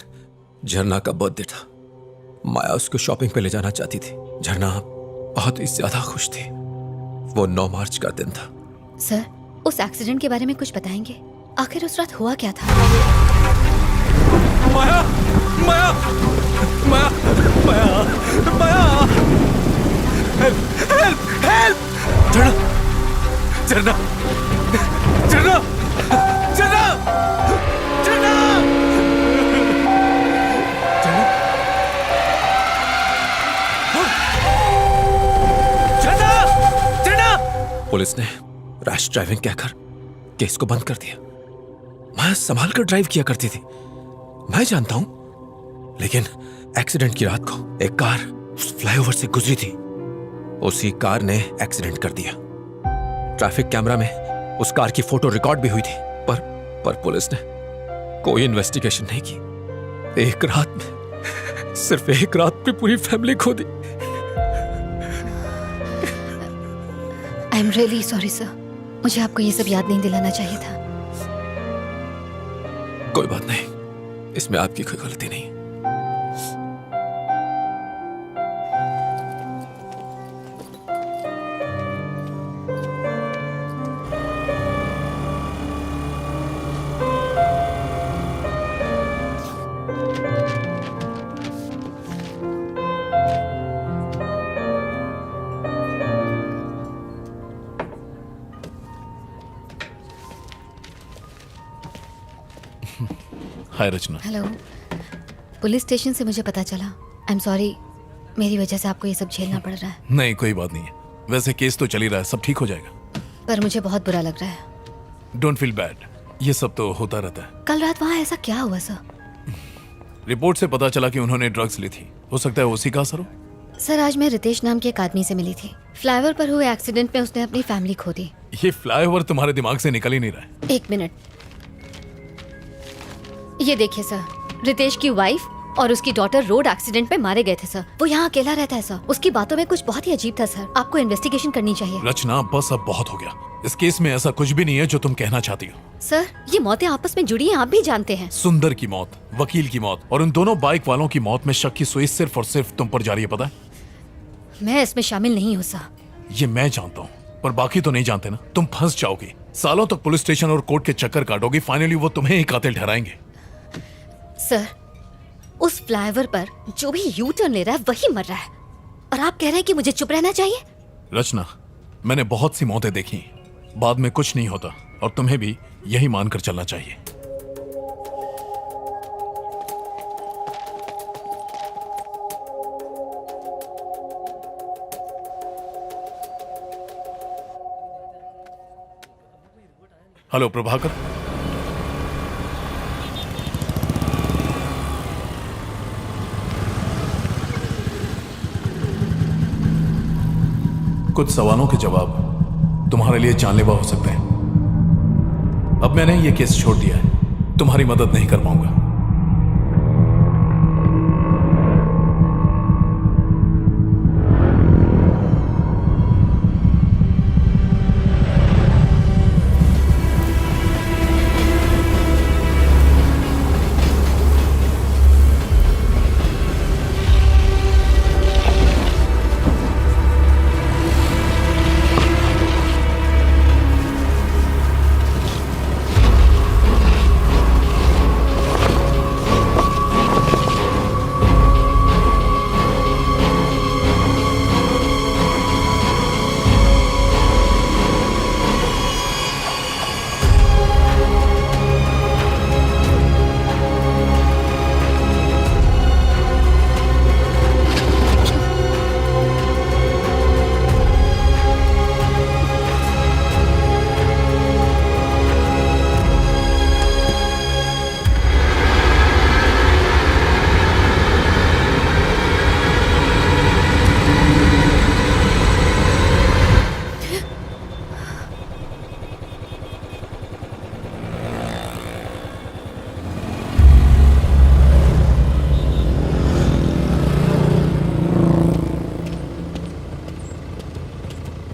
Speaker 20: झरना का बर्थडे था। माया उसको शॉपिंग पे ले जाना चाहती थी। झरना बहुत ही ज्यादा खुश थी। वो 9 मार्च का दिन था।
Speaker 2: सर, उस एक्सीडेंट के बारे में कुछ बताएंगे? आखिर उस रात हुआ क्या था?
Speaker 14: माया, Maya, Maya, Maya, Maya, help, help, help! Jharna, Jharna, Jharna, Jharna, Jharna! Jharna, झरना!
Speaker 20: पुलिस ने रैश ड्राइविंग कहकर केस को बंद कर दिया। मैं संभाल कर ड्राइव किया करती थी, मैं जानता हूं। लेकिन एक्सीडेंट की रात को एक कार फ्लाईओवर से गुजरी थी। उसी कार ने एक्सीडेंट कर दिया। ट्रैफिक कैमरा में उस कार की फोटो रिकॉर्ड भी हुई थी, पर पुलिस ने कोई इन्वेस्टिगेशन नहीं की। एक रात में, सिर्फ एक रात में पूरी फैमिली खो दी।
Speaker 2: I am really sorry sir. मुझे आपको ये सब याद नहीं दिलाना चाहिए था।
Speaker 20: कोई बात नहीं, इसमें आपकी कोई गलती नहीं।
Speaker 14: हाय रचना।
Speaker 2: हेलो। पुलिस स्टेशन से मुझे पता चला। आई एम सॉरी, मेरी वजह से आपको ये सब झेलना पड़ रहा है।
Speaker 14: नहीं, कोई बात नहीं है। वैसे केस तो चल ही रहा है, सब ठीक हो जाएगा।
Speaker 2: पर मुझे बहुत बुरा लग रहा है।
Speaker 14: डोंट फील बैड, ये सब तो होता रहता है।
Speaker 2: कल रात वहाँ ऐसा क्या हुआ सर?
Speaker 14: रिपोर्ट से पता चला कि उन्होंने ड्रग्स ली थी। हो सकता है उसी का असर हो।
Speaker 2: सर, आज मैं रितेश नाम के एक आदमी से मिली थी। फ्लाईओवर पर हुए एक्सीडेंट में उसने अपनी फैमिली खो दी।
Speaker 14: ये फ्लाईओवर तुम्हारे दिमाग से निकल ही नहीं रहा है।
Speaker 2: एक मिनट, ये देखिए सर, रितेश की वाइफ और उसकी डॉटर रोड एक्सीडेंट में मारे गए थे सर। वो यहाँ अकेला रहता है सर। उसकी बातों में कुछ बहुत ही अजीब था सर। आपको इन्वेस्टिगेशन करनी चाहिए।
Speaker 14: रचना, बस अब बहुत हो गया। इस केस में ऐसा कुछ भी नहीं है जो तुम कहना चाहती हो।
Speaker 2: सर, ये मौतें आपस में जुड़ी हैं, आप भी जानते हैं।
Speaker 14: सुंदर की मौत, वकील की मौत और उन दोनों बाइक वालों की मौत में शक की सुई सिर्फ और सिर्फ तुम पर जारी है, पता है?
Speaker 2: मैं इसमें शामिल नहीं हूँ सर।
Speaker 14: ये मैं जानता हूँ, पर बाकी तो नहीं जानते ना। तुम फंस जाओगी, सालों तक पुलिस स्टेशन और कोर्ट के चक्कर काटोगी। फाइनली वो तुम्हें ही कातिल ठहराएंगे।
Speaker 2: सर, उस फ्लाईओवर पर जो भी यू टर्न ले रहा है वही मर रहा है, और आप कह रहे हैं कि मुझे चुप रहना चाहिए?
Speaker 14: रचना, मैंने बहुत सी मौतें देखी, बाद में कुछ नहीं होता और तुम्हें भी यही मानकर चलना चाहिए। हेलो प्रभाकर, कुछ सवालों के जवाब तुम्हारे लिए जानलेवा हो सकते हैं। अब मैंने ये केस छोड़ दिया है, तुम्हारी मदद नहीं कर पाऊंगा।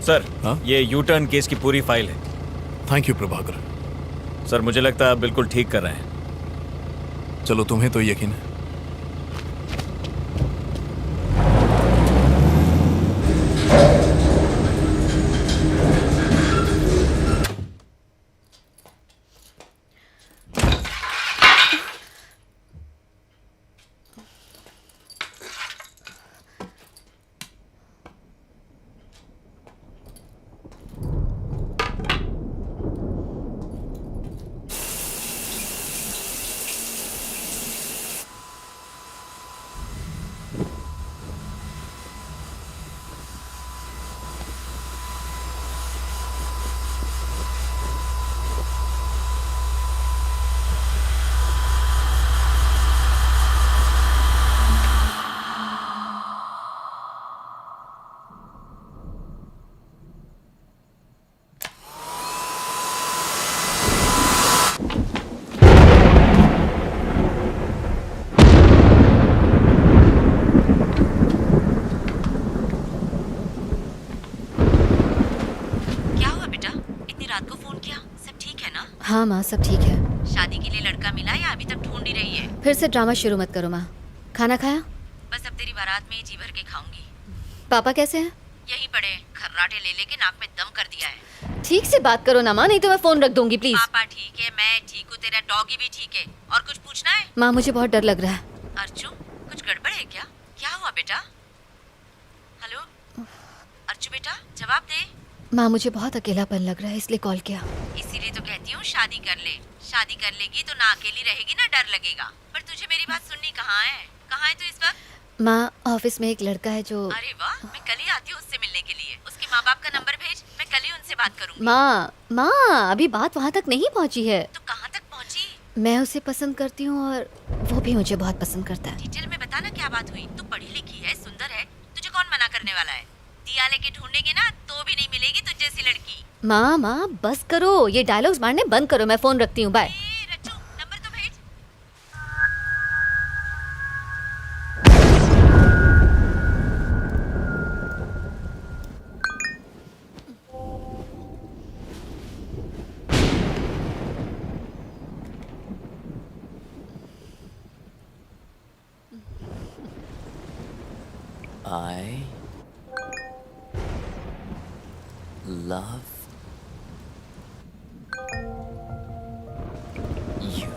Speaker 12: सर, ये यू टर्न केस की पूरी फाइल है।
Speaker 14: Thank you Prabhakar.
Speaker 12: सर, मुझे लगता है आप बिल्कुल ठीक कर रहे हैं।
Speaker 14: चलो, तुम्हें तो यकीन है।
Speaker 2: हाँ माँ, सब ठीक है।
Speaker 1: शादी के लिए लड़का मिला या अभी तक ढूंढ ही रही है?
Speaker 2: फिर से ड्रामा शुरू मत करो माँ। खाना खाया?
Speaker 1: बस अब तेरी बारात में ही जी भर के खाऊंगी।
Speaker 2: पापा कैसे हैं?
Speaker 1: यही पड़े, खर्राटे ले लेके नाक में दम कर दिया है।
Speaker 2: ठीक से बात करो ना माँ, नहीं तो मैं फोन रख दूंगी प्लीज।
Speaker 1: पापा ठीक है, मैं ठीक हूँ, तेरा डॉगी भी ठीक है। और कुछ पूछना है?
Speaker 2: माँ, मुझे बहुत डर लग रहा है।
Speaker 1: अर्चू, कुछ गड़बड़ है क्या? क्या हुआ बेटा? हेलो अर्चू बेटा, जवाब दे।
Speaker 2: माँ, मुझे बहुत अकेलापन लग रहा है, इसलिए कॉल किया।
Speaker 1: इसीलिए तो कहती हूँ शादी कर ले। शादी कर लेगी तो ना अकेली रहेगी ना डर लगेगा। पर तुझे मेरी बात सुननी कहाँ है? कहाँ है तू इस वक्त?
Speaker 2: माँ, ऑफिस में एक लड़का है जो।
Speaker 1: अरे वाह, मैं कल ही आती हूँ उससे मिलने के लिए। उसके माँ बाप का नंबर भेज, मैं कल ही उनसे बात करूँगी।
Speaker 2: माँ, अभी बात वहाँ तक नहीं पहुँची है।
Speaker 1: तो कहाँ तक पहुँची?
Speaker 2: मैं उसे पसंद करती हूँ और वो भी मुझे बहुत पसंद करता है।
Speaker 1: डिटेल में बता ना क्या बात हुई। तू पढ़ी लिखी है, सुंदर है, तुझे कौन मना करने वाला है? दिया लेके ढूंढेंगे ना तो भी नहीं मिलेगी तुझ जैसी लड़की।
Speaker 2: माँ, बस करो, ये डायलॉग्स मारने बंद करो। मैं फोन रखती हूँ, बाय।
Speaker 1: नंबर तो भेज।
Speaker 11: I love you.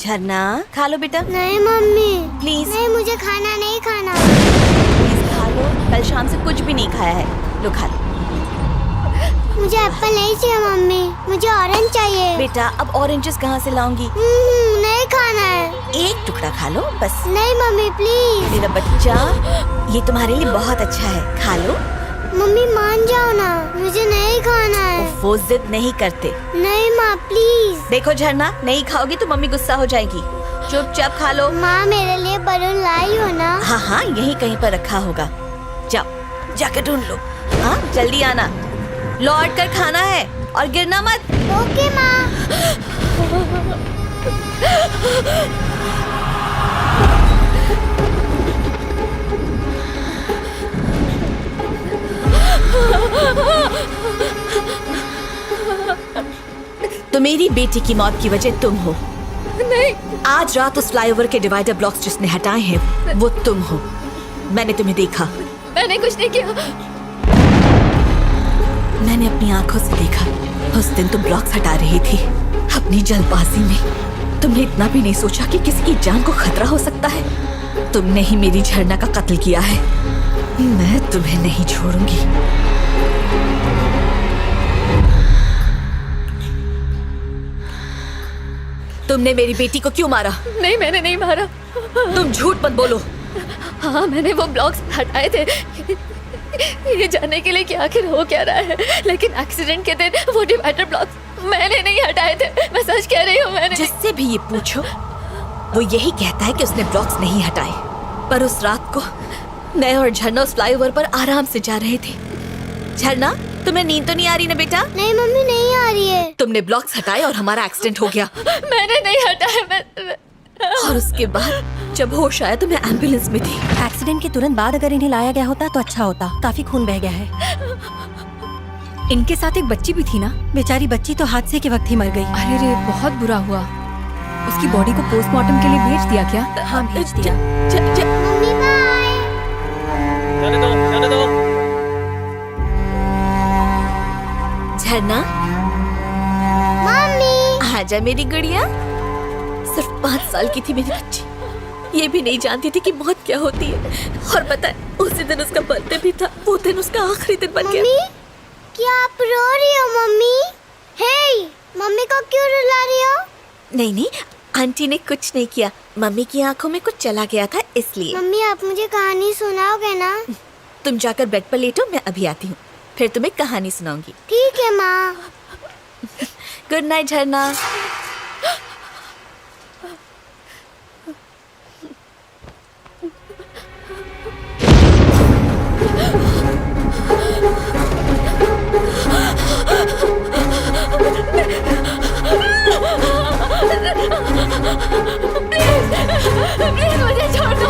Speaker 1: झरना खा लो बेटा।
Speaker 8: नहीं मम्मी
Speaker 1: प्लीज।
Speaker 8: नहीं, मुझे खाना नहीं खाना।
Speaker 1: प्लीज खा लो, कल शाम से कुछ भी नहीं खाया है। लो खा लो।
Speaker 8: मुझे एप्पल नहीं चाहिए मम्मी, मुझे ऑरेंज चाहिए।
Speaker 1: बेटा अब ऑरेंजेस कहाँ से लाऊंगी?
Speaker 8: नहीं खाना है।
Speaker 1: एक टुकड़ा खा लो बस।
Speaker 8: नहीं मम्मी प्लीज।
Speaker 1: मेरा बच्चा, ये तुम्हारे लिए बहुत अच्छा है, खा लो।
Speaker 8: मम्मी मान जाओ ना, मुझे नहीं खाना है।
Speaker 1: वो जिद नहीं करते।
Speaker 8: नहीं माँ प्लीज।
Speaker 1: देखो झरना, नहीं खाओगी तो मम्मी गुस्सा हो जाएगी। चुपचाप खा लो।
Speaker 8: माँ मेरे लिए बलून लाई हो ना?
Speaker 1: हाँ हाँ, यहीं कहीं पर रखा होगा। जाओ जाकर ढूंढ लो। हाँ जल्दी आना, लौट कर खाना है और गिरना मत।
Speaker 8: ओके माँ।
Speaker 1: तो मेरी बेटी की मौत की वजह तुम हो।
Speaker 10: नहीं।
Speaker 1: आज रात उस फ्लाईओवर के डिवाइडर ब्लॉक्स जिसने हटाए हैं वो तुम हो। मैंने तुम्हें देखा।
Speaker 10: मैंने कुछ नहीं किया।
Speaker 1: मैंने अपनी आंखों से देखा। उस दिन तुम ब्लॉक्स हटा रही थी अपनी जल्दबाजी में। तुमने इतना भी नहीं सोचा कि किसी की जान को खतरा हो सकता है। तुमने ही मेरी झरना का कत्ल किया है। मैं तुम्हें नहीं छोड़ूंगी। तुमने मेरी बेटी को क्यों मारा?
Speaker 10: नहीं मैंने नहीं मारा।
Speaker 1: तुम झूठ मत बोलो।
Speaker 10: हाँ मैंने वो ब्लॉक्स हटाए थे ये जानने के लिए कि आखिर हो क्या रहा है, लेकिन एक्सीडेंट के दिन वो डिवाइडर ब्लॉक्स मैंने नहीं हटाए थे। मैं सच कह रही हूँ, मैंने।
Speaker 1: जिससे भी ये पूछो वो यही कहता है कि उसने ब्लॉक्स नहीं हटाए। पर उस रात को मैं और झरना उस फ्लाईओवर पर आराम से जा रहे थे। झरना तुम्हें नींद तो नहीं आ रही ना बेटा?
Speaker 8: नहीं मम्मी नहीं आ रही है।
Speaker 1: तुमने ब्लॉक्स हटाए और हमारा एक्सीडेंट हो गया।
Speaker 10: मैंने नहीं हटाया।
Speaker 1: और उसके बाद जब होश आया तो मैं एम्बुलेंस में थी।
Speaker 21: एक्सीडेंट के तुरंत बाद अगर इन्हें लाया गया होता तो अच्छा होता। काफी खून बह गया है। इनके साथ एक बच्ची भी थी ना? बेचारी बच्ची तो हादसे के वक्त ही मर गई।
Speaker 10: अरे रे बहुत बुरा हुआ। उसकी बॉडी को पोस्टमार्टम के लिए भेज दिया क्या?
Speaker 21: हाँ भेज दिया।
Speaker 8: Mummy bye.
Speaker 5: जाने दो।
Speaker 1: झरना
Speaker 8: मम्मी
Speaker 1: आजा मेरी गुड़िया। सिर्फ 5 साल की थी मेरी बच्ची। ये भी नहीं जानती थी कि मौत क्या होती है। और पता है उसी दिन उसका बर्थडे भी था। वो दिन उसका आखिरी दिन बन गया।
Speaker 8: मम्मी क्या आप रो रही हो मम्मी? हे मम्मी को क्यों रुला रही हो?
Speaker 1: नहीं नहीं, आंटी ने कुछ नहीं किया। मम्मी की आंखों में कुछ चला गया था इसलिए।
Speaker 8: मम्मी आप मुझे कहानी सुनाओगे ना?
Speaker 1: तुम जाकर बेड पर लेटो, मैं अभी आती हूँ, फिर तुम्हें कहानी सुनाऊंगी।
Speaker 8: ठीक है माँ।
Speaker 1: गुड नाइट झरना।
Speaker 10: प्लीज मुझे छोड़ दो।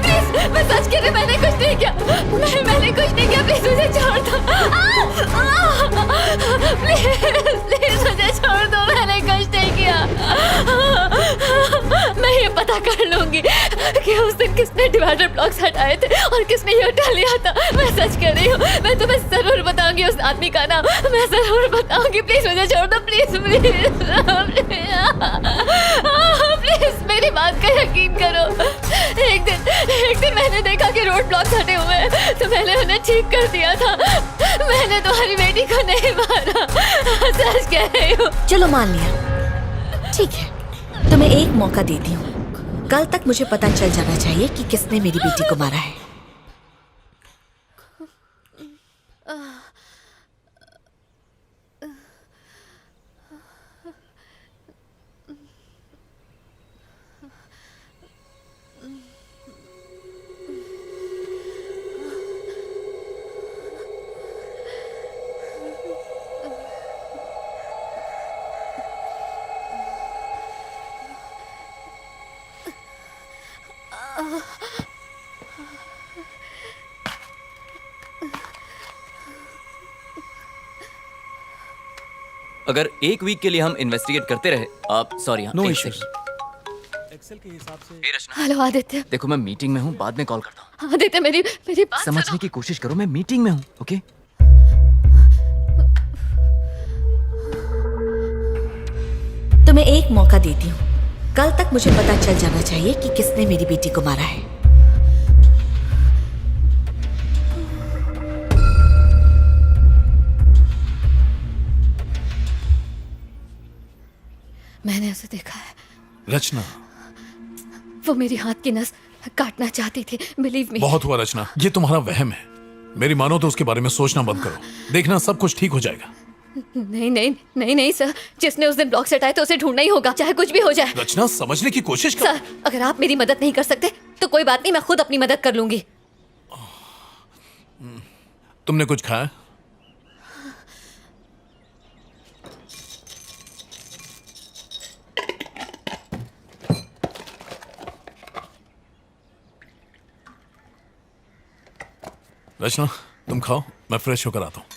Speaker 10: प्लीज मैं सच कह रही, मैंने कुछ नहीं किया। मैंने कुछ नहीं किया। प्लीज मुझे छोड़ दो। प्लीज मुझे छोड़ दो। मैंने कुछ नहीं किया। मैं ये पता कर लूंगी कि उस दिन किसने डिवाइडर ब्लॉक्स हटाए थे और किसने ये उठा लिया था। मैं सच कह रही हूँ, मैं तुम्हें जरूर बताऊंगी उस आदमी का नाम। मैं जरूर बताऊंगी। प्लीज मुझे छोड़ दो। प्लीज प्लीज मेरी बात का यकीन करो। एक दिन मैंने देखा कि रोड ब्लॉक्स हटे हुए हैं, तो मैंने उन्हें ठीक कर दिया था। मैंने तुम्हारी बेटी को नहीं मारा। सच कह रही हूँ।
Speaker 1: चलो मान लिया, ठीक है। तुम्हें एक मौका देती हूँ। कल तक मुझे पता चल जाना चाहिए कि किसने मेरी बेटी को मारा है।
Speaker 11: अगर एक वीक के लिए हम इन्वेस्टिगेट करते रहे, आप सॉरी,
Speaker 16: No
Speaker 11: एक
Speaker 16: issues.
Speaker 11: second।
Speaker 16: एक्सेल के हिसाब से
Speaker 11: हे रचना,
Speaker 10: हेलो आदित्य।
Speaker 11: देखो मैं मीटिंग में हूँ, बाद में कॉल करता हूँ।
Speaker 10: आदित्य मेरी बात
Speaker 11: समझने की कोशिश करो, मैं मीटिंग में हूँ। ओके
Speaker 1: तुम्हें एक मौका देती हूँ, कल तक मुझे पता चल जाना चाहिए कि किसने मेरी बेटी को मारा है।
Speaker 10: मैंने उसे देखा है,
Speaker 14: रचना,
Speaker 10: वो मेरी हाथ की नस काटना चाहती थी। Believe me.
Speaker 14: बहुत हुआ रचना, ये तुम्हारा वहम है। मेरी मानो तो उसके बारे में सोचना बंद करो। देखना सब कुछ ठीक हो जाएगा।
Speaker 10: नहीं नहीं नहीं नहीं सर, जिसने उस दिन ब्लॉक से हटाया तो उसे ढूंढना ही होगा, चाहे कुछ भी हो जाए।
Speaker 14: रचना, समझने की कोशिश कर।
Speaker 10: सर, अगर आप मेरी मदद नहीं कर सकते तो कोई बात नहीं, मैं खुद अपनी मदद कर लूंगी।
Speaker 14: तुमने कुछ खाया? रचना, तुम खाओ, मैं फ्रेश होकर आता हूं।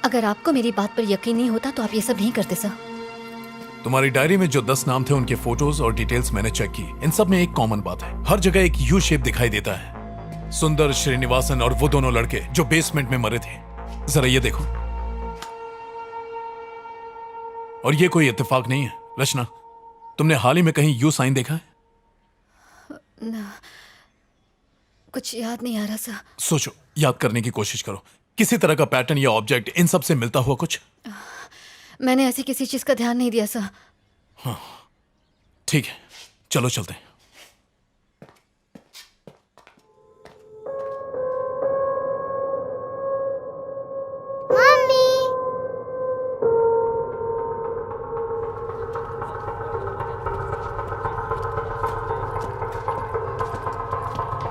Speaker 2: अगर आपको मेरी बात पर यकीन नहीं होता तो आप ये सब नहीं करते सर।
Speaker 14: तुम्हारी डायरी में जो 10 नाम थे उनके फोटोज और डिटेल्स मैंने चेक की। इन सब में एक कॉमन बात है, हर जगह एक यू शेप दिखाई देता है। सुंदर, श्रीनिवासन और वो दोनों लड़के जो बेसमेंट में मरे थे। जरा ये देखो। और ये कोई इत्तेफाक नहीं है। रचना, तुमने हाल ही में कहीं यू साइन देखा है?
Speaker 10: ना, कुछ याद नहीं आ रहा सर।
Speaker 14: सोचो, याद करने की कोशिश करो। किसी तरह का पैटर्न या ऑब्जेक्ट इन सब से मिलता हुआ कुछ?
Speaker 10: मैंने ऐसी किसी चीज का ध्यान नहीं दिया सर।
Speaker 14: हाँ, ठीक है, चलो चलते हैं।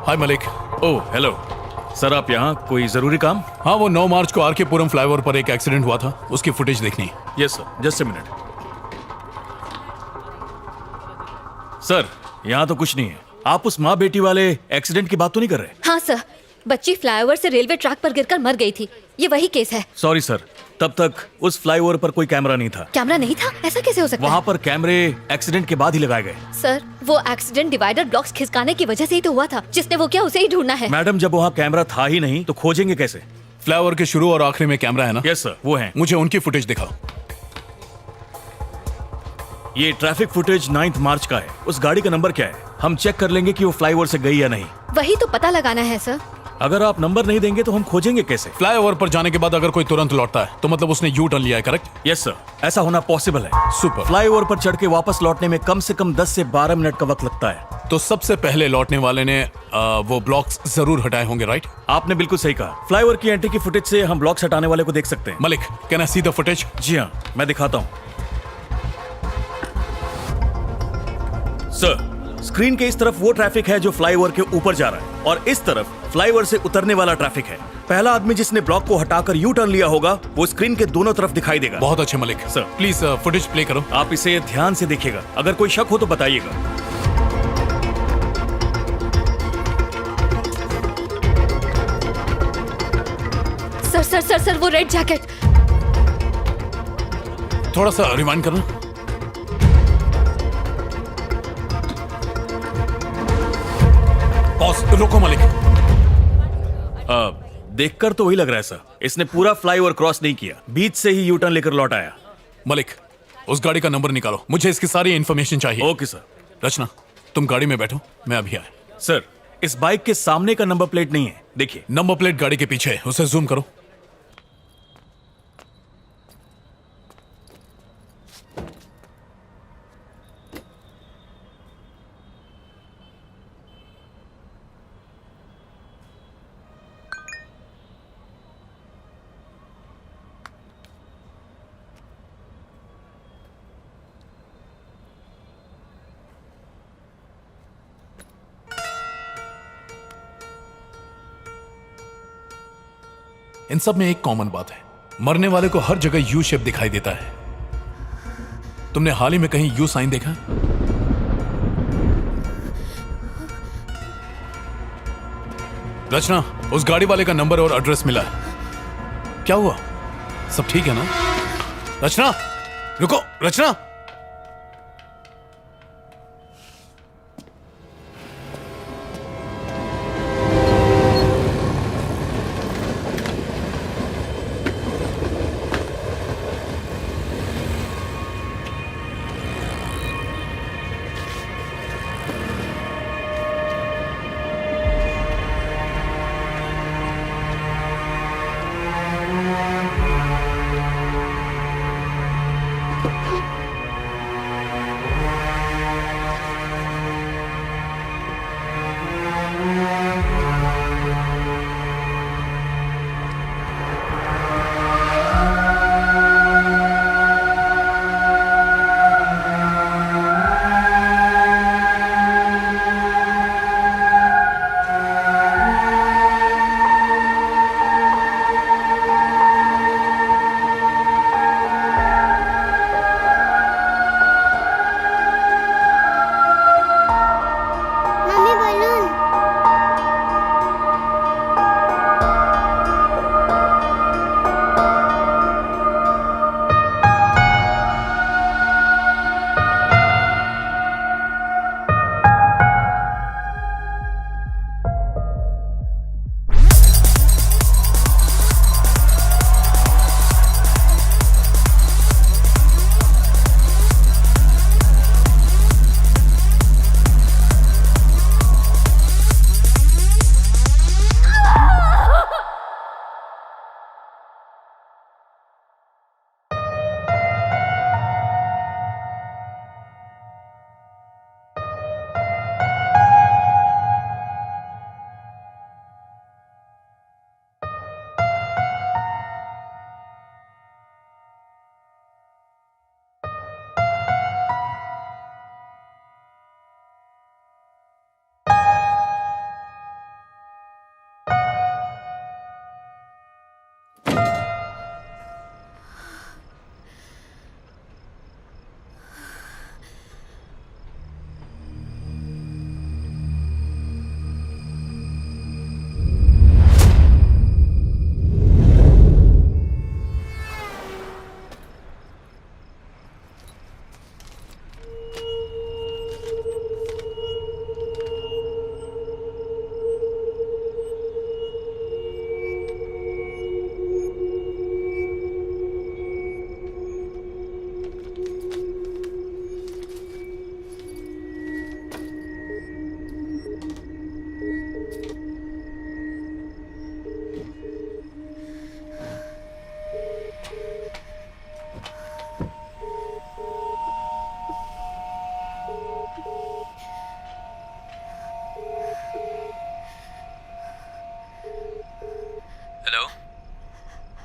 Speaker 14: हाय मलिक।
Speaker 16: ओह हेलो सर, आप यहाँ कोई जरूरी काम?
Speaker 14: हाँ, वो 9 मार्च को आरके पुरम फ्लाईओवर पर एक एक्सीडेंट हुआ था, उसकी फुटेज देखनी है।
Speaker 16: Yes sir, just a minute. Sir, यहाँ तो कुछ नहीं है। आप उस माँ बेटी वाले एक्सीडेंट की बात तो नहीं कर रहे?
Speaker 2: हाँ सर, बच्ची फ्लाईओवर से रेलवे ट्रैक पर गिरकर मर गई थी, ये वही केस है।
Speaker 16: सॉरी सर, तब तक उस फ्लाईओवर पर कोई कैमरा नहीं था।
Speaker 2: कैमरा नहीं था? ऐसा कैसे हो सकता है?
Speaker 16: वहाँ पर कैमरे एक्सीडेंट के बाद ही लगाए गए।
Speaker 2: सर, वो एक्सीडेंट डिवाइडर ब्लॉक्स खिसकाने की वजह से ही तो हुआ था। जिसने वो किया उसे ही ढूंढना है।
Speaker 16: मैडम, जब वहाँ कैमरा था ही नहीं तो खोजेंगे कैसे?
Speaker 14: फ्लाईओवर के शुरू और आखिरी में कैमरा है ना?
Speaker 16: यस सर, वो है।
Speaker 14: मुझे उनकी फुटेज दिखाओ।
Speaker 16: ये ट्रैफिक फुटेज 9 मार्च का है। उस गाड़ी का नंबर क्या है? हम चेक कर लेंगे कि वो फ्लाईओवर से गई या नहीं।
Speaker 2: वही तो पता लगाना है सर।
Speaker 16: अगर आप नंबर नहीं देंगे तो हम खोजेंगे कैसे?
Speaker 14: फ्लाईओवर पर जाने के बाद अगर कोई तुरंत लौटता है तो मतलब उसने यू टर्न लिया है, करेक्ट?
Speaker 16: यस सर, ऐसा होना पॉसिबल है।
Speaker 14: सुपर।
Speaker 16: फ्लाईओवर पर चढ़ के वापस लौटने में कम से कम 10 से 12 मिनट का वक्त लगता है।
Speaker 14: तो सबसे पहले लौटने वाले ने वो ब्लॉक्स जरूर हटाए होंगे, राइट?
Speaker 16: आपने बिल्कुल सही कहा। फ्लाईओवर की एंट्री की फुटेज से हम ब्लॉक्स हटाने वाले को देख सकते हैं।
Speaker 14: Malik, can I see the footage?
Speaker 16: जी हाँ, मैं दिखाता हूँ। सर, स्क्रीन के इस तरफ वो ट्रैफिक है जो फ्लाईओवर के ऊपर जा रहा है और इस तरफ फ्लाईओवर से उतरने वाला ट्रैफिक है। पहला आदमी जिसने ब्लॉक को हटाकर यू टर्न लिया होगा वो स्क्रीन के दोनों तरफ दिखाई देगा।
Speaker 14: बहुत अच्छे Malik.
Speaker 16: Sir,
Speaker 14: please footage play करो।
Speaker 16: आप इसे ध्यान से देखिएगा, अगर कोई शक हो तो बताइएगा।
Speaker 2: सर सर सर सर, वो रेड जैकेट।
Speaker 14: थोड़ा सा रिवाइंड करना। बॉस, रुको मलिक।
Speaker 16: देखकर तो वही लग रहा है सर। इसने पूरा फ्लाईओवर क्रॉस नहीं किया, बीच से ही यू टर्न लेकर लौट आया।
Speaker 14: मलिक, उस गाड़ी का नंबर निकालो, मुझे इसकी सारी इन्फॉर्मेशन चाहिए।
Speaker 16: Okay sir.
Speaker 14: रचना, तुम गाड़ी में बैठो, मैं अभी आया।
Speaker 16: सर, इस बाइक के सामने का नंबर प्लेट नहीं है, देखिए।
Speaker 14: नंबर प्लेट गाड़ी के पीछे है, उसे जूम करो। इन सब में एक कॉमन बात है, मरने वाले को हर जगह यू शेप दिखाई देता है। तुमने हाल ही में कहीं यू साइन देखा? रचना, उस गाड़ी वाले का नंबर और एड्रेस मिला है। क्या हुआ? सब ठीक है ना? रचना, रुको, रचना।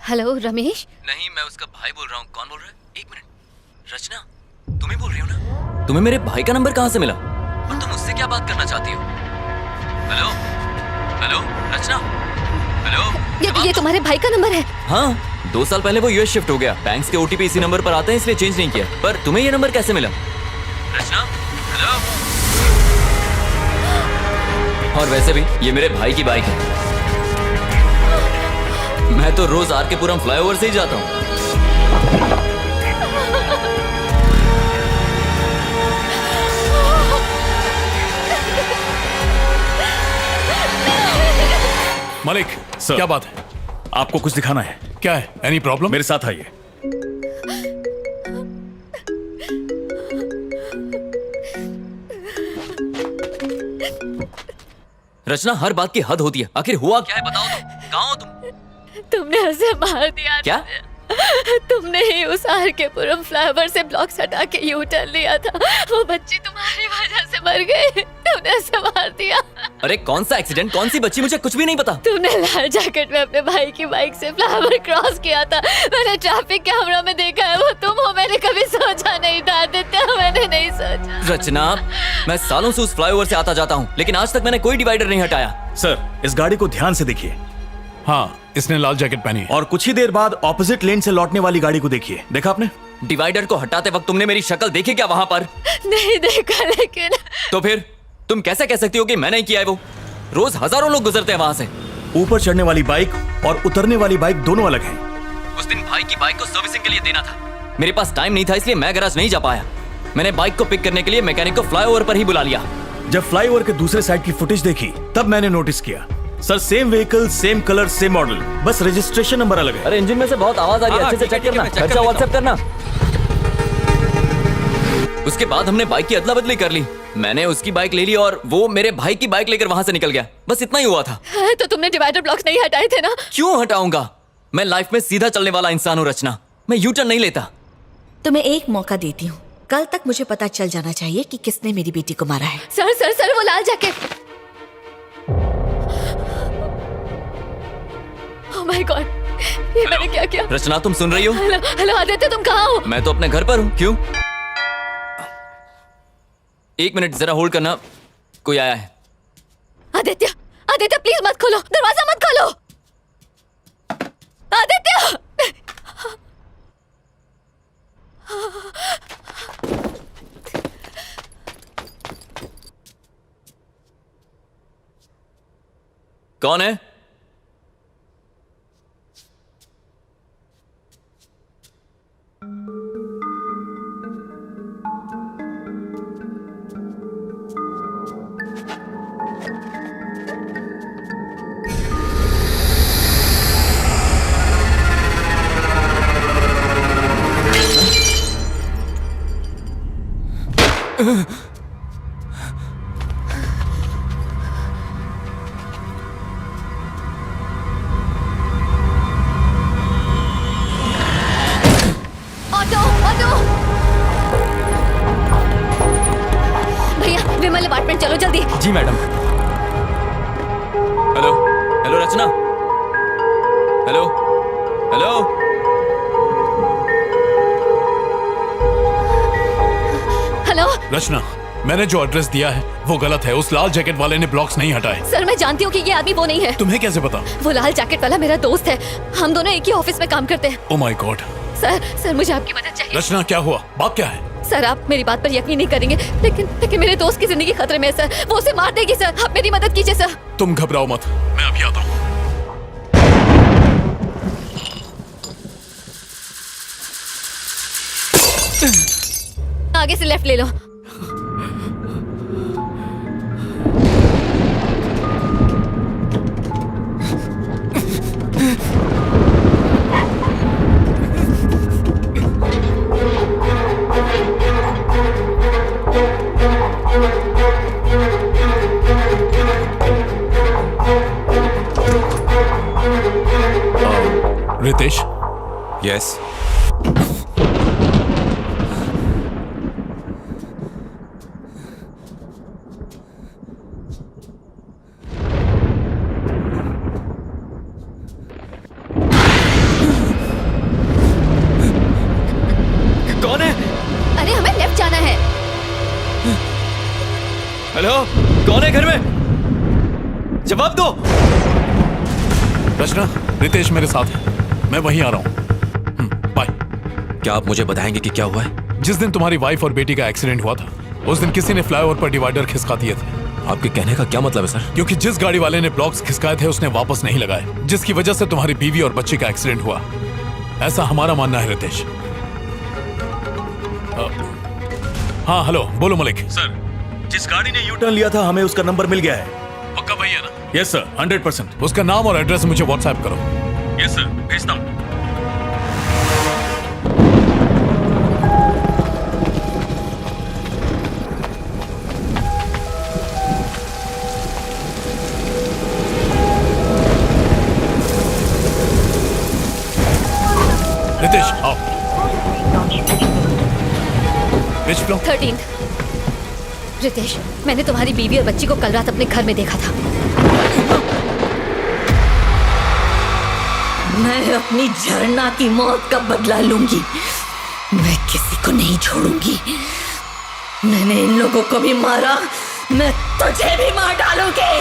Speaker 2: हेलो रमेश।
Speaker 11: नहीं, मैं उसका भाई बोल रहा हूँ। कौन बोल रहा है? एक मिनट। रचना, तुम ही बोल रही हो ना? तुम्हें मेरे भाई का नंबर कहाँ से मिला? और तुम मुझसे क्या बात करना चाहती हो? हेलो हेलो रचना, हेलो।
Speaker 2: ये तुम्हारे भाई का नंबर है?
Speaker 11: हाँ, 2 साल पहले वो यूएस शिफ्ट हो गया। बैंक्स के ओटीपी इसी नंबर पर आते हैं, इसलिए चेंज नहीं किया। पर तुम्हें ये नंबर कैसे मिला? रचना, हेलो। और वैसे भी ये मेरे भाई की बाइक है। मैं तो रोज आर के पुरम फ्लाईओवर से ही जाता हूँ।
Speaker 14: मलिक
Speaker 16: सर,
Speaker 14: क्या बात है?
Speaker 16: आपको कुछ दिखाना है।
Speaker 14: क्या है? Any problem?
Speaker 16: मेरे साथ आइए।
Speaker 11: रचना, हर बात की हद होती है। आखिर हुआ क्या है, बताओ तो। कहाँ हो तुम?
Speaker 10: तुमने उसे मार दिया।
Speaker 11: क्या?
Speaker 10: तुमने ही उस आर के पुरम फ्लाईओवर से ब्लॉक्स हटा के यू टर्न लिया था। वो बच्ची तुम्हारी वजह से मर गई। तुमने उसे मार दिया।
Speaker 11: अरे कौन सा एक्सीडेंट, कौन सी बच्ची, मुझे कुछ भी नहीं पता।
Speaker 10: तुमने लाल जैकेट में अपने भाई की बाइक से फ्लाईओवर क्रॉस किया था। मैंने ट्रैफिक कैमरा में देखा है, वो तुम हो। मैंने कभी सोचा नहीं था आदित्य, मैंने नहीं सोचा।
Speaker 11: रचना, मैं सालों से उस फ्लाईओवर से आता जाता हूँ, लेकिन आज तक मैंने कोई डिवाइडर नहीं हटाया।
Speaker 16: सर, इस गाड़ी को ध्यान से देखिए।
Speaker 14: हाँ, इसने लाल जैकेट पहनी है।
Speaker 16: और कुछ ही देर बाद ऑपोजिट लेन से लौटने वाली गाड़ी को देखिए। देखा आपने?
Speaker 11: डिवाइडर को हटाते वक्त तुमने मेरी शक्ल देखी क्या वहां पर?
Speaker 10: नहीं देखा, लेकिन
Speaker 11: तो फिर तुम कैसे कह सकती हो कि मैंने ही किया है वो? रोज हजारों लोग गुजरते हैं वहां से।
Speaker 16: ऊपर चढ़ने वाली बाइक और उतरने वाली बाइक दोनों अलग हैं।
Speaker 11: उस दिन भाई की बाइक को सर्विसिंग के लिए देना था। मेरे पास टाइम नहीं था, इसलिए मैं गैराज नहीं जा पाया। मैंने बाइक को पिक करने के लिए मैकेनिक को फ्लाईओवर पर ही बुला लिया।
Speaker 16: जब फ्लाईओवर के दूसरे साइड की फुटेज देखी तब मैंने नोटिस किया। Sir, same vehicle, same colour, same model, बस रजिस्ट्रेशन नंबर अलग है।
Speaker 11: अरे इंजन में से बहुत आवाज आ रही है, अच्छे से चेक करना। खर्चा व्हाट्सएप करना। उसके बाद हमने बाइक की अदला बदली कर ली। मैंने उसकी बाइक ले ली और वो मेरे भाई की बाइक लेकर वहां से निकल गया। बस इतना ही हुआ था।
Speaker 10: तो तुमने डिवाइडर ब्लॉक्स नहीं हटाए थे ना?
Speaker 11: क्यों हटाऊंगा? मैं लाइफ में सीधा चलने वाला इंसान हूँ रचना। मैं यू टर्न नहीं लेता।
Speaker 1: तुम्हें एक मौका देती हूँ। कल तक मुझे पता चल जाना चाहिए कि किसने मेरी बेटी को मारा है।
Speaker 10: सर सर सर, वो लाल जैकेट। ओह माय गॉड, ये मैंने क्या किया?
Speaker 11: रचना, तुम सुन रही हो?
Speaker 10: हेलो हेलो आदित्य, तुम कहाँ हो?
Speaker 11: मैं तो अपने घर पर हूँ। क्यों? एक मिनट जरा होल्ड करना, कोई आया है।
Speaker 10: आदित्य आदित्य, प्लीज मत खोलो, दरवाजा मत खोलो। आदित्य!
Speaker 11: कौन है?
Speaker 10: Auto auto! भैया, विमल अपार्टमेंट चलो जल्दी।
Speaker 11: जी मैडम। हेलो हेलो रचना, हेलो हेलो।
Speaker 10: हेलो
Speaker 14: रचना, मैंने जो एड्रेस दिया है वो गलत है। उस लाल जैकेट वाले ने ब्लॉक्स नहीं हटाए।
Speaker 10: सर, मैं जानती हूँ कि ये आदमी वो नहीं है।
Speaker 14: तुम्हें कैसे पता?
Speaker 10: वो लाल जैकेट वाला मेरा दोस्त है। हम दोनों एक ही ऑफिस में काम करते हैं।
Speaker 14: Oh my God.
Speaker 10: सर मुझे आपकी मदद चाहिए।
Speaker 14: रचना, क्या हुआ? बात क्या है?
Speaker 10: सर, आप मेरी बात पर यकीन नहीं करेंगे, लेकिन मेरे दोस्त की जिंदगी खतरे में है सर। वो उसे मार देगी सर। आप मेरी मदद कीजिए सर।
Speaker 14: तुम घबराओ मत, मैं अभी आता हूँ।
Speaker 10: आगे से लेफ्ट ले लो।
Speaker 14: रितेश?
Speaker 20: यस।
Speaker 11: कौन है?
Speaker 10: अरे हमें लेफ्ट जाना है।
Speaker 11: हेलो, कौन है घर में? जवाब दो।
Speaker 14: रचना, रितेश मेरे साथ है। मैं वहीं आ रहा हूँ। बाय।
Speaker 20: क्या आप मुझे बताएंगे कि क्या हुआ है?
Speaker 14: जिस दिन तुम्हारी वाइफ और बेटी का एक्सीडेंट हुआ था, उस दिन किसी ने फ्लाईओवर पर डिवाइडर खिसका दिए थे।
Speaker 20: आपके कहने का क्या मतलब है सर?
Speaker 14: क्योंकि जिस गाड़ी वाले ने ब्लॉक्स खिसकाए थे उसने वापस नहीं लगाए, जिसकी वजह से तुम्हारी बीवी और बच्ची का एक्सीडेंट हुआ। ऐसा हमारा मानना है रितेश। हाँ हेलो, बोलो मलिक।
Speaker 16: सर, जिस गाड़ी ने यू टर्न लिया था हमें उसका नंबर मिल गया है।
Speaker 14: पक्का वही है ना?
Speaker 16: Yes sir, 100%।
Speaker 14: उसका नाम और एड्रेस मुझे व्हाट्सएप करो।
Speaker 16: यस सर, भेजता हूँ।
Speaker 14: रितेश आओ।
Speaker 10: 13। रितेश, मैंने तुम्हारी बीवी और बच्ची को कल रात अपने घर में देखा था।
Speaker 1: मैं अपनी झरना की मौत का बदला लूंगी। मैं किसी को नहीं छोड़ूंगी। मैंने इन लोगों को भी मारा, मैं तुझे भी मार डालूंगी।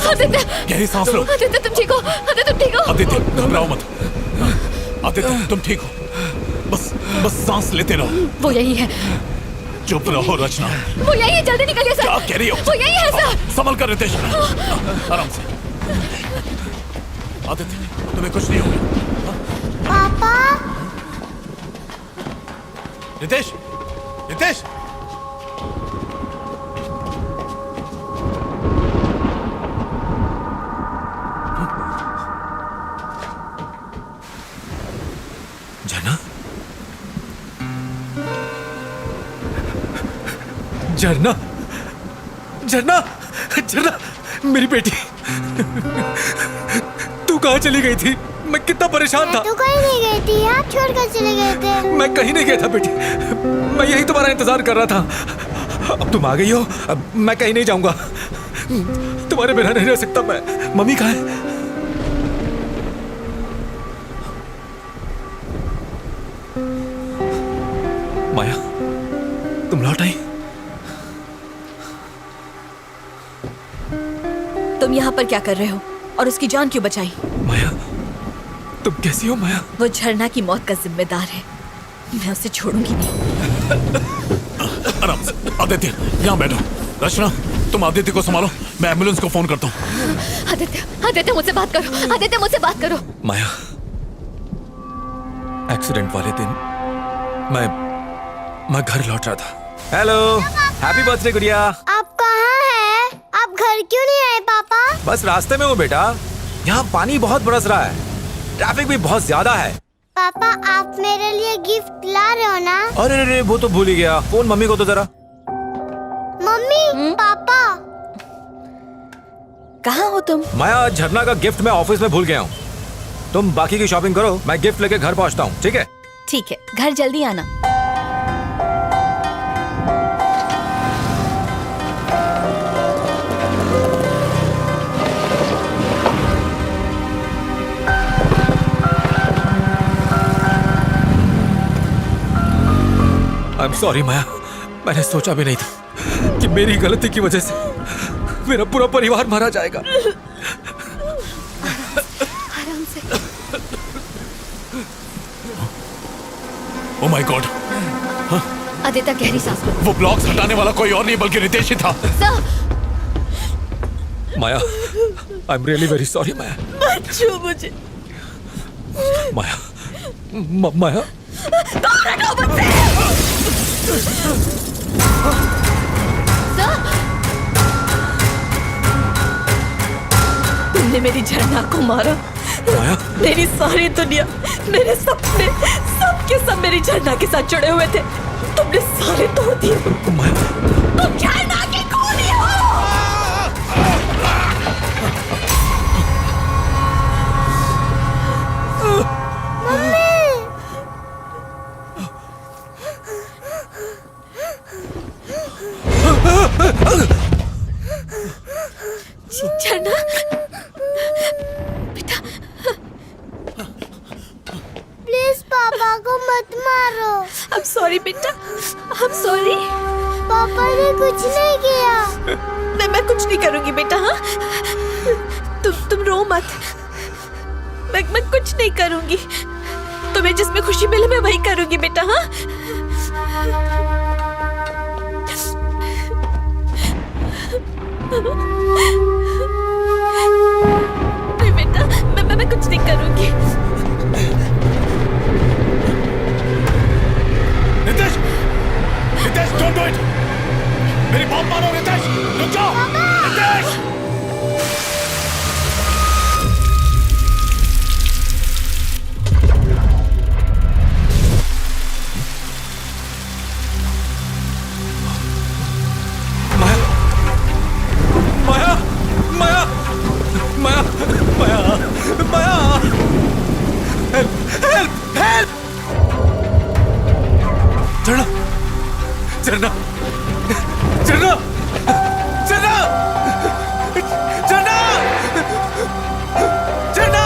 Speaker 10: आदित्य,
Speaker 14: गहरी सांस लो।
Speaker 10: आदित्य तुम ठीक हो? आदित्य तुम ठीक हो?
Speaker 14: आदित्य घबराओ मत। आदित्य तुम ठीक हो? बस सांस लेते रहो।
Speaker 10: वो यही है।
Speaker 14: चुप रहो रचना।
Speaker 10: वो यही है, जल्दी निकलिए सर।
Speaker 14: क्या कह रही हो?
Speaker 10: वो यही है सर।
Speaker 14: संभल कर रितेश, आराम से। आदित्य तुम्हें कुछ नहीं होगा।
Speaker 8: पापा।
Speaker 14: रितेश, रितेश।
Speaker 20: झरना, झरना, झरना, मेरी बेटी, तू कहाँ चली गई थी? मैं कितना परेशान था।
Speaker 8: तू कहीं नहीं गई थी, आप छोड़कर चले गए थे।
Speaker 20: मैं कहीं नहीं गया था बेटी, मैं यही तुम्हारा इंतजार कर रहा था। अब तुम आ गई हो, अब मैं कहीं नहीं जाऊंगा। तुम्हारे बिना नहीं रह सकता मैं। मम्मी कहाँ है? माया, तुम लौट आई?
Speaker 21: तुम यहाँ पर क्या कर रहे हो और उसकी जान क्यों बचाई?
Speaker 20: माया, तुम कैसी हो माया?
Speaker 21: वो झरना की मौत का जिम्मेदार है, मैं उसे छोड़ूंगी नहीं।
Speaker 14: आराम से। आदित्य यहाँ बैठो। रचना तुम आदित्य को संभालो, मैं एम्बुलेंस को फोन करता हूँ।
Speaker 10: आदित्य, आदित्य मुझसे बात करो। आदित्य मुझसे बात करो।
Speaker 20: माया, एक्सीडेंट वाले दिन मैं घर लौट रहा था।
Speaker 17: हेलो, हैप्पी बर्थडे गुड़िया।
Speaker 8: आप कहाँ हैं? आप घर क्यों नहीं आए पापा?
Speaker 17: बस रास्ते में हूँ बेटा, यहाँ पानी बहुत बरस रहा है, ट्रैफिक भी बहुत ज्यादा है।
Speaker 8: पापा आप मेरे लिए गिफ्ट ला रहे हो ना?
Speaker 17: अरे रे, वो तो भूल ही गया। फोन मम्मी को तो जरा।
Speaker 8: मम्मी, पापा
Speaker 21: कहाँ हो तुम?
Speaker 17: माया, झरना का गिफ्ट मैं ऑफिस में भूल गया हूँ। तुम बाकी की शॉपिंग करो, मैं गिफ्ट लेके घर पहुँचता हूँ, ठीक है?
Speaker 21: ठीक है, घर जल्दी आना।
Speaker 20: I'm sorry माया, मैंने सोचा भी नहीं था कि मेरी गलती की वजह से मेरा पूरा परिवार मारा जाएगा।
Speaker 10: आराम से।
Speaker 14: Oh my God.
Speaker 10: आदित्य गहरी सांस लो।
Speaker 14: वो ब्लॉक्स हटाने वाला कोई और नहीं बल्कि रितेश ही था।
Speaker 20: Maya, I am really very sorry Maya.
Speaker 21: मत छू मुझे।
Speaker 20: माया, माया,
Speaker 21: तुमने मेरी झरना को मारा। मेरी सारी दुनिया, मेरे सपने, सब के सब मेरी झरना के साथ जुड़े हुए थे। तुमने सारे तोड़ दिए। तुम झरना की खूनी हो। झरना, बेटा,
Speaker 8: प्लीज पापा को मत मारो।
Speaker 21: I'm sorry बेटा, I'm sorry।
Speaker 8: पापा ने कुछ नहीं किया।
Speaker 21: मैं कुछ नहीं करूंगी बेटा। हाँ, तुम रो मत। मैं कुछ नहीं करूंगी। तुम्हें जिसमें खुशी मिले मैं वही करूंगी बेटा। हाँ, नहीं बेटा, मैं कुछ नहीं करूंगी।
Speaker 14: Ritesh, Ritesh don't do it. मेरी बात मानो रितेश, रुक जाओ। Ritesh.
Speaker 20: Maya, Maya, Maya, Maya, Maya, help, help, help! Jharna, Jharna, Jharna, Jharna, Jharna, Jharna!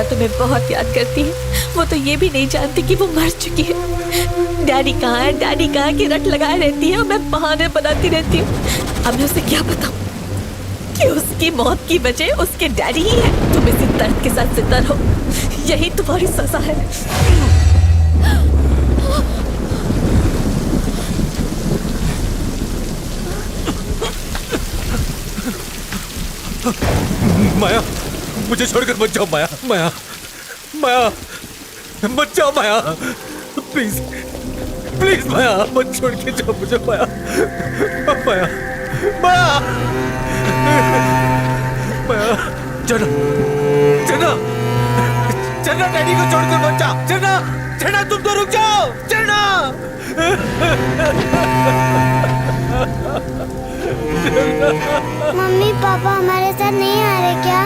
Speaker 21: झरना तुम्हें बहुत याद करती है। वो तो ये भी नहीं जानती कि वो मर चुकी है। डैडी कहाँ है, डैडी कहाँ की रट लगाए रहती है और मैं बहाने बनाती रहती हूँ। अब मैं उसे क्या बताऊँ कि उसकी मौत की वजह उसके डैडी ही है। तुम इसी दर्द के साथ जिंदा रहो, यही तुम्हारी सजा है।
Speaker 20: माया, मुझे छोड़कर मत जाओ माया, माया, माया, मत जाओ माया, प्लीज, प्लीज माया, मत छोड़ के जाओ मुझे माया, माया, माया, माया, चना, चना, चना, डैडी को छोड़कर मत जाओ, चना, चना, तुम तो रुक जाओ, चना।
Speaker 8: मम्मी पापा हमारे साथ नहीं आ रहे क्या?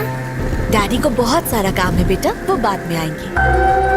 Speaker 21: डैडी को बहुत सारा काम है बेटा, वो बाद में आएंगे।